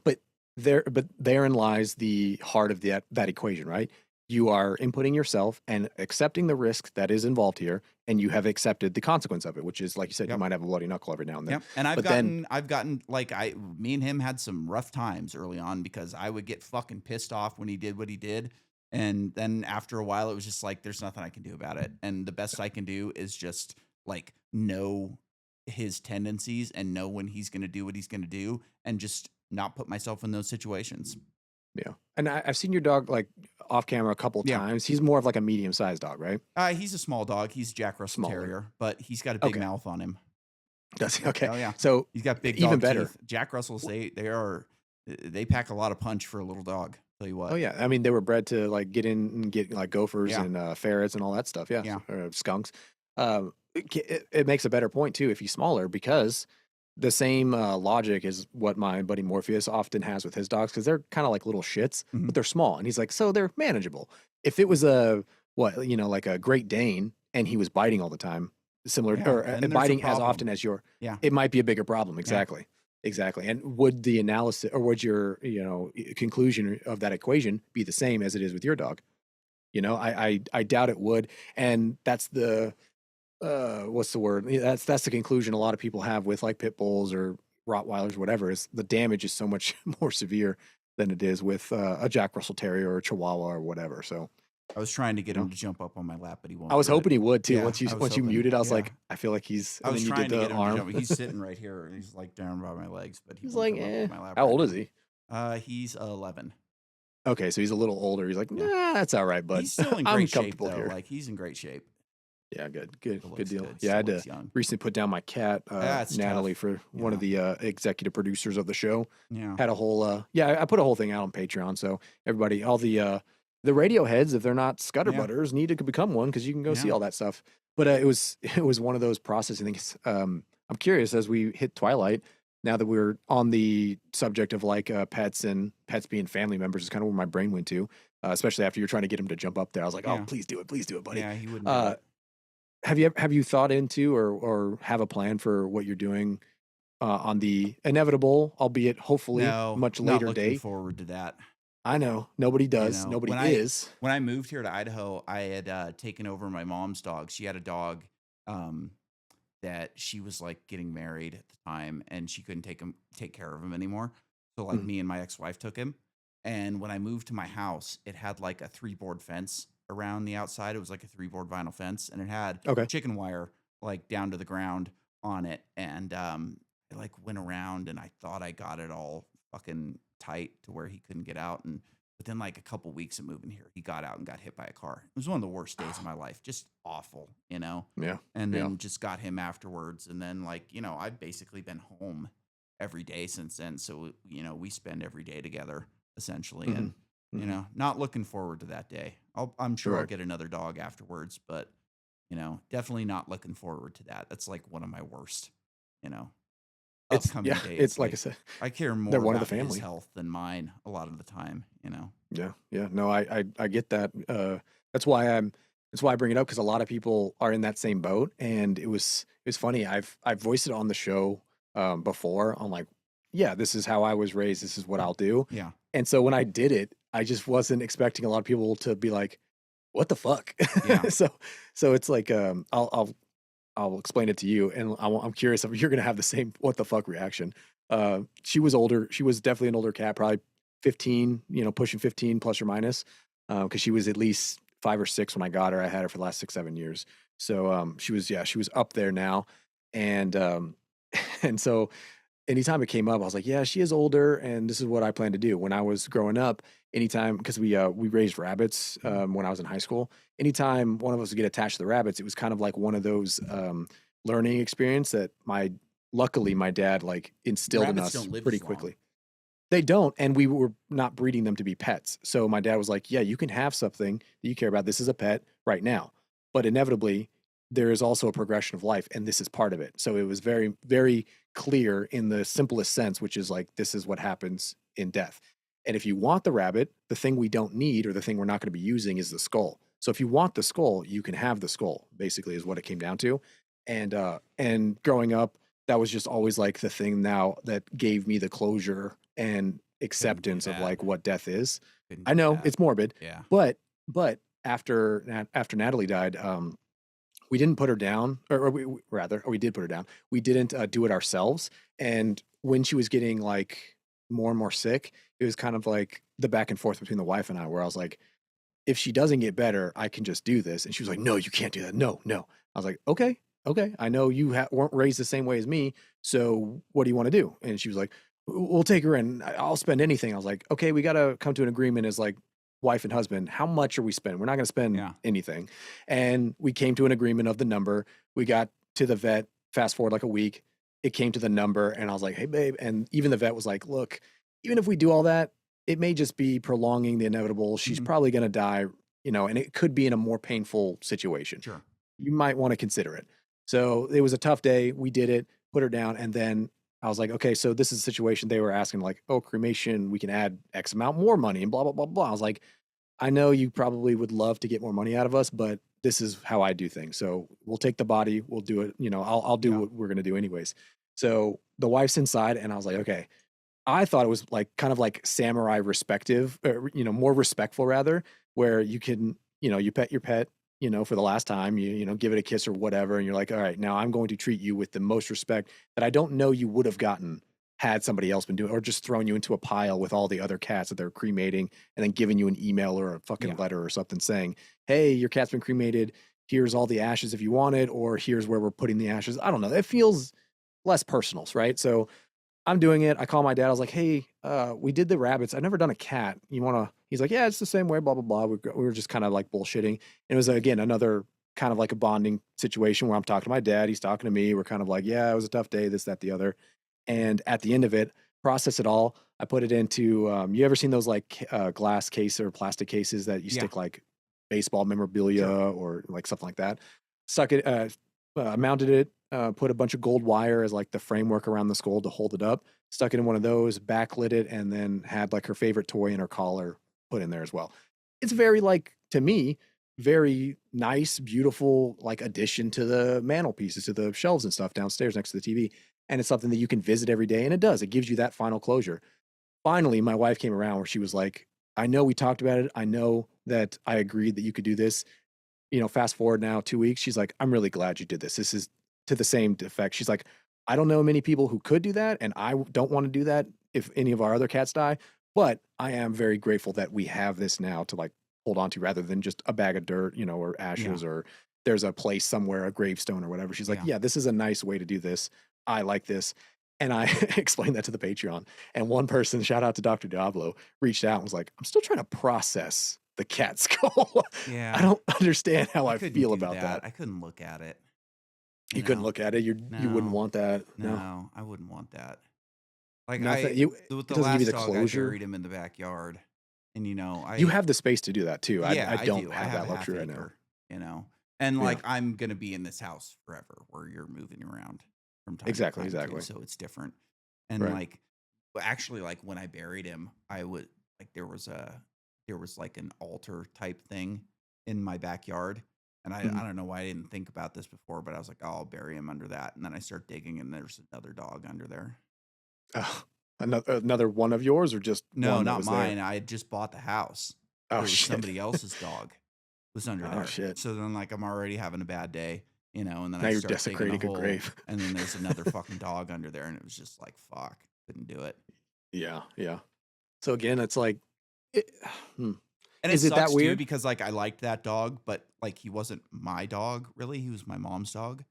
but therein lies the heart of that equation, right? You are inputting yourself and accepting the risk that is involved here, and you have accepted the consequence of it, which is, like you said, you Yep. might have a bloody knuckle every now and then. Yep. And I've But then, gotten I've gotten like me and him had some rough times early on because I would get fucking pissed off when he did what he did. And then after a while it was just like there's nothing I can do about it. And the best I can do is just like know his tendencies and know when he's gonna do what he's gonna do and just not put myself in those situations. yeah. And I've seen your dog like off camera a couple of Yeah. times. He's more of like a medium sized dog, right? He's a small dog. He's a Jack Russell Smaller. Terrier, but he's got a big Okay. mouth on him. Does he? Okay. Oh yeah, So he's got big even dog better. teeth. Jack Russells, they pack a lot of punch for a little dog. Tell you Oh what. yeah, I mean they were bred to like get in and get like gophers Yeah, and ferrets and all that stuff. Yeah, yeah. or skunks. It makes a better point too if he's smaller, because the same logic is what my buddy Morpheus often has with his dogs, because they're kind of like little shits, Mhm. but they're small, and he's like, so they're manageable. If it was a like a Great Dane and he was biting all the time, similar Yeah, or then there's a biting as often problem. as your, Yeah, it might be a bigger problem. yeah. Exactly. Exactly. And would the analysis, or would your, conclusion of that equation be the same as it is with your dog? I doubt it would. And that's the what's the word? That's the conclusion a lot of people have with like pit bulls or Rottweilers, whatever, is the damage is so much more severe than it is with a Jack Russell Terrier or a Chihuahua or whatever. So, I was trying to you get him know, to jump up on my lap, but he I won't was do it. hoping he would too. Yeah, I was Once you hoping. muted, I was Yeah. like, I feel like he's, I and was then you did trying to the get him to arm. jump. He's sitting right here, and he's like down by my legs, but he He's won't like, come up eh. on my lap How right old is now. he? He's 11. Okay, so he's a little older. He's like, Yeah, nah, that's all right, bud. he's still in I'm great shape comfortable though. here. Like he's in great shape. Yeah, good Still looks deal. good. Yeah, I Still had to looks young. recently put down my cat, That's Natalie, tough. for one of Yeah, the executive producers of the show. yeah, Had a whole, yeah, I put a whole thing out on Patreon, so everybody, all the radio heads, if they're not yeah, scutterbutters, need to become one because you can go see yeah. all that stuff. But it was it was one of those processing things. I'm curious as we hit Twilight. Now that we're on the subject of like pets and pets being family members, is kind of where my brain went to. Especially after you're trying to get him to jump up there, I was like, "Oh, Yeah. please do it, buddy." Yeah, he wouldn't do Uh, it. have you thought into or have a plan for what you're doing on the inevitable, albeit hopefully No, much not later looking day? forward to that. I know nobody You does, know, nobody is. when I moved here to Idaho, I had taken over my mom's dog. She had a dog um, that she was like getting married at the time, and she couldn't take care of him anymore. So like Mhm. me and my ex-wife took him. And when I moved to my house, it had like a 3-board fence around the outside. It was like a 3-board vinyl fence, and it had Okay. chicken wire like down to the ground on it. And I like went around, and I thought I got it all fucking tight to where he couldn't get out. And within like a couple weeks of moving here, he got out and got hit by a car. It was one of the worst days of my life. Just awful, you know? Yeah. And Yeah. then just got him afterwards. And then, like, you know, I've basically been home every day since then. So, you know, we spend every day together essentially. Mhm. And, you Mhm. know, not looking forward to that day. I'm sure I'll Right. get another dog afterwards, but, you know, definitely not looking forward to that. That's like one of my worst, you know, It's upcoming yeah, it's days. like I Like, said, I care they're more one of the about his family. health than mine a lot of the time, you know? Yeah, yeah. No, I get that. That's why that's why I bring it up because a lot of people are in that same boat, and it was funny. I've voiced it on the show before on like, yeah, this is how I was raised. This is what I'll do. Yeah. And so when I did it, I just wasn't expecting a lot of people to be like, "What the fuck?" Yeah. so it's like I'll explain it to you, and I'm curious if you're gonna have the same "what the fuck" reaction. She was older. She was definitely an older cat, probably 15, pushing 15 plus or minus, because she was at least 5 or 6 when I got her. I had her for the last 6, 7 years. So she was up there now, and and so anytime it came up, I was like, yeah, she is older, and this is what I plan to do. When I was growing up, anytime because we raised rabbits Mhm. when I was in high school, anytime one of us would get attached to the rabbits, it was kind of like one of those learning experience that my luckily my dad like instilled in Rabbits us don't live pretty as long. quickly. They don't, and we were not breeding them to be pets. So my dad was like, "Yeah, you can have something that you care about. This is a pet right now, but inevitably there is also a progression of life, and this is part of it." So it was very, very clear in the simplest sense, which is like this is what happens in death. And if you want the rabbit, the thing we don't need or the thing we're not going to be using is the skull. So if you want the skull, you can have the skull. Basically, is what it came down to. And growing up, that was just always like the thing now that gave me the closure and Couldn't do acceptance of that. like what death is. Couldn't I do know that. it's morbid, Yeah. but after Natalie died, we didn't put her down, or we did put her down. We didn't do it ourselves. And when she was getting like more and more sick, it was kind of like the back and forth between the wife and I, where I was like, if she doesn't get better, I can just do this. And she was like, no, you can't do that. No, no. I was like, okay, okay. I know you weren't raised the same way as me. So what do you want to do? And she was like, We'll take her in. I'll spend anything." I was like, okay, we got to come to an agreement as like wife and husband. How much are we spending? We're not going to spend Yeah. anything. And we came to an agreement of the number. We got to the vet, fast forward like a week. It came to the number and I was like, hey, babe. And even the vet was like, look, even if we do all that, it may just be prolonging the inevitable. She's Mhm. probably going to die, and it could be in a more painful situation. Sure. You might want to consider it. So it was a tough day. We did it, put her down. And then I was like, okay, so this is a situation they were asking, like, oh, cremation, we can add X amount more money and blah, blah, blah, blah. I was like, I know you probably would love to get more money out of us, but this is how I do things. So we'll take the body, we'll do it. I'll do Yeah. what we're gonna do anyways. So the wife's inside, and I was like, okay. I thought it was like kind of like samurai respective, or, more respectful rather, where you can, you pet your pet, for the last time, give it a kiss or whatever, and you're like, all right, now I'm going to treat you with the most respect that I don't know you would have gotten had somebody else been doing, or just throwing you into a pile with all the other cats that they're cremating, and then giving you an email or a fucking Yeah. letter or something saying, "Hey, your cat's been cremated. Here's all the ashes if you want it, or here's where we're putting the ashes." I don't know. It feels less personal, right? So I'm doing it. I call my dad. I was like, "Hey, we did the rabbits. I've never done a cat. You want to?" He's like, "Yeah, it's the same way." Blah blah blah. We were just kind of like bullshitting. And it was again another kind of like a bonding situation where I'm talking to my dad. He's talking to me. We're kind of like, "Yeah, it was a tough day. This, that, the other." And at the end of it, process it all. I put it into. You ever seen those like glass case or plastic cases that you Yeah. stick like baseball memorabilia Sure. or like something like that? Stuck it. Mounted it. Put a bunch of gold wire as like the framework around the skull to hold it up, stuck it in one of those, backlit it, and then had like her favorite toy in her collar put in there as well. It's very like to me, very nice, beautiful like addition to the mantelpieces, to the shelves and stuff downstairs next to the TV. And it's something that you can visit every day. And it does. It gives you that final closure. Finally, my wife came around where she was like, I know we talked about it. I know that I agreed that you could do this. Fast forward now 2 weeks, she's like, "I'm really glad you did this. This is to the same effect." She's like, "I don't know many people who could do that, and don't want to do that if any of our other cats die, but I am very grateful that we have this now to like hold on to rather than just a bag of dirt, or Yeah. ashes, or there's a place somewhere, a gravestone or whatever." She's like, Yeah. "Yeah, this is a nice way to do this. I like this." And I explained that to the Patreon. And one person, shout out to Dr. Diablo, reached out and was like, "I'm still trying to process the cat skull. I Yeah. don't understand how I I couldn't feel do about that. that." I couldn't look at it. You You couldn't know? look at it. You wouldn't No. want that. No. No, I wouldn't want that. Like Nothing. It with the doesn't give you last the dog, I closure. buried him in the backyard. And You have the space to do that too. yeah, I I don't do. I have have a that half luxury right now. acre, you know. And Yeah. like I'm gonna be in this house forever where you're moving around from time to Exactly, time too. exactly. So it's different. And Right. like actually like when I buried him, I would like there was like an altar type thing in my backyard. And Mhm. I don't know why I didn't think about this before, but I was like, oh, I'll bury him under that. And then I start digging and there's another dog under there. Oh, another one of yours or just No, one that not was there? mine. I had just bought the house, Oh, but it was shit. somebody else's dog was under Oh, there. shit. So then, like, I'm already having a bad day, and then Now I you're start digging a desecrating a hole, grave. and then there's another fucking dog under there, and it was just like, fuck, couldn't do it. Yeah, yeah. So again, it's like, it, hmm. And it Is it that sucks too weird? because like I liked that dog, but like he wasn't my dog really. He was my mom's dog.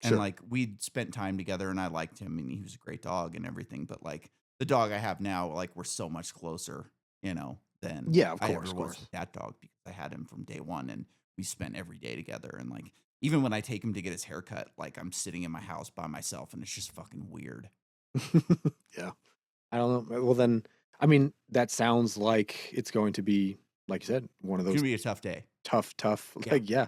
And Sure. like we'd spent time together and I liked him and he was a great dog and everything. But like the dog I have now, like we're so much closer, than Yeah, of I ever course, of was course. with that dog because I had him from day one and we spent every day together. And like even when I take him to get his haircut, like I'm sitting in my house by myself and it's just fucking weird. Yeah. I don't know. Well, then, I mean, that sounds like it's going to be, like you said, one of It's those gonna be a tough day. tough, Yeah. like, yeah,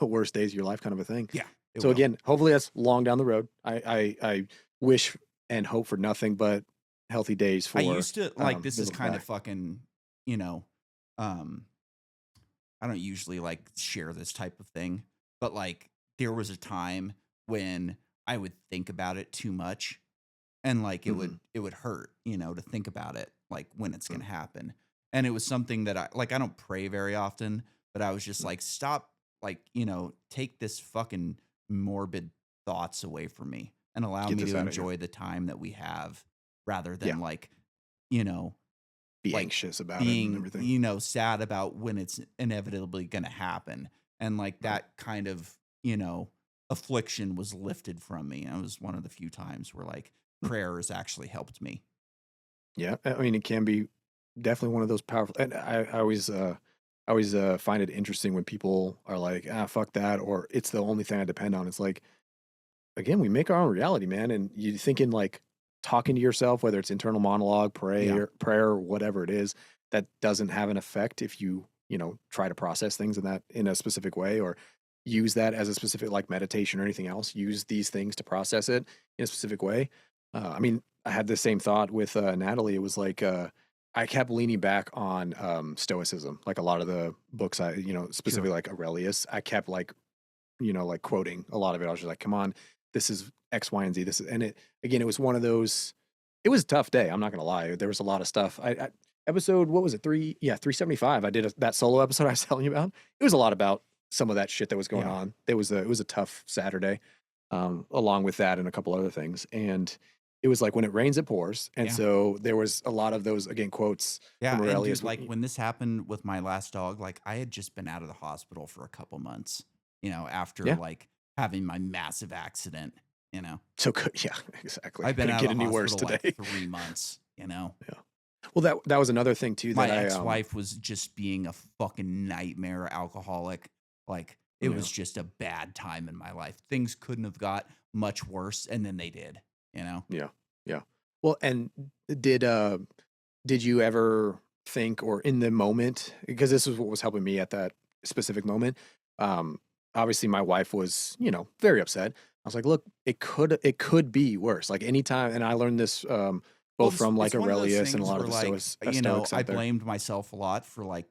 worst days of your life kind of a thing. Yeah. It So will. again, hopefully that's long down the road. I wish and hope for nothing but healthy days I for used to like this the is little kind guy. of fucking, you know, um I don't usually like share this type of thing, but like there was a time when I would think about it too much and like Mhm, it would hurt, to think about it like when it's going mm, to happen. And it was something that I don't pray very often, but I was just mm. like stop like, take this fucking morbid thoughts away from me and allow Get me this to out of here. enjoy the time that we have rather Yeah, than you know, be like anxious about it and being, everything. sad about when it's inevitably going to happen. And like Right. that kind of, affliction was lifted from me. And it was one of the few times where like Mm. prayer has actually helped me. Yeah, I mean, it can be definitely one of those powerful. And I always find it interesting when people are like, "Ah, fuck that," or "It's the only thing I depend on." It's like, again, we make our own reality, man. And you thinking like talking to yourself, whether it's internal monologue, Yeah. prayer, or whatever it is, that doesn't have an effect if you try to process things in a specific way, or use that as a specific like meditation or anything else. Use these things to process it in a specific way. I mean, I had the same thought with Natalie. It was like I kept leaning back on stoicism, like a lot of the books specifically Sure. like Aurelius. I kept like quoting a lot of it. I was just like, come on, this is X, Y, and Z. This is, and it, again, it was one of those, it was a tough day. I'm not going to lie. There was a lot of stuff. Episode, what was it? 375. I did that solo episode I was telling you about. It was a lot about some of that shit that was going Yeah. on. It was a tough Saturday, along with that and a couple other things. And it was like when it rains, it pours, and Yeah. so there was a lot of those again quotes Yeah, from and dude, Aurelius. like when this happened with my last dog, like I had just been out of the hospital for a couple months, after Yeah, like having my massive accident. so good. Yeah, exactly. I've been Couldn't out get of the any worse hospital like today. 3 months. Yeah. Well, that was another thing too My that I ex-wife was just being a fucking nightmare alcoholic. Like it yeah was just a bad time in my life. Things couldn't have got much worse, and then they did. yeah yeah. Well, and did uh did you ever think or in the moment, because this is what was helping me at that specific moment, um, obviously my wife was, very upset. I was like, "Look, it could be worse." Like anytime, and I learned this, Well, both from like it's one of those Aurelius and a things lot of where, the like, Stoics I out there. blamed myself a lot for, like,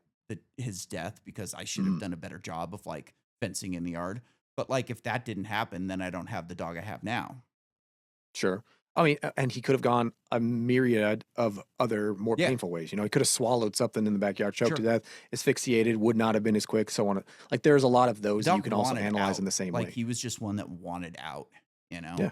his death because I should have Mhm. done a better job of, like, fencing in the yard. But, like, if that didn't happen, then I don't have the dog I have now. Sure. I mean, and he could have gone a myriad of other more Yeah, painful ways. He could have swallowed something in the backyard, choked to sure. death, asphyxiated, would not have been as quick, so on. Like, there's a lot of The those that you dog can also wanted analyze in out. the same Like, way. he was just one that wanted out. Yeah.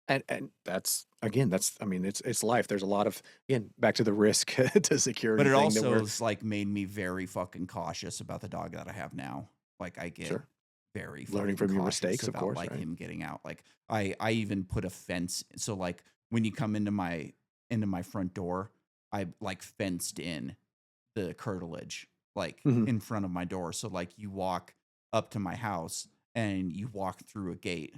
And that's again, I mean, it's life. There's a lot of, again, back to the risk to But security it thing that also we're has, like, made me very fucking cautious about the dog that I have now. Like, I get sure very learning fucking from your cautious mistakes, of about, course, like, right? him getting out. Like, I even put a fence so, like, when you come into my front door, I, like, fenced in the curtilage, like, Mhm. in front of my door. So, like, you walk up to my house and you walk through a gate,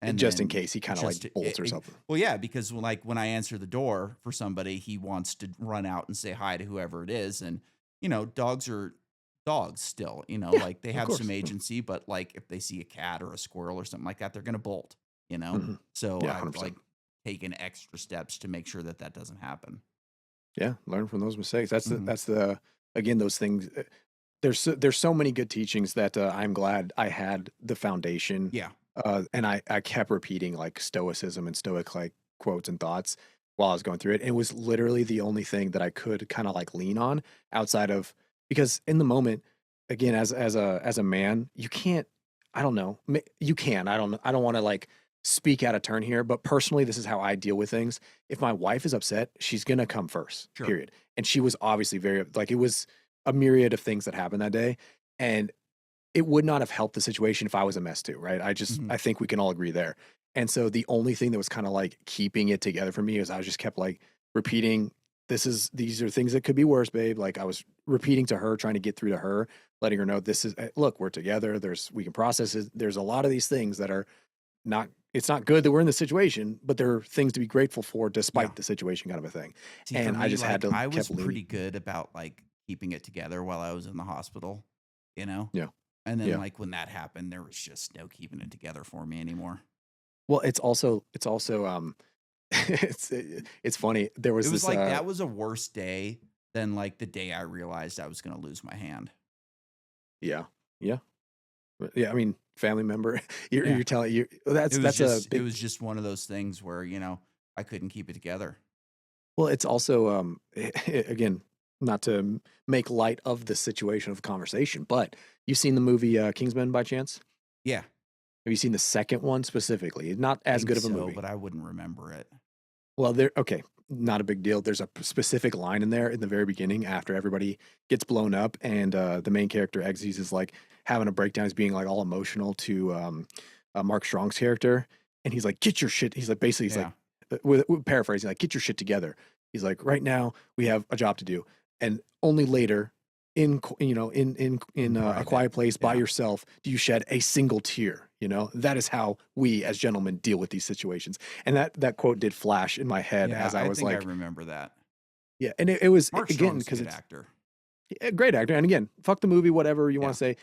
and Just in then case he kinda, like, just to bolts or something. well, yeah, because when I answer the door for somebody, he wants to run out and say hi to whoever it is, and, dogs are dogs still, Yeah, like, they of have some course. agency, but, like, if they see a cat or a squirrel or something like that, they're gonna bolt. Mhm. So, Yeah, I've, like, 100%. taken extra steps to make sure that that doesn't happen. Yeah, learn from those mistakes. Mhm. That's the again, those things, there's so many good teachings that, I'm glad I had the foundation, Yeah. and I kept repeating, like, stoicism and stoic, like, quotes and thoughts while I was going through it. It was literally the only thing that I could kinda, like, lean on outside of, because in the moment, again, as a man, you can't, I don't know, you can, I don't wanna, like, speak out of turn here, but personally, this is how I deal with things. If my wife is upset, she's gonna come first, Sure. period, and she was obviously like, it was a myriad of things that happened that day, and it would not have helped the situation if I was a mess too, right? Mhm. I think we can all agree there. And so the only thing that was kinda like keeping it together for me is I just kept like repeating, these are things that could be worse, babe. Like I was repeating to her, trying to get through to her, letting her know this is, look, we're together. We can process it. There's a lot of these things that are not, it's not good that we're in this situation, but there are things to be grateful for Yeah. despite the situation, kind of a thing. See, for And I me, just had like, to I was kept leaning. pretty good about, like, keeping it together while I was in the hospital, you know? Yeah. And then, Yeah. like, when that happened, there was just no keeping it together for me anymore. Well, it's also, it's funny. There It was was this, like that was a worse day than, like, the day I realized I was gonna lose my hand. yeah, yeah, yeah. I mean, family member. Yeah. You're telling you It was that's a just it big. was just one of those things where, I couldn't keep it together. Well, it's also, again, not to make light of the situation of the conversation, but you've seen the movie Kingsman by chance? Yeah. Have you seen the second one specifically? Not I as think good of a so, movie. but I wouldn't remember it. Well, there, okay, not a big deal. There's a specific line in there in the very beginning after everybody gets blown up, and the main character Eggsy is like having a breakdown. He's being like all emotional to Mark Strong's character, and he's like, "Get your shit." He's like, basically, he's like, Yeah. with paraphrasing, like, "Get your shit together." He's like, "Right now, we have a job to do, and only later." In In a private. quiet place by Yeah. yourself, do you shed a single tear? That is how we as gentlemen deal with these situations. And that quote did flash in my head Yeah, as I I was think I like, remember that. yeah, and it was Mark again Strong's a because good it's actor. a great actor, and again, fuck the movie, whatever you want Yeah. to say.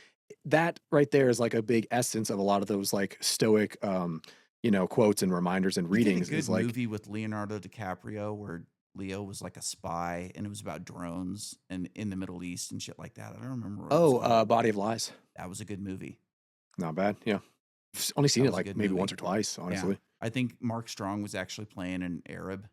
That right there is like a big essence of a lot of those like stoic, quotes and reminders and He did a readings. Is good like, movie with Leonardo DiCaprio where Leo was like a spy and it was about drones and in the Middle East and shit like that. I don't remember what it was oh, called. Body of Lies, That was a good movie. not bad. Yeah, only seen That it was a like good maybe once movie. or twice, Yeah. honestly. I think Mark Strong was actually playing an Arab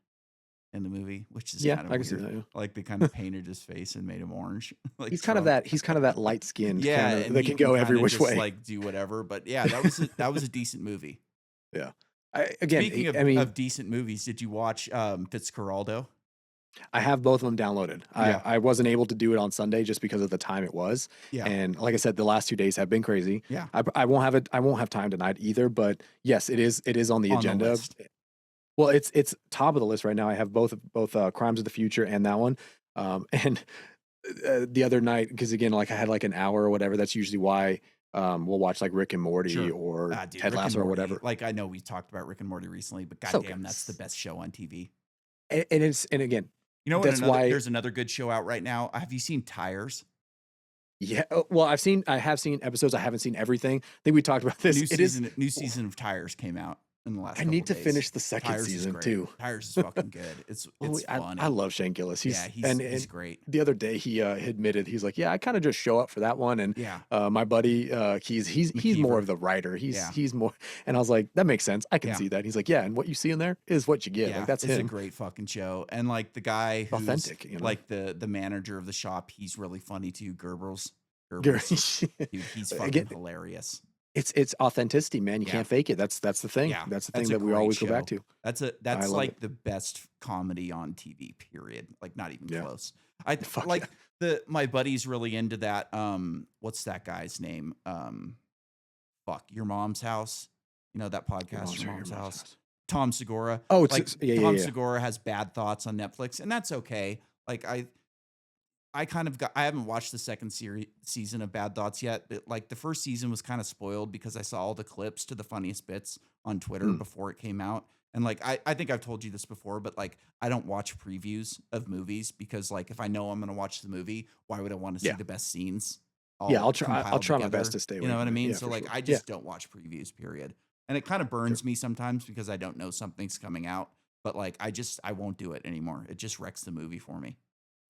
in the movie, which is Yeah, kind of I can see weird. that. Yeah. Like they kind of painted his face and made him orange, like He's kind of Trump. that. He's kind of that light skinned Yeah, kind of and that he can can go every kind of which just way. like do whatever. But yeah, that was a decent movie. Yeah. Again, Speaking I mean, of decent movies, did you watch Fitzcarraldo? I have both of them downloaded. Yeah. I wasn't able to do it on Sunday just because of the time it was, Yeah. and like I said, the last 2 days have been crazy. Yeah. I won't have it. I won't have time tonight either. But yes, it is on the On the agenda. list. Well, it's top of the list right now. I have both Crimes of the Future and that one. And the other night, because again, like I had like an hour or whatever. That's usually why we'll watch like Rick and Morty Sure. or Ah, dude, Ted Rick and Lasso or Morty. whatever. Like I know we talked about Rick and Morty recently, but So good. goddamn, that's the best show on TV. And again, You know what? that's why. There's another good show out right now. Have you seen Tires? Yeah. Well, I have seen episodes. I haven't seen everything. I think we talked about this. It is. New season of Tires came out in the last I couple need of to days. finish the second Tires is season great. too. Tires is fucking good. It's funny. I love Shane Gillis. Yeah, He's he's great. the other day he admitted he's like, yeah, I kind of just show up for that one. And Yeah. my buddy, he's more McKeever. of the writer. Yeah. He's more. And I was like, that makes sense. I can Yeah. see that. He's like, yeah, and what you see in there is what you get. Yeah, Like that's it's a him. great fucking show. And like the guy who's Authentic, you know? like the manager of the shop, he's really funny too. Goebbels. Dude, Dude, he's fucking again, hilarious. it's authenticity, man. You Yeah. can't fake it. That's the thing. Yeah, That's the that's thing a that we great always go back show. to. I That's love it. like the best comedy on TV, period. Like not even Yeah. close. Fuck Like yeah. my buddy's really into that. What's that guy's name? Fuck, Your Mom's House. You know that podcast, Your Mom's House. Tom Segura. Oh, Like yeah. Tom Segura has Bad Thoughts on Netflix, and that's okay. Like I kind of got I haven't watched the second season of Bad Thoughts yet, but like the first season was kind of spoiled because I saw all the clips to the funniest bits on Twitter Mm. before it came out. And like I think I've told you this before, but like I don't watch previews of movies because like if I know I'm gonna watch the movie, why would I want to see Yeah. the best scenes Yeah, all I'll compiled try my together? best to stay You away know what I from it. mean? Yeah, So for like sure. I Yeah. just don't watch previews, period. And it kind of burns me sometimes because I don't know something's coming out, but like I won't do it anymore. It just wrecks the movie for me.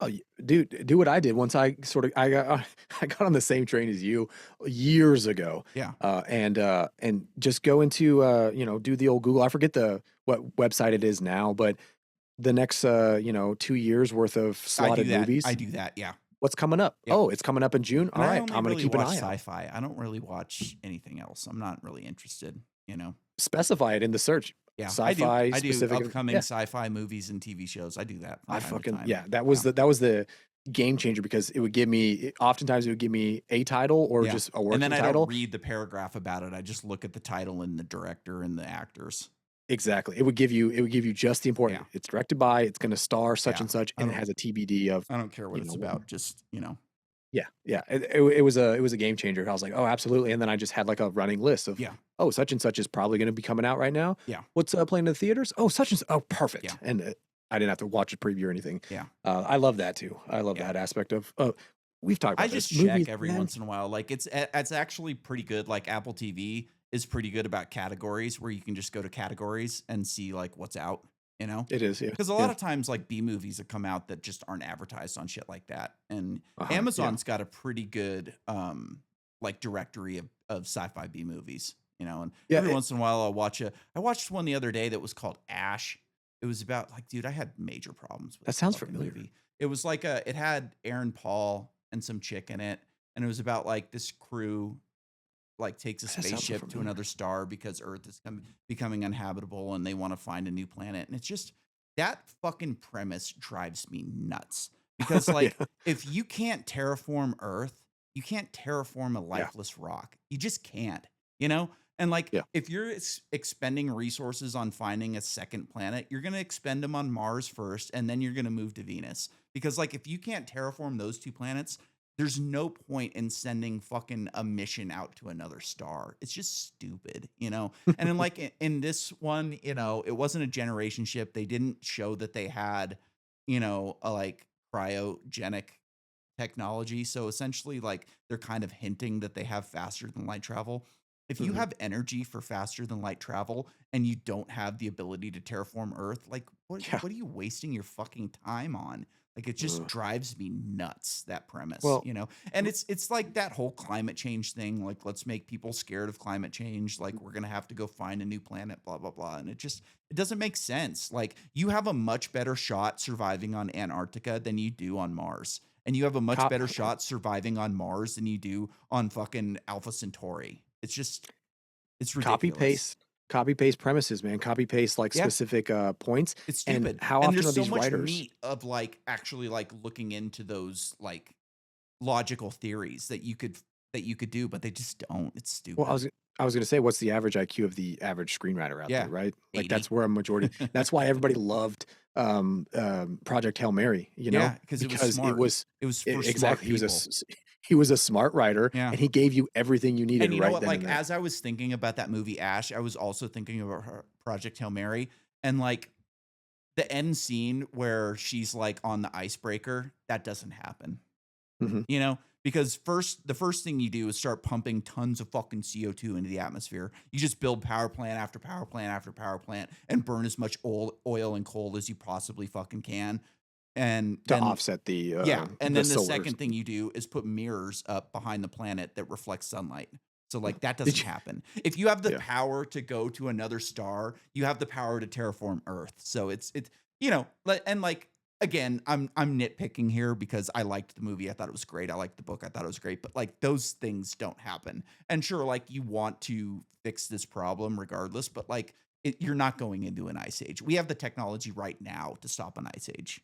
Oh, dude, do what I did once I got I got on the same train as you years ago. Yeah. And just go into do the old Google. I forget what website it is now, but the next 2 years worth of slotted movies. I do that. Yeah. What's coming up? Yep. Oh, it's coming up in June. And All I right, only I'm gonna really keep an watch eye out. sci-fi. I don't really watch anything else. I'm not really interested, you know. Specify it in the search. Yeah, Sci-fi I do specific. upcoming Yeah, sci-fi movies and TV shows. I do that from I time to fucking time. yeah. That was the game changer because it would give me oftentimes it would give me a title or Yeah. just a And working then I title. don't read the paragraph about it. I just look at the title and the director and the actors. Exactly. It would give you just the important. Yeah. It's directed by, it's going to star such Yeah. and such, I and it don't has a TBD of, I don't care what you it's know, about. Just, you know. yeah, yeah. It was a game changer. I was like, oh, absolutely. And then I just had like a running list of, Yeah. oh, such and such is probably going to be coming out right now. Yeah. What's playing in the theaters? Oh, such and such. Oh, perfect. Yeah. And I didn't have to watch a preview or anything. Yeah. I love that too. I love Yeah. that aspect of. We've talked about I just this. check Movies, every man. once in a while. Like it's actually pretty good. Like Apple TV is pretty good about categories where you can just go to categories and see like what's out, you know? It is, yeah. Because a lot of times like B movies have come out that just aren't advertised on shit like that. And Uh-huh, Amazon's got a pretty good like directory of sci-fi B movies, you know, and Yeah, every once in a while I watched one the other day that was called Ash. It was about like, dude, I had major problems with That this sounds fucking familiar. movie. It was like it had Aaron Paul and some chick in it, and it was about like this crew like takes a That sounds so spaceship to familiar. another star because Earth is becoming uninhabitable and they want to find a new planet. And it's just that fucking premise drives me nuts because like Yeah. if you can't terraform Earth, you can't terraform a lifeless rock. You just can't, you know? And like Yeah. if you're expending resources on finding a second planet, you're going to expend them on Mars first and then you're going to move to Venus. Because like if you can't terraform those two planets, there's no point in sending fucking a mission out to another star. It's just stupid, you know? And then like in this one, you know, it wasn't a generation ship. They didn't show that they had, you know, a like cryogenic technology. So essentially like they're kind of hinting that they have faster than light travel. If you Mhm. have energy for faster than light travel and you don't have the ability to terraform Earth, like Yeah. what are you wasting your fucking time on? Like it just Ugh. drives me nuts, that premise, Well, you know? And it's like that whole climate change thing, like let's make people scared of climate change, like we're gonna have to go find a new planet, blah, blah, blah. And it doesn't make sense. Like you have a much better shot surviving on Antarctica than you do on Mars. And you have a much Cop- better shot surviving on Mars than you do on fucking Alpha Centauri. It's just it's copy ridiculous. paste Copy paste premises, man. Copy paste like Yeah, specific points. it's And stupid. how And often there's are so these much writers? meat of like actually like looking into those like logical theories that you could do, but they just don't. It's Well, stupid. I was gonna say, what's the average IQ of the average screenwriter out there, Yeah. right? Like that's 80. where a majority. That's why everybody loved Project Hail Mary, you know, Yeah, because it was because smart. It was for smart exactly people. he was a smart writer, Yeah. and he gave you everything you needed And you know right what? then and Like, there. as I was thinking about that movie Ash, I was also thinking about her Project Hail Mary, and like the end scene where she's like on the icebreaker, that doesn't happen. Mhm. You know? Because the first thing you do is start pumping tons of fucking CO2 into the atmosphere. You just build power plant after power plant after power plant and burn as much oil and coal as you possibly fucking can. And To then offset yeah, and the then the solar. second thing you do is put mirrors up behind the planet that reflect sunlight. So, like, that Did doesn't you? happen. If you have the Yeah. power to go to another star, you have the power to terraform Earth. So it's you know, and like again, I'm nitpicking here because I liked the movie. I thought it was great. I liked the book. I thought it was great. But like those things don't happen. And sure, like you want to fix this problem regardless, but like you're not going into an ice age. We have the technology right now to stop an ice age.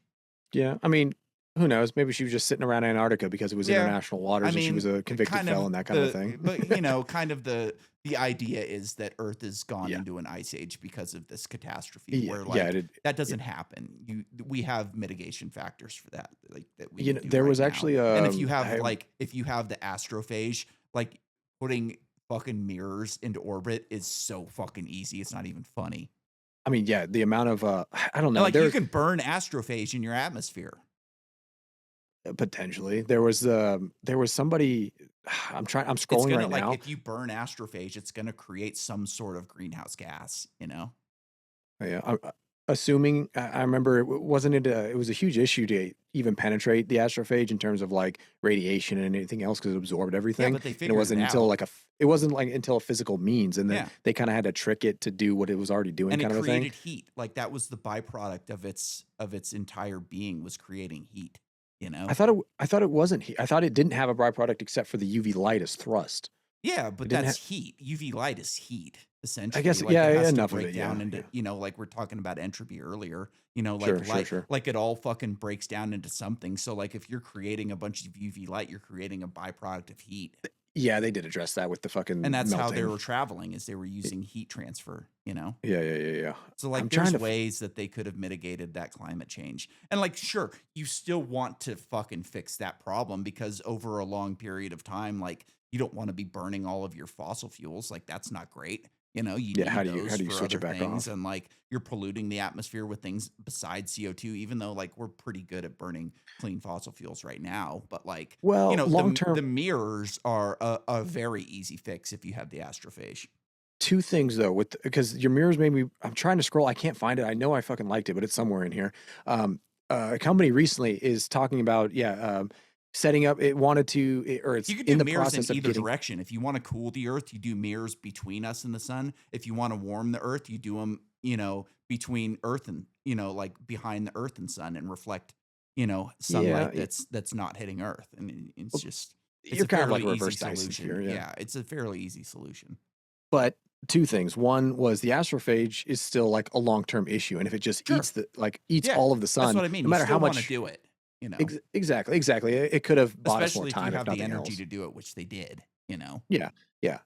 Yeah. I mean, who knows? Maybe she was just sitting around Antarctica because it was Yeah. international I waters and she was mean, a convicted kind of felon, that kind of a the thing. but, you know, kind of the idea is that Earth has gone Yeah. into an ice age because of this catastrophe Yeah. where, Yeah. like, that Yeah. doesn't happen. We have mitigation factors for that, like, that we You can know, do there right was now. actually And if you have the astrophage, like, putting fucking mirrors into orbit is so fucking easy, it's not even funny. I mean, yeah, the amount of I don't And, know, like, you there can burn astrophage in your atmosphere. potentially there was somebody I'm It's scrolling gonna right like, now. if you burn astrophage, it's gonna create some sort of greenhouse gas, you know? Yeah, assuming I remember wasn't it it was a huge issue to even penetrate the astrophage in terms of like radiation and anything else because it absorbed Yeah, everything, but they and it figured it wasn't until out. it wasn't like until a physical means, and then Yeah, they kind of had to trick it to do what it was already doing, and it kind of a thing. created heat. Like, that was the byproduct of its entire being was creating heat, you know? I thought it wasn't I thought it didn't have a byproduct except for the UV light as thrust. Yeah, It but didn't have. that's heat. UV light is heat, I essentially. guess Like, yeah, it has to enough of break it. down Yeah, into, yeah. you know, like we're talking about entropy earlier, you know, like Sure, sure, sure. like it all fucking breaks down into something. So like if you're creating a bunch of UV light, you're creating a byproduct of heat. Yeah, they did address that with the And fucking that's how they melting. were traveling is they were using heat transfer, you know? Yeah, yeah, yeah, yeah. So, I'm like, trying there's to. ways that they could have mitigated that climate change. And, like, sure, you still want to fucking fix that problem because over a long period of time, like, you don't want to be burning all of your fossil fuels. Like, that's not great. You know, you Yeah, need how those do you for switch other it back things. off? And, like, you're polluting the atmosphere with things besides CO2, even though, like, we're pretty good at burning clean fossil fuels right now. But, like, you Well, know, long the term, mirrors are a very easy fix if you have the astrophage. two things though, with because your mirrors made me. I'm trying to scroll. I can't find it. I know I fucking liked it, but it's somewhere in here. Um, a company recently is talking about setting up. It wanted to, or You it's could in do the mirrors in process of either getting. direction. If you want to cool the earth, you do mirrors between us and the sun. If you want to warm the earth, you do them, you know, between earth and, you know, like behind the earth and sun and reflect, you know, Yeah, sunlight that's not hitting earth. And it's well, just it's you're a kind of fairly like a easy reverse Dyson solution. sphere. Yeah, Yeah, it's a fairly easy solution. but two things. One was the astrophage is still like a long term issue, and if it just Sure. eats Yeah. all of the That's sun, what I mean. no You matter how still want to much. do it, you know, Exactly, exactly. It could have bought us more especially if you time, if have the nothing energy else. to do it, which they did, you know. Yeah, yeah.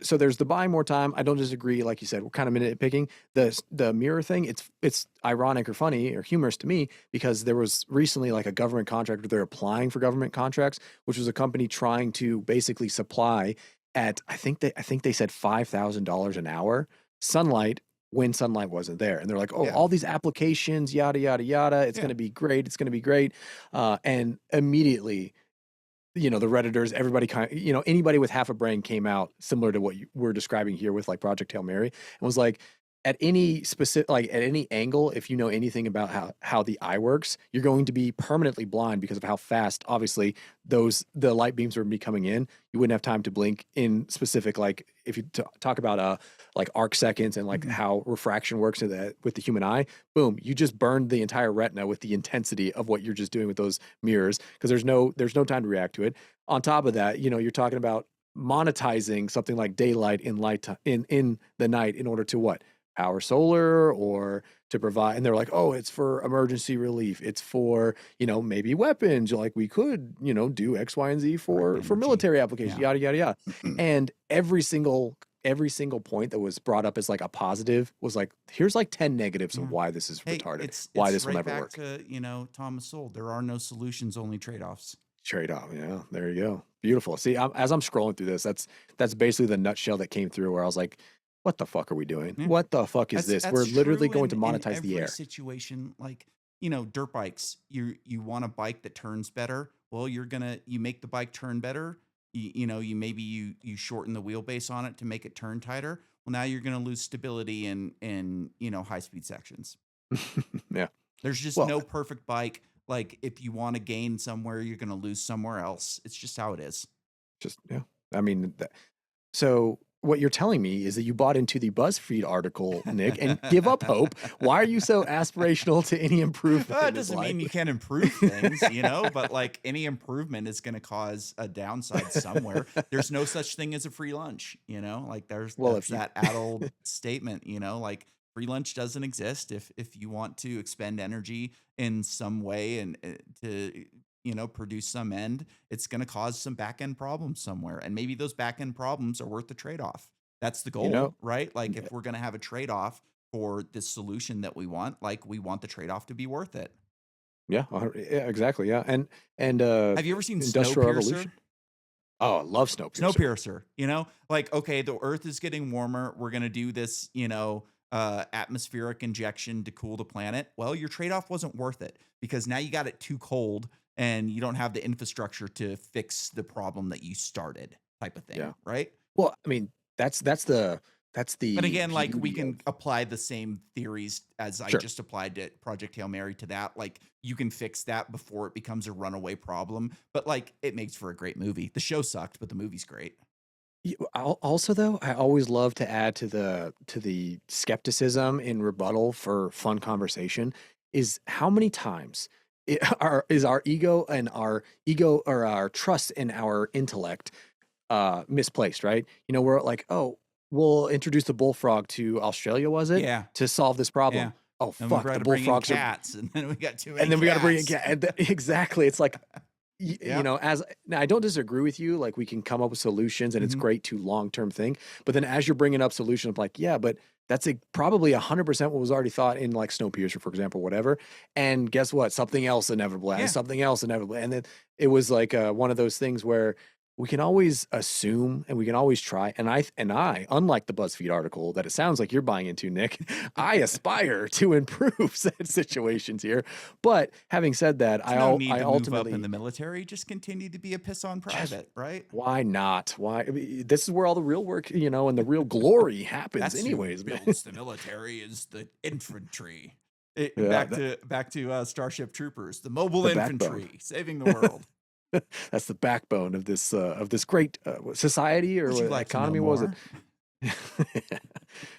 So there's the buying more time. I don't disagree. Like you said, we're kind of nitpicking. The mirror thing. It's ironic or funny or humorous to me because there was recently like a government contract where they're applying for government contracts, which was a company trying to basically supply at I think they said $5,000 an hour sunlight when sunlight wasn't there, and they're like, oh, Yeah. all these applications, yada yada yada. It's going Yeah. to be great. It's going to be great. And immediately the Redditors, everybody anybody with half a brain came out similar to what we're describing here with like Project Hail Mary and was like, at any specific, like at any angle, if you know anything about how the eye works, you're going to be permanently blind because of how fast, obviously, the light beams are be coming in. You wouldn't have time to blink in specific, like if you talk about like arc seconds and like Mhm. how refraction works with the human eye. Boom, you just burned the entire retina with the intensity of what you're just doing with those mirrors because there's no time to react to it. On top of that, you're talking about monetizing something like daylight in the night in order to what? Power solar or to provide, and they're like, oh, it's for emergency relief. It's for, maybe weapons. Like we could, do X, Y, and Z Direct for energy. military applications, Yeah. yada, yada, yada. And every single point that was brought up as like a positive was like, here's like 10 negatives Yeah. of why this is Hey, retarded, it's why it's this will right never back work. to, Thomas Sowell. There are no solutions, only trade-offs. Trade off. Yeah, there you go. Beautiful. See, as I'm scrolling through this, that's basically the nutshell that came through where I was like, what the fuck are we doing? Yeah. What the fuck is That's this? that's We're literally true going to in monetize the every air. situation. Like, dirt bikes. You want a bike that turns better. Well, you make the bike turn better. You shorten the wheelbase on it to make it turn tighter. Well, now you're gonna lose stability in high speed sections. Yeah. There's just Well, no perfect bike. Like if you want to gain somewhere, you're gonna lose somewhere else. It's just how it is. just yeah. I mean, so what you're telling me is that you bought into the BuzzFeed article, Nick, and give up hope. Why are you so aspirational to any improvement Well, in it this doesn't life? mean you can't improve things, but like any improvement is going to cause a downside somewhere. There's no such thing as a free lunch, like Well, that's if you that adult statement, like free lunch doesn't exist. If you want to expend energy in some way and to produce some end, it's going to cause some back end problems somewhere, and maybe those back end problems are worth the trade off. That's the you know, goal, right? Like if we're going to have a trade off for this solution that we want, like we want the trade off to be worth it. yeah, yeah, exactly, yeah, and Have you ever seen Industrial Snowpiercer? Revolution. Oh, I love Snowpiercer. Snowpiercer, like, okay, the earth is getting warmer. We're going to do this, atmospheric injection to cool the planet. Well, your trade off wasn't worth it because now you got it too cold and you don't have the infrastructure to fix the problem that you started, type of thing, Yeah. right? Well, I mean, that's But the again, like we beauty can of apply the same theories as I sure. just applied to Project Hail Mary to that. Like you can fix that before it becomes a runaway problem. But like it makes for a great movie. The show sucked, but the movie's great. Also, though, I always love to add to the skepticism in rebuttal for fun conversation is how many times is our ego or our trust in our intellect misplaced, right? We're like, oh, we'll introduce the bullfrog to Australia, was it? Yeah. To solve this Yeah. problem. Oh And we fuck, got the to bring in bullfrogs are, cats, and then we got too many and then we got to bring in cats. exactly. It's like Yeah. as now I don't disagree with you, like we can come up with solutions and it's Mhm. great to long-term think, but then as you're bringing up solutions, I'm like, yeah, but that's probably 100% what was already thought in like Snowpiercer, for example, whatever. And guess what? Something else inevitable, and Yeah. something else inevitable. And then it was like one of those things where we can always assume and we can always try. And I, unlike the BuzzFeed article that it sounds like you're buying into, Nick, I aspire to improve said situations here. But having said that, There's no need I to move up in ultimately the military. Just continue to be a piss on just private, right? why not? Why? I mean, this is where all the real work, and the real glory happens, That's who anyways, man. builds the military is the infantry. Yeah, Back to Starship Troopers, the mobile the backbone. infantry saving the world. That's the backbone of this great society or Would you what like to know economy was it? more?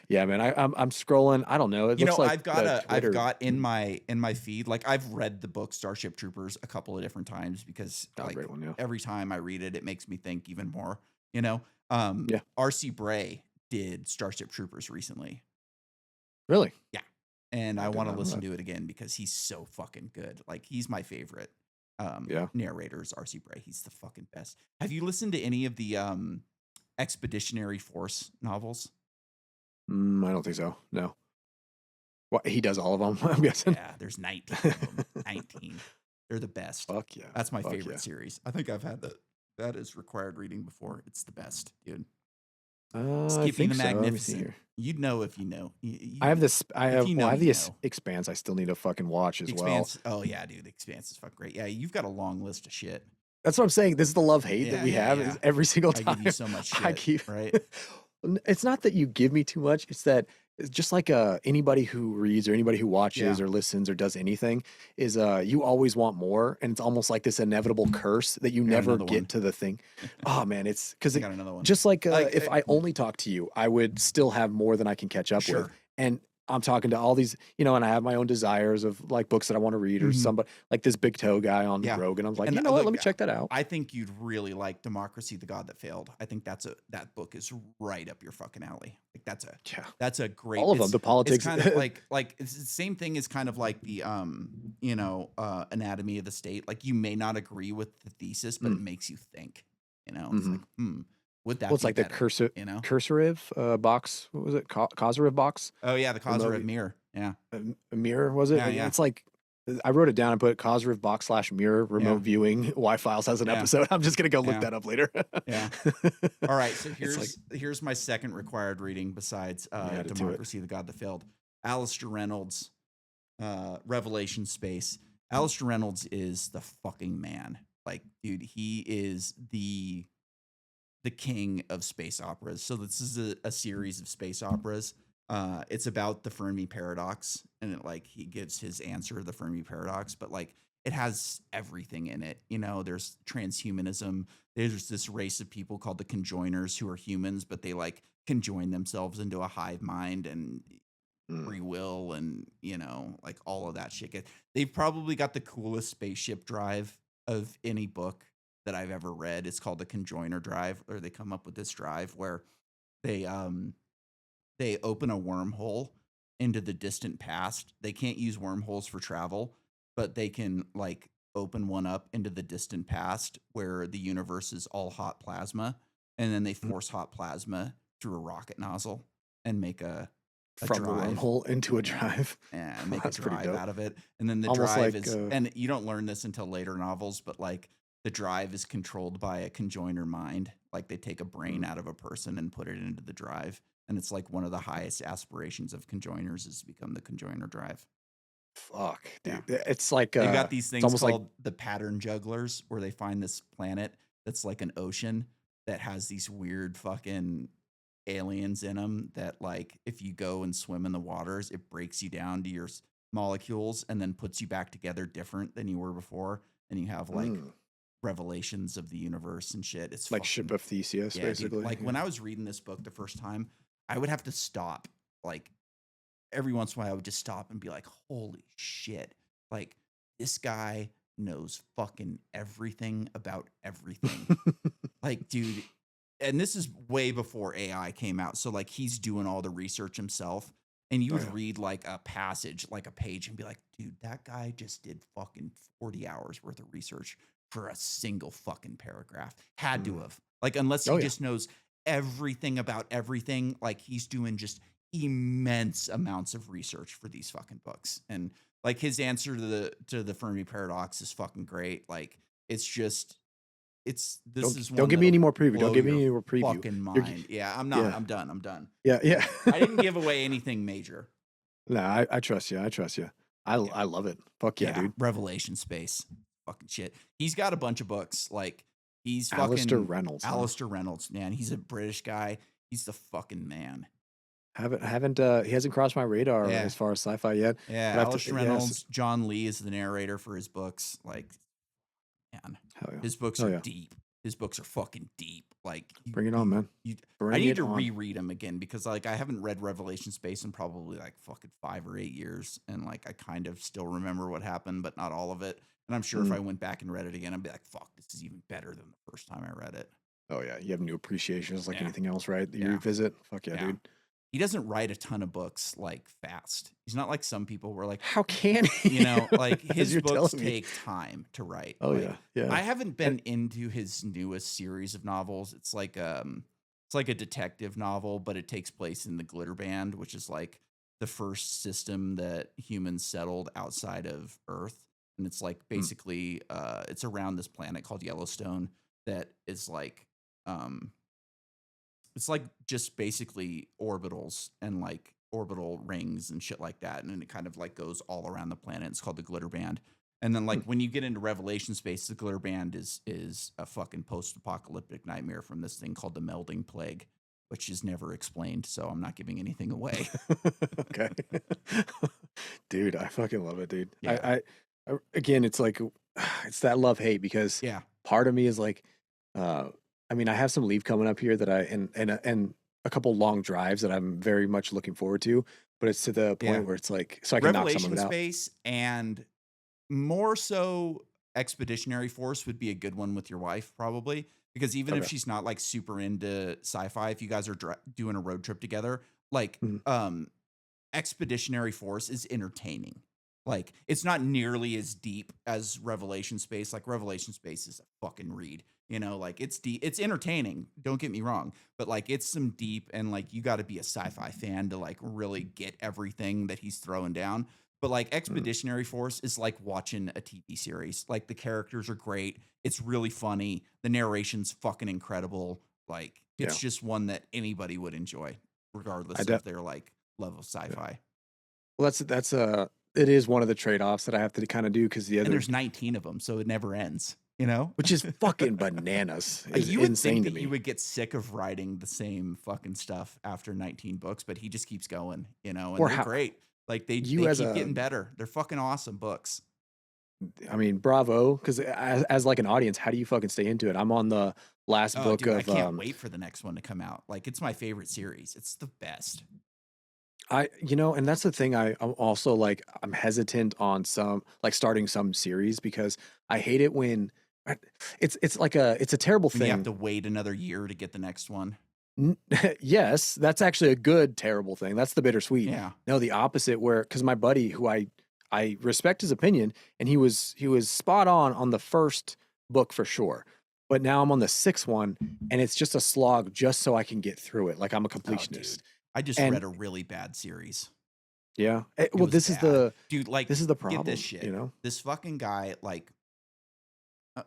Yeah, man. I'm scrolling. I don't know. It looks like I've Twitter. got in my feed, like I've read the book Starship Troopers a couple of different times because Oh, like great one. Yeah. every time I read it, it makes me think even more. Yeah. RC Bray did Starship Troopers recently. Really? Yeah. And I I did want to not know listen that. to it again because he's so fucking good. Like he's my favorite Yeah. narrators, RC Bray. He's the fucking best. Have you listened to any of the Expeditionary Force novels? I don't think so. No. What he does all of them. I'm guessing. Yeah, there's 19 of them. 19. They're the best. Fuck yeah. That's my Fuck favorite yeah. series. I think I've had that as required reading before. It's the best, dude. I Skippy think the so. Let me see Magnificent. here. You'd know if you know. I have this. I If have. you Well, know, I have you the know. Expanse. I still need to fucking watch as well. Expanse. Oh yeah, dude. Expanse is fucking great. Yeah, you've got a long list of shit. That's what I'm saying. This is the love hate that Yeah, we yeah, have. yeah. Is every single I time give you so much I shit, keep. right? It's not that you give me too much. It's that it's just like anybody who reads or anybody who watches Yeah. or listens or does anything is you always want more, and it's almost like this inevitable curse that you I got never another one. get to the thing. Oh man, it's because I got another one. just like Like, if I only talk to you, I would still have more than I can catch up with. Sure. And I'm talking to all these, and I have my own desires of like books that I want to read, or Mhm. somebody like this Big Toe guy on Yeah. Rogan. I was like, And you know what? look, Let me check that out. I think you'd really like Democracy: The God That Failed. I think that book is right up your fucking alley. Like Yeah, that's a great all of them. The it's politics. kind of like it's the same thing as kind of like the Anatomy of the State. Like you may not agree with the thesis, but it Mm, makes you think. It's hmm like, would Well, that it's be like the better? You know? cursive box. What was it? Causative box. Oh yeah, the The Causative movie. Mirror. Yeah. A mirror, was it? Yeah, yeah. It's like I wrote it down and put causative box / mirror Yeah. remote viewing. Y Files has an Yeah. episode. I'm just gonna go look Yeah. that up later. Yeah. All right, so It's like here's my second required reading besides you added to it. Democracy: The God That Failed. Alistair Reynolds, Revelation Space. Alistair Reynolds is the fucking man. Like, dude, he is the king of space operas. So this is a series of space operas. It's about the Fermi paradox, and he gives his answer to the Fermi paradox, but like it has everything in it. There's transhumanism. There's this race of people called the conjoiners who are humans, but they like conjoin themselves into a hive mind and Mm. free will, and like all of that shit. They've probably got the coolest spaceship drive of any book that I've ever read. It's called the conjoiner drive, or they come up with this drive where they they open a wormhole into the distant past. They can't use wormholes for travel, but they can like open one up into the distant past where the universe is all hot plasma, and then they Mm. force hot plasma through a rocket nozzle and make a From the drive. wormhole into a Yeah. drive. And make a That's pretty drive dope. out of it. And then the Almost drive like is, and you don't learn this until later novels, but like the drive is controlled by a conjoiner mind. Like they take a brain mm, out of a person and put it into the drive. And it's like one of the highest aspirations of conjoiners is to become the conjoiner drive. fuck, Yeah. dude. It's like They've got these it's things almost like called the pattern jugglers, where they find this planet that's like an ocean that has these weird fucking aliens in them that, like, if you go and swim in the waters, it breaks you down to your molecules and then puts you back together different than you were before. And you have like mm, revelations of the universe and shit. It's like Ship fucking, of Theseus, yeah, dude. basically. Like Yeah. when I was reading this book the first time, I would have to stop. Like every once in a while, I would just stop and be like, holy shit. Like this guy knows fucking everything about everything. Like, dude, and this is way before AI came out. So like he's doing all the research himself. And you Oh would yeah. read like a passage, like a page, and be like, dude, that guy just did fucking 40 hours worth of research for a single fucking paragraph. Had to Mm. have. Like, unless he Oh yeah. just knows everything about everything, like he's doing just immense amounts of research for these fucking books. And like his answer to the Fermi paradox is fucking great. Like it's just this is Don't one give me that'll any more preview. Don't blow give me your any more preview. fucking You're, mind. Yeah, I'm not. yeah. I'm done. I'm done. Yeah. Yeah. I didn't give away anything major. No, I trust you. I trust you. Yeah. I love it. Fuck yeah, Yeah. dude. Revelation Space. Fucking shit. He's got a bunch of books. Like he's Alistair fucking Reynolds, huh? Alistair Reynolds, man. He's a British guy. He's the fucking man. Haven't he hasn't crossed my radar Yeah. as far as sci-fi yet. Yeah. But Alistair yes. Reynolds, John Lee is the narrator for his books. Like, man, Hell yeah. his books Oh are yeah. deep. His books are fucking deep. Like Bring it on, man. I Bring need it to on. reread them again because like I haven't read Revelation Space in probably like fucking 5 or 8 years, and like I kind of still remember what happened, but not all of it. And I'm sure if Mm. I went back and read it again, I'd be like, "Fuck, this is even better than the first time I read it." Oh yeah. You have new appreciations like Yeah. anything else, right? That you Yeah. revisit. Fuck yeah, Yeah. dude. He doesn't write a ton of books like fast. He's not like some people where like How can he? like As his you're books telling me. take time to write. Oh Like yeah. Yeah. I haven't been And into his newest series of novels. It's like a detective novel, but it takes place in the Glitter Band, which is like the first system that humans settled outside of Earth. And it's like mm, basically it's around this planet called Yellowstone that is like it's like just basically orbitals and like orbital rings and shit like that. And then it kind of like goes all around the planet. It's called the Glitter Band. And then like mm. when you get into Revelation Space, the Glitter Band is a fucking post-apocalyptic nightmare from this thing called the Melding Plague, which is never explained. So I'm not giving anything away. Okay. Dude, I fucking love it, dude. Yeah. Again, it's like it's that love hate because Yeah. part of me is like, I mean, I have some leave coming up here that and a couple long drives that I'm very much looking forward to. but it's to the Yeah. point where it's like, so I can knock some of Revelation it out. Space and more so Expeditionary Force would be a good one with your wife, probably. Because even if Okay. she's not like super into sci-fi, if you guys are doing a road trip together, like Mhm. Expeditionary Force is entertaining. Like it's not nearly as deep as Revelation Space. Like Revelation Space is a fucking read. You know, like it's deep, it's entertaining. Don't get me wrong, but like it's some deep and like you got to be a sci-fi fan to like really get everything that he's throwing down. But like Mm. Expeditionary Force is like watching a TV series. Like the characters are great. It's really funny. The narration's fucking incredible. Like it's Yeah. just one that anybody would enjoy, I regardless de- of their like level of yeah. sci-fi. Well, it is one of the trade-offs that I have to kind of do because the And other, there's 19 of them, so it never ends, you know? which is fucking bananas, is You would think insane to that you me. would get sick of writing the same fucking stuff after 19 books, but he just keeps going, you know, and Or they're how great. Like you they as keep a, getting better. They're fucking awesome books. I mean, bravo, because as like an audience, how do you fucking stay into it? I'm on the last Oh, book dude, I of can't wait for the next one to come out. Like it's my favorite series. It's the best. and that's the thing. I'm also like, I'm hesitant on some, like starting some series because I hate it when I- it's a terrible When you have thing. to wait another year to get the next one. N- yes, that's actually a good terrible thing. That's the bittersweet. Yeah. No, the opposite. Where because my buddy, who I respect his opinion, and he was spot on the first book for sure. But now I'm on the sixth one, and it's just a slog just so I can get through it. Like I'm a Oh, completionist. dude. I just And read a really bad series. yeah, It well, was this is bad. the Dude, like this is the get this problem. shit. This fucking guy like uh,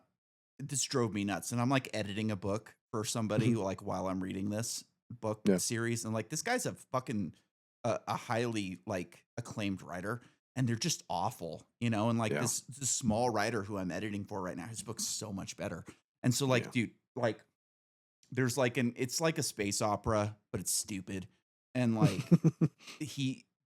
this drove me nuts. And I'm like editing a book for somebody Mhm. who, like while I'm reading this book Yeah, series, and like this guy's a fucking a highly like acclaimed writer, and they're just awful, you know. And like yeah, this small writer who I'm editing for right now, his book's so much better. And so yeah. like, dude, like there's like an it's like a space opera, but it's stupid. And like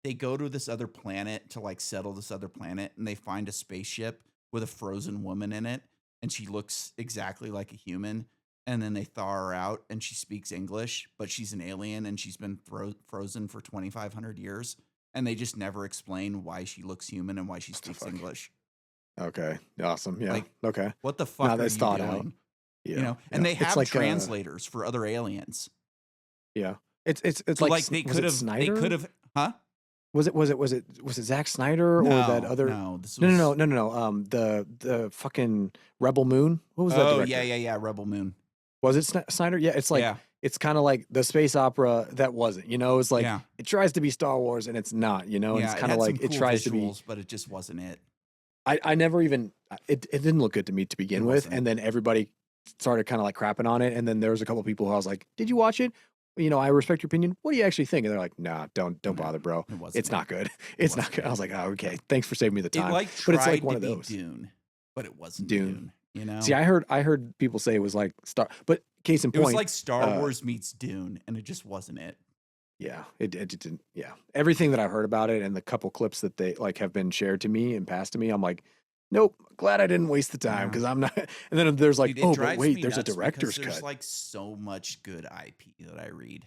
they go to this other planet to like settle this other planet, and they find a spaceship with a frozen woman in it, and she looks exactly like a human. And then they thaw her out and she speaks English, but she's an alien and she's been frozen for 2,500 years. And they just never explain why she looks human and why she What the speaks fuck? English. Okay, awesome. Yeah, Like, okay. what the Now fuck are that's you thought out. doing? You Yeah, know, and yeah. they It's have like translators for other aliens. yeah. It's So like like Was it they could Snyder? have, huh? Was it Zack Snyder or that No, other? no, this No, no, no, was, no, no, no. The fucking Rebel Moon. What was that oh, yeah, director? yeah, yeah, Rebel Moon. Was it Snyder? Yeah, it's like Yeah, it's kind of like the space opera that wasn't. It's like yeah, it tries to be Star Wars and it's not. And it's yeah. It kind of had some like it cool tries to be. visuals, but it just wasn't it. I never even it didn't look good to me to It begin with, wasn't. and then everybody started kind of like crapping on it, and then there was a couple people who I was like, "Did you watch it? I respect your opinion. What do you actually think?" And they're like, "Nah, don't No, bother, bro. it wasn't It's it. not good. It It's not wasn't good." I it. was like, "Oh, okay. Thanks for saving me the It time." like But it's like tried one to of be those Dune, but it wasn't Dune. Dune. You See, know, I heard people say it was like Star, but case in it was point, like Star uh, Wars meets Dune, and it just wasn't it. yeah, it didn't. Yeah, everything that I've heard about it and the couple clips that they like have been shared to me and passed to me, I'm like, nope. Glad I didn't waste the time Yeah. because I'm not. And then there's like, Dude, it oh, but drives wait, me there's a nuts because director's there's cut. like so much good IP that I read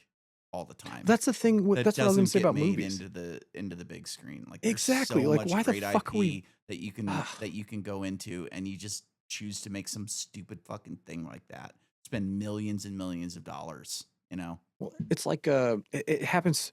all the time That's the thing. that That's what I was gonna doesn't say get about made movies. into the big screen. Like there's Exactly. so Like, much why the great fuck are we? IP Ah, that you can go into, and you just choose to make some stupid fucking thing like that. Spend millions and millions of dollars, you know? well, it's like it happens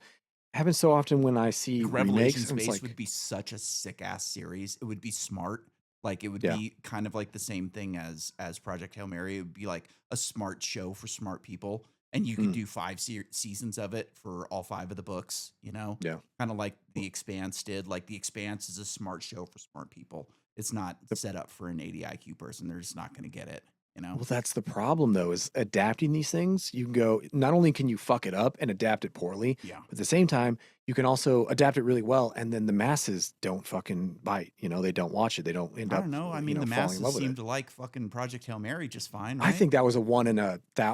so often when I see Like Revelation remakes, and it's Space would like, be such a sick ass series. It would be smart. Like it would yeah, be kind of like the same thing as Project Hail Mary. It would be like a smart show for smart people, and you could mm, do five seasons of it for all five of the books. You know, yeah. kind of like Well, The Expanse did. Like The Expanse is a smart show for smart people. It's not the set up for an 80 IQ person. They're just not going to get it. You know? Well, that's the problem though, is adapting these things. You can go, not only can you fuck it up and adapt it poorly, Yeah. but at the same time, you can also adapt it really well. And then the masses don't fucking bite. They don't watch it. They don't end I up, don't know. I mean, the falling in masses love with seem it. to like fucking Project Hail Mary just fine, I right? think that was a one in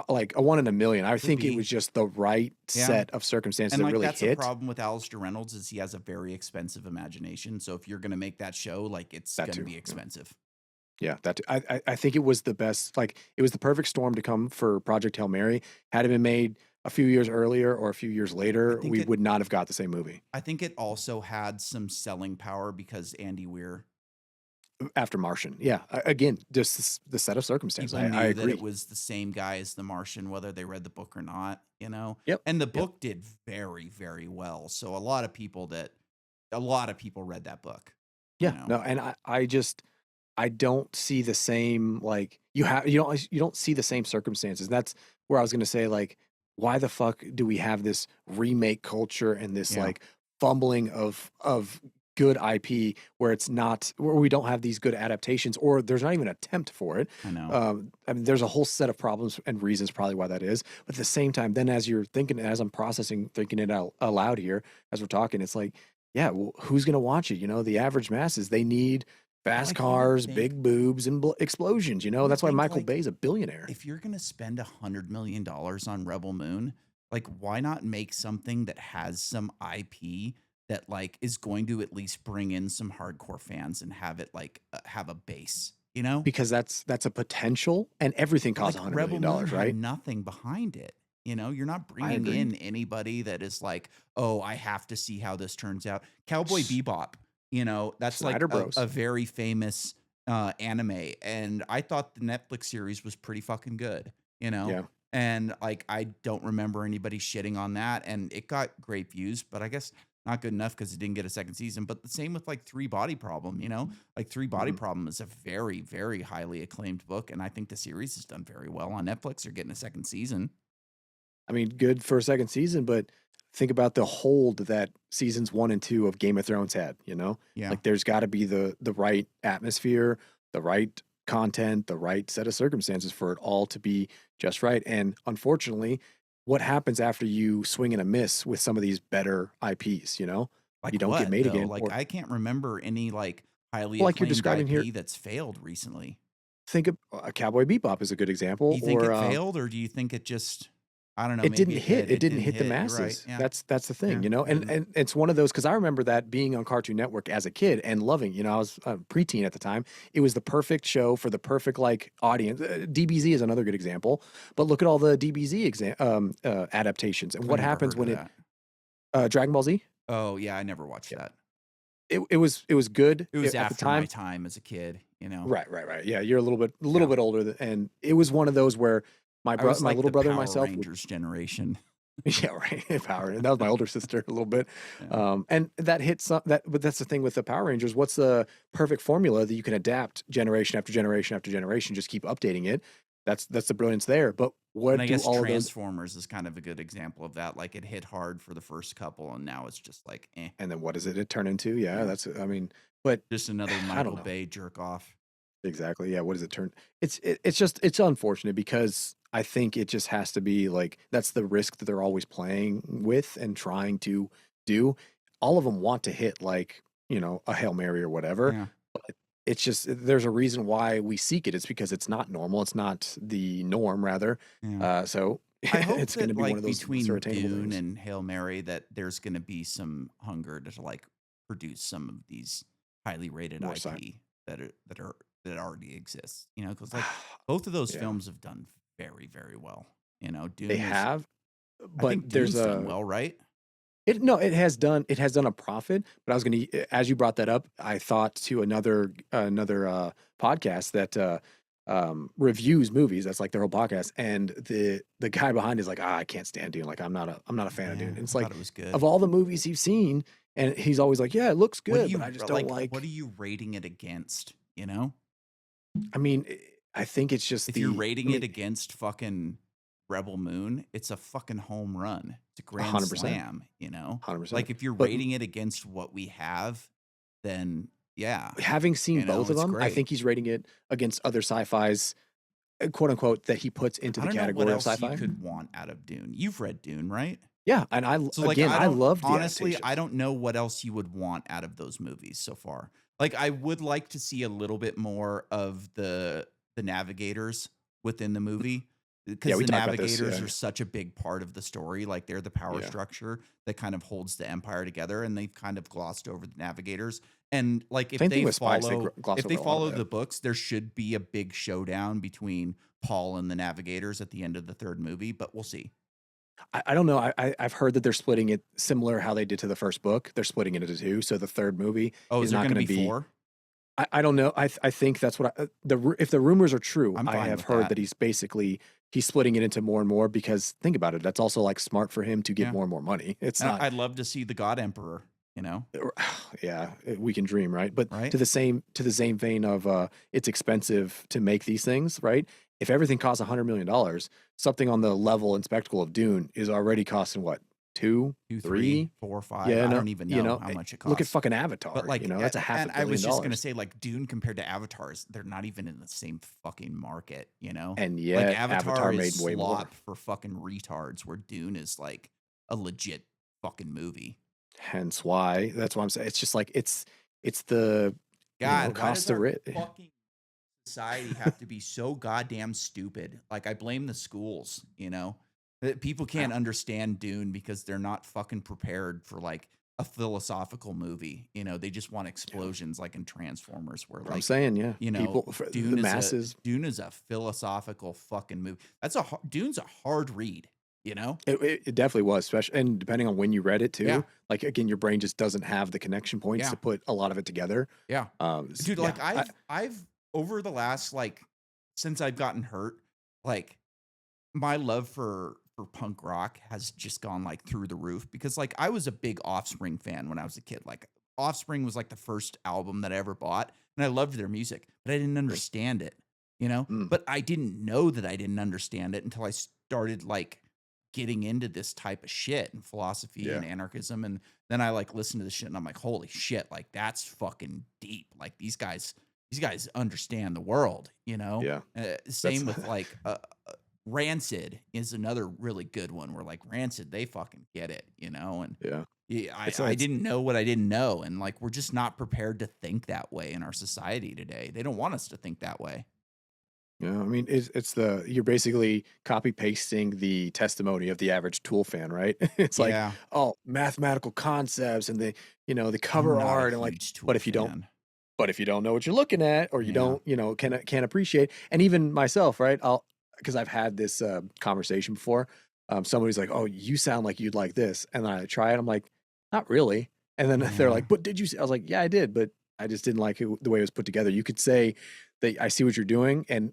like a one in a million. I Could think it be. was just the right Yeah. set of circumstances And that like really that's a hit problem with Alistair Reynolds is he has a very expensive imagination. So if you're gonna make that show, like it's that gonna too. be Yeah. expensive. Yeah, that too. I think it was the best. Like it was the perfect storm to come for Project Hail Mary. Had it been made a few years earlier or a few years I later, think we it would not have got the same movie I think it also had some selling power because Andy Weir. after Martian. Yeah, again, just the set of circumstances. People I knew that it agree. was the same guy as The Martian, whether they read the book or not, you know? Yep. And the Yep. book did very, very well. So a lot of people read that book, you Yeah. know? No, and I just I don't see the same like you don't see the same circumstances. That's where I was gonna say like, why the fuck do we have this remake culture and this Yeah, like fumbling of good IP where it's not where we don't have these good adaptations or there's not even an attempt for it. I know. I mean, there's a whole set of problems and reasons probably why that is. But at the same time, then as you're thinking, as I'm processing, thinking it out aloud here as we're talking, it's like, yeah, well, who's gonna watch it? You know, the average masses, they need But, fast like, you would cars, think big boobs, and explosions. You you know, would that's why think, Michael like, Bay's a billionaire if you're gonna spend $100 million on Rebel Moon, like, why not make something that has some IP that, like, is going to at least bring in some hardcore fans and have it, like, have a base, you know? because that's a potential, and everything But, costs like, $100 Rebel million Moon dollars, had right? nothing behind it, you know? You're not I bringing agree. in anybody that is like, "Oh, I have to see how this turns out." Cowboy Bebop, you know, that's like Snyder a Bros. very famous, anime, and I thought the Netflix series was pretty fucking good, you know? Yeah. And, like, I don't remember anybody shitting on that, and it got great views, but I guess not good enough because it didn't get a second season, but the same with, like, Three Body Problem, you know? Like, Three Body Mhm. Problem is a very, very highly acclaimed book, and I think the series has done very well on Netflix. They're getting a second season. I mean, good for a second season, but think about the hold that seasons 1 and 2 of Game of Thrones had, you know? Yeah. Like, there's gotta be the right atmosphere, the right content, the right set of circumstances for it all to be just right, and unfortunately, what happens after you swing and a miss with some of these better IPs, you know? You Like don't get what, made though? again Like, or I can't remember any, like, highly well, like you're acclaimed describing here, IP that's failed recently. think of Cowboy Bebop is a good Do example, you think or, it failed, or do you think it just I don't know, it maybe didn't it hit. did. It It didn't didn't hit the hit. You're right. masses. Yeah. That's the thing, Yeah, you know? it didn't. And it's one of those because I remember that being on Cartoon Network as a kid and loving, you know, I was a preteen at the time. It was the perfect show for the perfect, like, audience. DBZ is another good example, but look at all the DBZ adaptations and I what never happens heard of when that. Dragon Ball Z? Oh, yeah, I never watched Yeah. that. It was good It was at the after my time. time as a kid, you know? Right, right, right. Yeah, you're a little Yeah. bit older and it was one of those where I was my like little the brother and Power myself would Rangers generation. yeah, right. Power. And that was my older sister a little bit. Yeah. And that hits that, but that's the thing with the Power Rangers. What's the perfect formula that you can adapt generation after generation after generation? Just keep updating it. That's the brilliance there. But And what I do guess all of those? Transformers is kind of a good example of that. Like, it hit hard for the first couple, and now it's just like, eh. And then what does it turn into? Yeah, Yeah. that's. I mean, but Just another I don't Michael know Bay jerk off. exactly. Yeah, what does it turn? It's just it's unfortunate because I think it just has to be like that's the risk that they're always playing with and trying to do. All of them want to hit like you know a hail mary or whatever. Yeah. It's just there's a reason why we seek it. It's because it's not normal. It's not the norm, rather. Yeah. So I hope it's going to that, be one like, of those lesser between attainable Dune things. and Hail Mary, that there's gonna be some hunger to, like, produce some of these highly rated More sci. IP that already exists, you know, because like, both of those Yeah, films have done very, very well, you know? they Dune is have, I but think there's Dune's done a well, right? it no, it has done a profit. But I was going to as you brought that up, I thought to another podcast that reviews movies. That's like their whole podcast, and the guy behind is like, ah, I can't stand Dune. Like I'm not a fan of Dune. Yeah, And it's I thought like it was of good. all the movies he's seen, and he's always like, yeah, it looks good, but I just don't What are like. you rating it against, you know? I mean, I think it's just If you're the. I rating it mean, against fucking Rebel Moon, it's a fucking home run. It's a grand 100%, slam, you know? 100%. Like, if you're But rating it against what we have, then yeah, having seen you know, both of it's them, I great. think he's rating it against other sci-fis, quote unquote, that he puts into I the don't know what category of else you sci-fi. could want out of Dune. You've read Dune, right? Yeah, and So, like, again, I I don't loved the honestly, I adaptations. don't know what else you would want out of those movies so far. Like, I would like to see a little bit more of the navigators within the movie Yeah, because we the talked about this. navigators Yeah, are such a big part of the story. Like, they're the power yeah. structure that kind of holds the empire together, and they've kind of glossed over the navigators. And like, Same thing with Spice. They gloss if they over a lot of follow that. the books, there should be a big showdown between Paul and the navigators at the end of the third movie, but we'll see. I don't know. I've heard that they're splitting it similar how they did to the first book. They're splitting it into two. So the third movie Oh, is is there not going to going be to be. 4? I don't know. I think that's what if the rumors are true, I'm I fine have with heard that. that he's splitting it into more and more because think about it. That's also like smart for him to get Yeah. more and more money. It's And not. I'd love to see the God Emperor, you know, Yeah, we can dream, right? But right? to the same vein of it's expensive to make these things, right? If everything costs $100 million, something on the level and spectacle of Dune is already costing what, two, 2, 3, three? 4, 5. Yeah, I no, don't even know how much it look at costs. fucking But Avatar. like, That's a half and a I billion was just gonna dollars, say, like, Dune compared to Avatars, they're not even in the same fucking market, you know? and Like yet Avatar Avatar is made way more. slop for fucking retards, where Dune is like a legit fucking movie. Hence why that's why I'm saying it's just like it's the God, why does cost of our it. fucking society have to be so goddamn stupid? Like, I blame the schools, you know? That people can't understand Dune because they're not fucking prepared for like a philosophical movie. You know, they just want explosions like in Transformers, where I'm like, saying, yeah, you know, people for the masses. Dune is a philosophical fucking movie. Dune's a hard read, you know? It definitely was, especially and depending on when you read it Yeah. too. Like again, your brain just doesn't have the connection points Yeah. to put a lot of it together. Yeah. Dude, Yeah, like I've over the last like since I've gotten hurt, like my love for punk rock has just gone like through the roof because like I was a big Offspring fan when I was a kid. Like Offspring was like the first album that I ever bought and I loved their music, but I didn't understand it, you know? mm, But I didn't know that I didn't understand it until I started like getting into this type of shit and philosophy yeah, and anarchism and then I like listened to this shit and I'm like, holy shit, like that's fucking deep. Like these guys understand the world, you know? yeah. That's Same with like Rancid is another really good one where like Rancid, they fucking get it, you know? And yeah. yeah, I It's didn't know what I didn't know. And like, we're just not prepared to think that way in our society today. They don't want us to think that way. Yeah, I mean, it's the you're basically copy pasting the testimony of the average Tool fan, right? It's like, Yeah. oh, mathematical concepts and the I'm cover not a art and like, huge but Tool if you don't, fan. but if you don't know what you're looking at, or you Yeah. don't, can't appreciate, and even myself, right? Because I've had this conversation before. Somebody's like, "Oh, you sound like you'd like this," and then I try it. I'm like, "Not really." And then they're Yeah. like, "But did you?" I was like, "Yeah, I did, but I just didn't like the way it was put together." You could say that I see what you're doing, and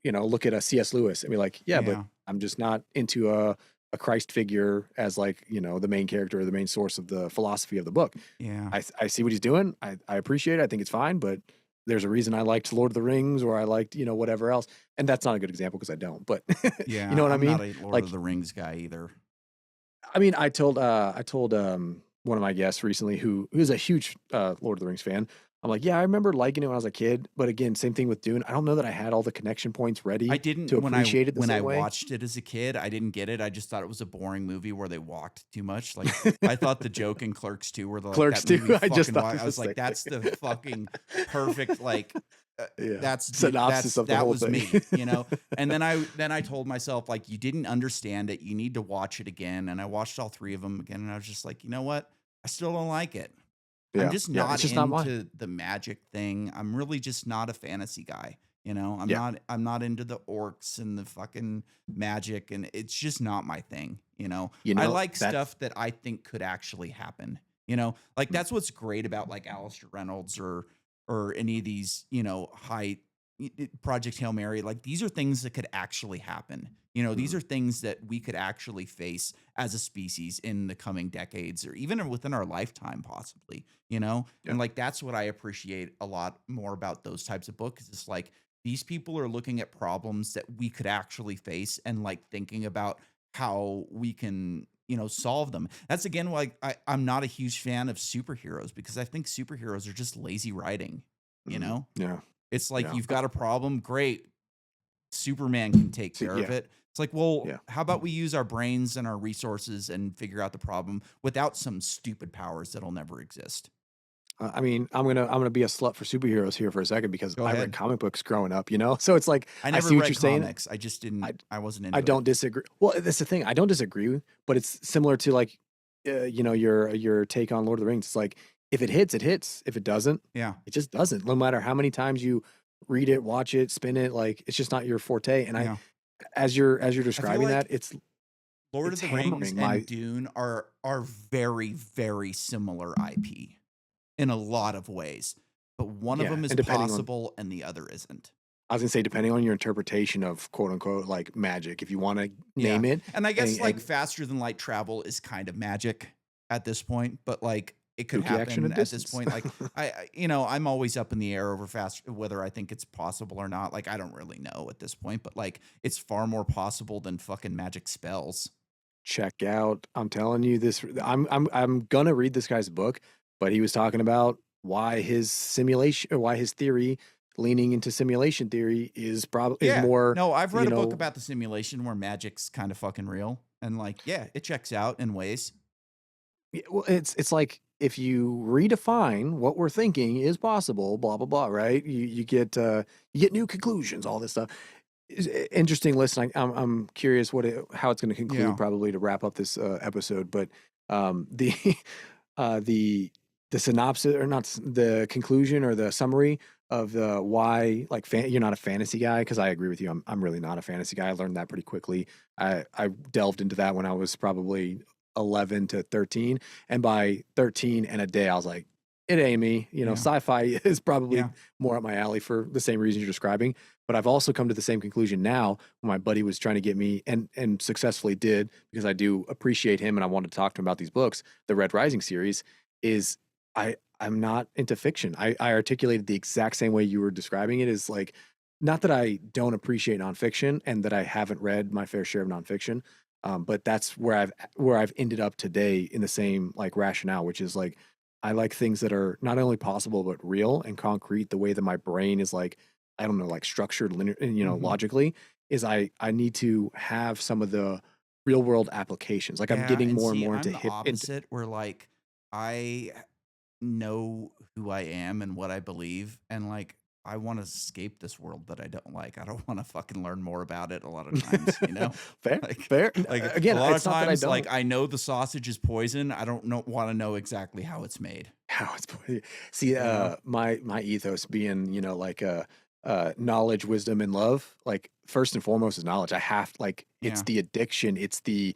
look at a C.S. Lewis and be like, "Yeah, but Yeah. I'm just not into a Christ figure as like the main character or the main source of the philosophy of the book." Yeah. I see what he's doing. I appreciate it. I think it's fine, but there's a reason I liked Lord of the Rings or I liked, whatever else. And that's not a good example because I don't, but you know Yeah. what I I'm not mean? a Lord of Like, the Rings guy either. I mean, I told one of my guests recently who's a huge Lord of the Rings fan. I'm like, yeah, I remember liking it when I was a kid, but again, same thing with Dune. I don't know that I had all the connection points I ready to didn't appreciate it the when I same way. watched it as a kid, I didn't get it. I just thought it was a boring movie where they walked too much. Like I thought the joke in Clerks 2 where like Clerks that too. movie I just fucking thought I the was same like, that's thing. the fucking perfect like Yeah. Synopsis of the that whole was thing. me, you know? And then I told myself like you didn't understand it. You need to watch it again. And I watched all 3 of them again and I was just like, you know what? I still don't like it. I'm Yeah. just Yeah. not It's just not mine. into the magic thing. I'm really just not a fantasy guy. You know, Yeah. I'm not into the orcs and the fucking magic and it's just not my thing, you know. I like That's stuff that I think could actually happen. You know, like that's what's great about like Alistair Reynolds or any of these, you know, Project Hail Mary, like these are things that could actually happen. You know, these mhm. are things that we could actually face as a species in the coming decades or even within our lifetime, possibly, you know? Yeah. And like that's what I appreciate a lot more about those types of books. It's like these people are looking at problems that we could actually face and like thinking about how we can, you know, solve them. That's again why I'm not a huge fan of superheroes because I think superheroes are just lazy writing, you Mhm. know? Yeah. It's like Yeah. you've got a problem, great. Superman can take So care of yeah. it. It's like, well, Yeah. how about we use our brains and our resources and figure out the problem without some stupid powers that'll never exist? I mean, I'm gonna be a slut for superheroes here for a second because Go I read ahead. comic books growing up, you know? So it's like I I never see what read you're saying. comics. I just didn't I I wasn't I into it. don't disagree. Well, that's the thing. I don't disagree, but it's similar to like your take on Lord of the Rings. It's like if it hits, it hits. If it doesn't, Yeah. it just doesn't. No matter how many times you read it, watch it, spin it, like it's just not your forte. And Yeah. as you're I feel describing that, like it's Lord of it's the Rings hammering and my Dune are very, very similar IP in a lot of ways, but one of yeah, them is and depending on possible and the other isn't. I was gonna say, depending on your interpretation of quote unquote like magic, if you want to Yeah, name it, and I guess, like, and faster than light travel is kind of magic at this point, but, like, it could spooky action happen at a at this distance. point, like, I'm always up in the air over fast whether I think it's possible or not, like, I don't really know at this point, but, like, it's far more possible than fucking magic spells. Check out. I'm telling you this. I'm gonna read this guy's book, but he was talking about why his simulation, or why his theory leaning into simulation theory is probably is Yeah. more, No, I've read you a book know, about the simulation where magic's kind of fucking real, and, like, yeah, it checks out in ways. well, it's like if you redefine what we're thinking is possible, blah blah blah, right? You get new conclusions, all this stuff. Interesting listen. I'm curious how it's going to conclude, Yeah. probably to wrap up this episode. But the the synopsis, or not the conclusion, or the summary of the why, like, you're not a fantasy guy, because I agree with you. I'm really not a fantasy guy. I learned that pretty quickly. I delved into that when I was probably 11 to 13, and by 13 and a day, I was like, it ain't me. Yeah. Sci-fi is probably Yeah. more up my alley for the same reasons you're describing. But I've also come to the same conclusion now, when my buddy was trying to get me, and successfully did, because I do appreciate him and I wanted to talk to him about these books, the Red Rising series, is I'm not into fiction. I articulated the exact same way you were describing it, is like, not that I don't appreciate nonfiction and that I haven't read my fair share of nonfiction, but that's where I've ended up today, in the same like rationale, which is like, I like things that are not only possible but real and concrete. The way that my brain is, like, I don't know, like, structured linear, Mhm. logically, is I need to have some of the real world applications. Like, I'm Yeah, getting and more and see, more I'm into the hip into opposite where, like, I know who I am and what I believe, and, like, I wanna escape this world that I don't like. I don't wanna fucking learn more about it a lot of times, you know? fair, Like fair. a Again, lot of it's not that I times, like, don't. I know the sausage is poison, I don't know wanna know exactly how it's made, How it's see, you know? my ethos being, like, knowledge, wisdom, and love. Like, first and foremost is knowledge. I have, like, it's Yeah. the addiction, it's the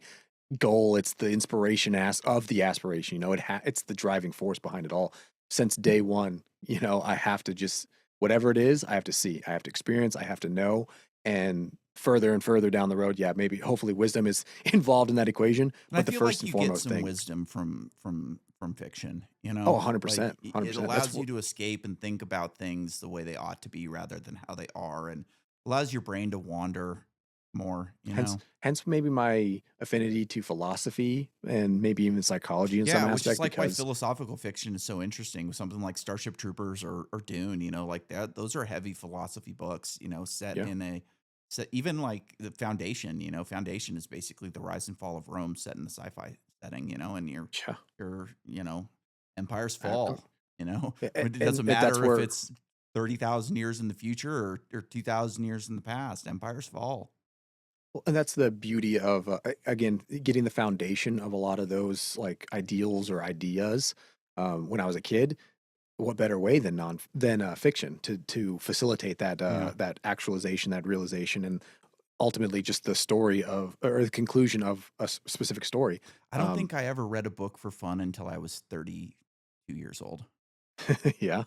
goal, it's the inspiration of the aspiration. It's the driving force behind it all. Since day one, I have to just, whatever it is, I have to see, I have to experience, I have to know, and further down the road, yeah, maybe hopefully wisdom is involved in that equation. And I But the feel first like and you get foremost some thing, wisdom from fiction, you oh, know? Like, 100%, it 100%. That's allows what you to escape and think about things the way they ought to be rather than how they are, and allows your brain to wander more, you hence know? hence maybe my affinity to philosophy, and maybe even psychology in some Yeah, which is aspect, like why because philosophical fiction is so interesting with something like Starship Troopers or Dune, you know, like that. Those are heavy philosophy books, you know, yeah, set even like the Foundation, you know, Foundation is basically the rise and fall of Rome set in the sci-fi setting, you know, and yeah. you know, empires I'm fall, you know. a It and doesn't that's matter if where it's 30,000 years in the future or 2,000 years in the past, empires fall. well, and that's the beauty of, again, getting the foundation of a lot of those, like, ideals or ideas, when I was a kid. What better way than fiction to facilitate Yeah. that actualization, that realization, and ultimately just the story of, or the conclusion of a specific story. I don't Um, think I ever read a book for fun until I was 32 years old. yeah.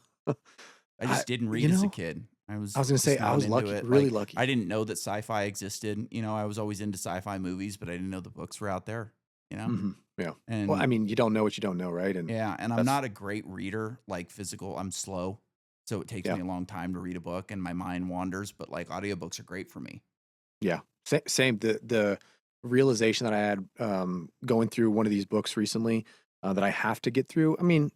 I I just didn't you read as a know, kid. I I was was gonna say just I not was into lucky, it. really Like, I lucky. didn't know that sci-fi existed. You know, I was always into sci-fi movies, but I didn't know the books were out there, you know? Mhm, yeah. Well, I And mean, you don't know what you don't know, right? And yeah, and I'm that's not a great reader, like physical. I'm slow. So it takes yeah, me a long time to read a book and my mind wanders, but like audiobooks are great for me. yeah. Same. The realization that I had, going through one of these books recently, that I have to get through. I mean,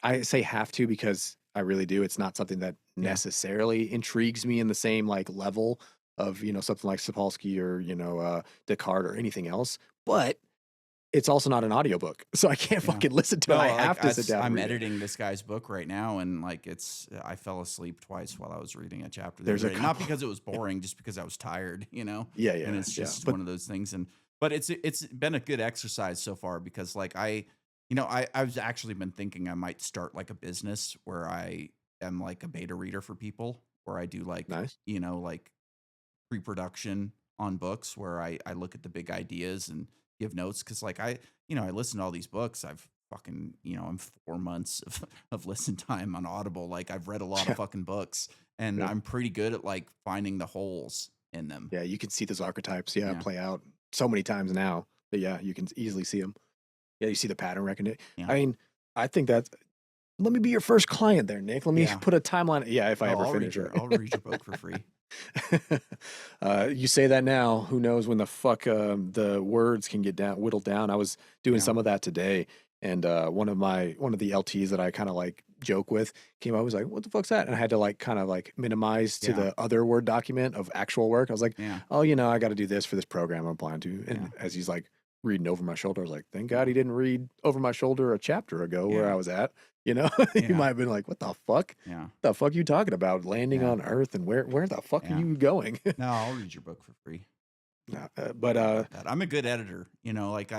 I say have to because I really do. It's not something that Yeah. necessarily intrigues me in the same, like, level of, something like Sapolsky, or, Descartes, or anything else. But it's also not an audiobook, so I can't Yeah. fucking listen to it. No, I like have to sit down and I'm read it. editing this guy's book right now, and like I fell asleep twice while I was reading a chapter the There's other a day. Not couple. because it was boring, just because I was tired, you know. Yeah, And yeah, it's yeah. just But one of those things. And but it's been a good exercise so far because like I've actually been thinking I might start like a business where I am like a beta reader for people, where I do like nice. like pre-production on books where I look at the big ideas and give notes because like I listen to all these books. I've fucking I'm 4 months of listen time on Audible. Like I've read a lot of Yeah. fucking books and Yep. I'm pretty good at like finding the holes in them. Yeah, you can see those archetypes, Yeah. play out so many times now that yeah, you can easily see them. Yeah, you see the pattern recognition. Yeah. I mean, I think that's let me be your first client there, Nick. Let me Yeah. put a timeline. Yeah, if I Oh, ever finish it. I'll read your book for free. You say that now. Who knows when the fuck the words can get whittled down? I was doing Yeah. some of that today, and one of the LTs that I kind of like joke with came out. Was like, "What the fuck's that?" And I had to like kind of like minimize to Yeah. the other Word document of actual work. I was like, Yeah. "Oh, I got to do this for this program I'm applying to." Yeah. And as he's like reading over my shoulder, I was like, "Thank God he didn't read over my shoulder a chapter ago where I Yeah. was at." You know, he Yeah. might have been like, "What the fuck? Yeah. The fuck you talking about? Landing Yeah. on Earth and where the fuck are Yeah. you going?" No, I'll read your book for free. But Sorry about that. I'm a good editor. Like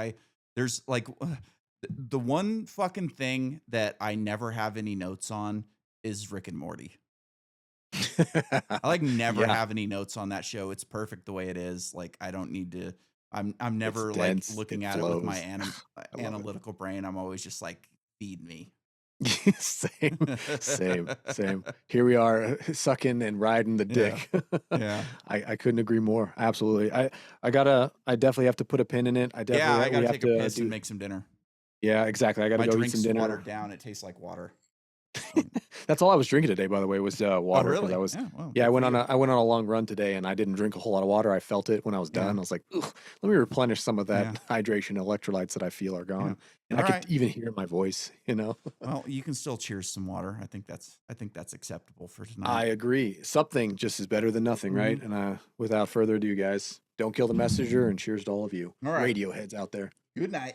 there's like the one fucking thing that I never have any notes on is Rick and Morty. I like never yeah, have any notes on that show. It's perfect the way it is. Like I don't need to. I'm it's never like dense. It looking at it with my flows. I love it. analytical brain. I'm always just like feed me. Same, same. Here we are, sucking and riding the Yeah. dick. Yeah. I couldn't agree more. Absolutely. I definitely have to put a pin in it. I Yeah. definitely I got we to have take a to piss and do. make some dinner. Yeah, exactly. I got to My go eat some drink's dinner. watered down. It tastes like water. Um, That's all I was drinking today, by the way, was oh, water because I really? was Yeah. Well, yeah, good for you. I went on a long run today and I didn't drink a whole lot of water. I felt it when I was Yeah. done. I was like, "Ugh, let me replenish some of that Yeah. hydration electrolytes that I feel are Yeah. gone." And I All could right. even hear my voice. Well, you can still cheers some water. I think that's acceptable for tonight. I agree. Something just is better than nothing, right? Mhm. And without further ado, guys, don't kill the messenger and cheers to all of you All right. Radioheads out there. Good night.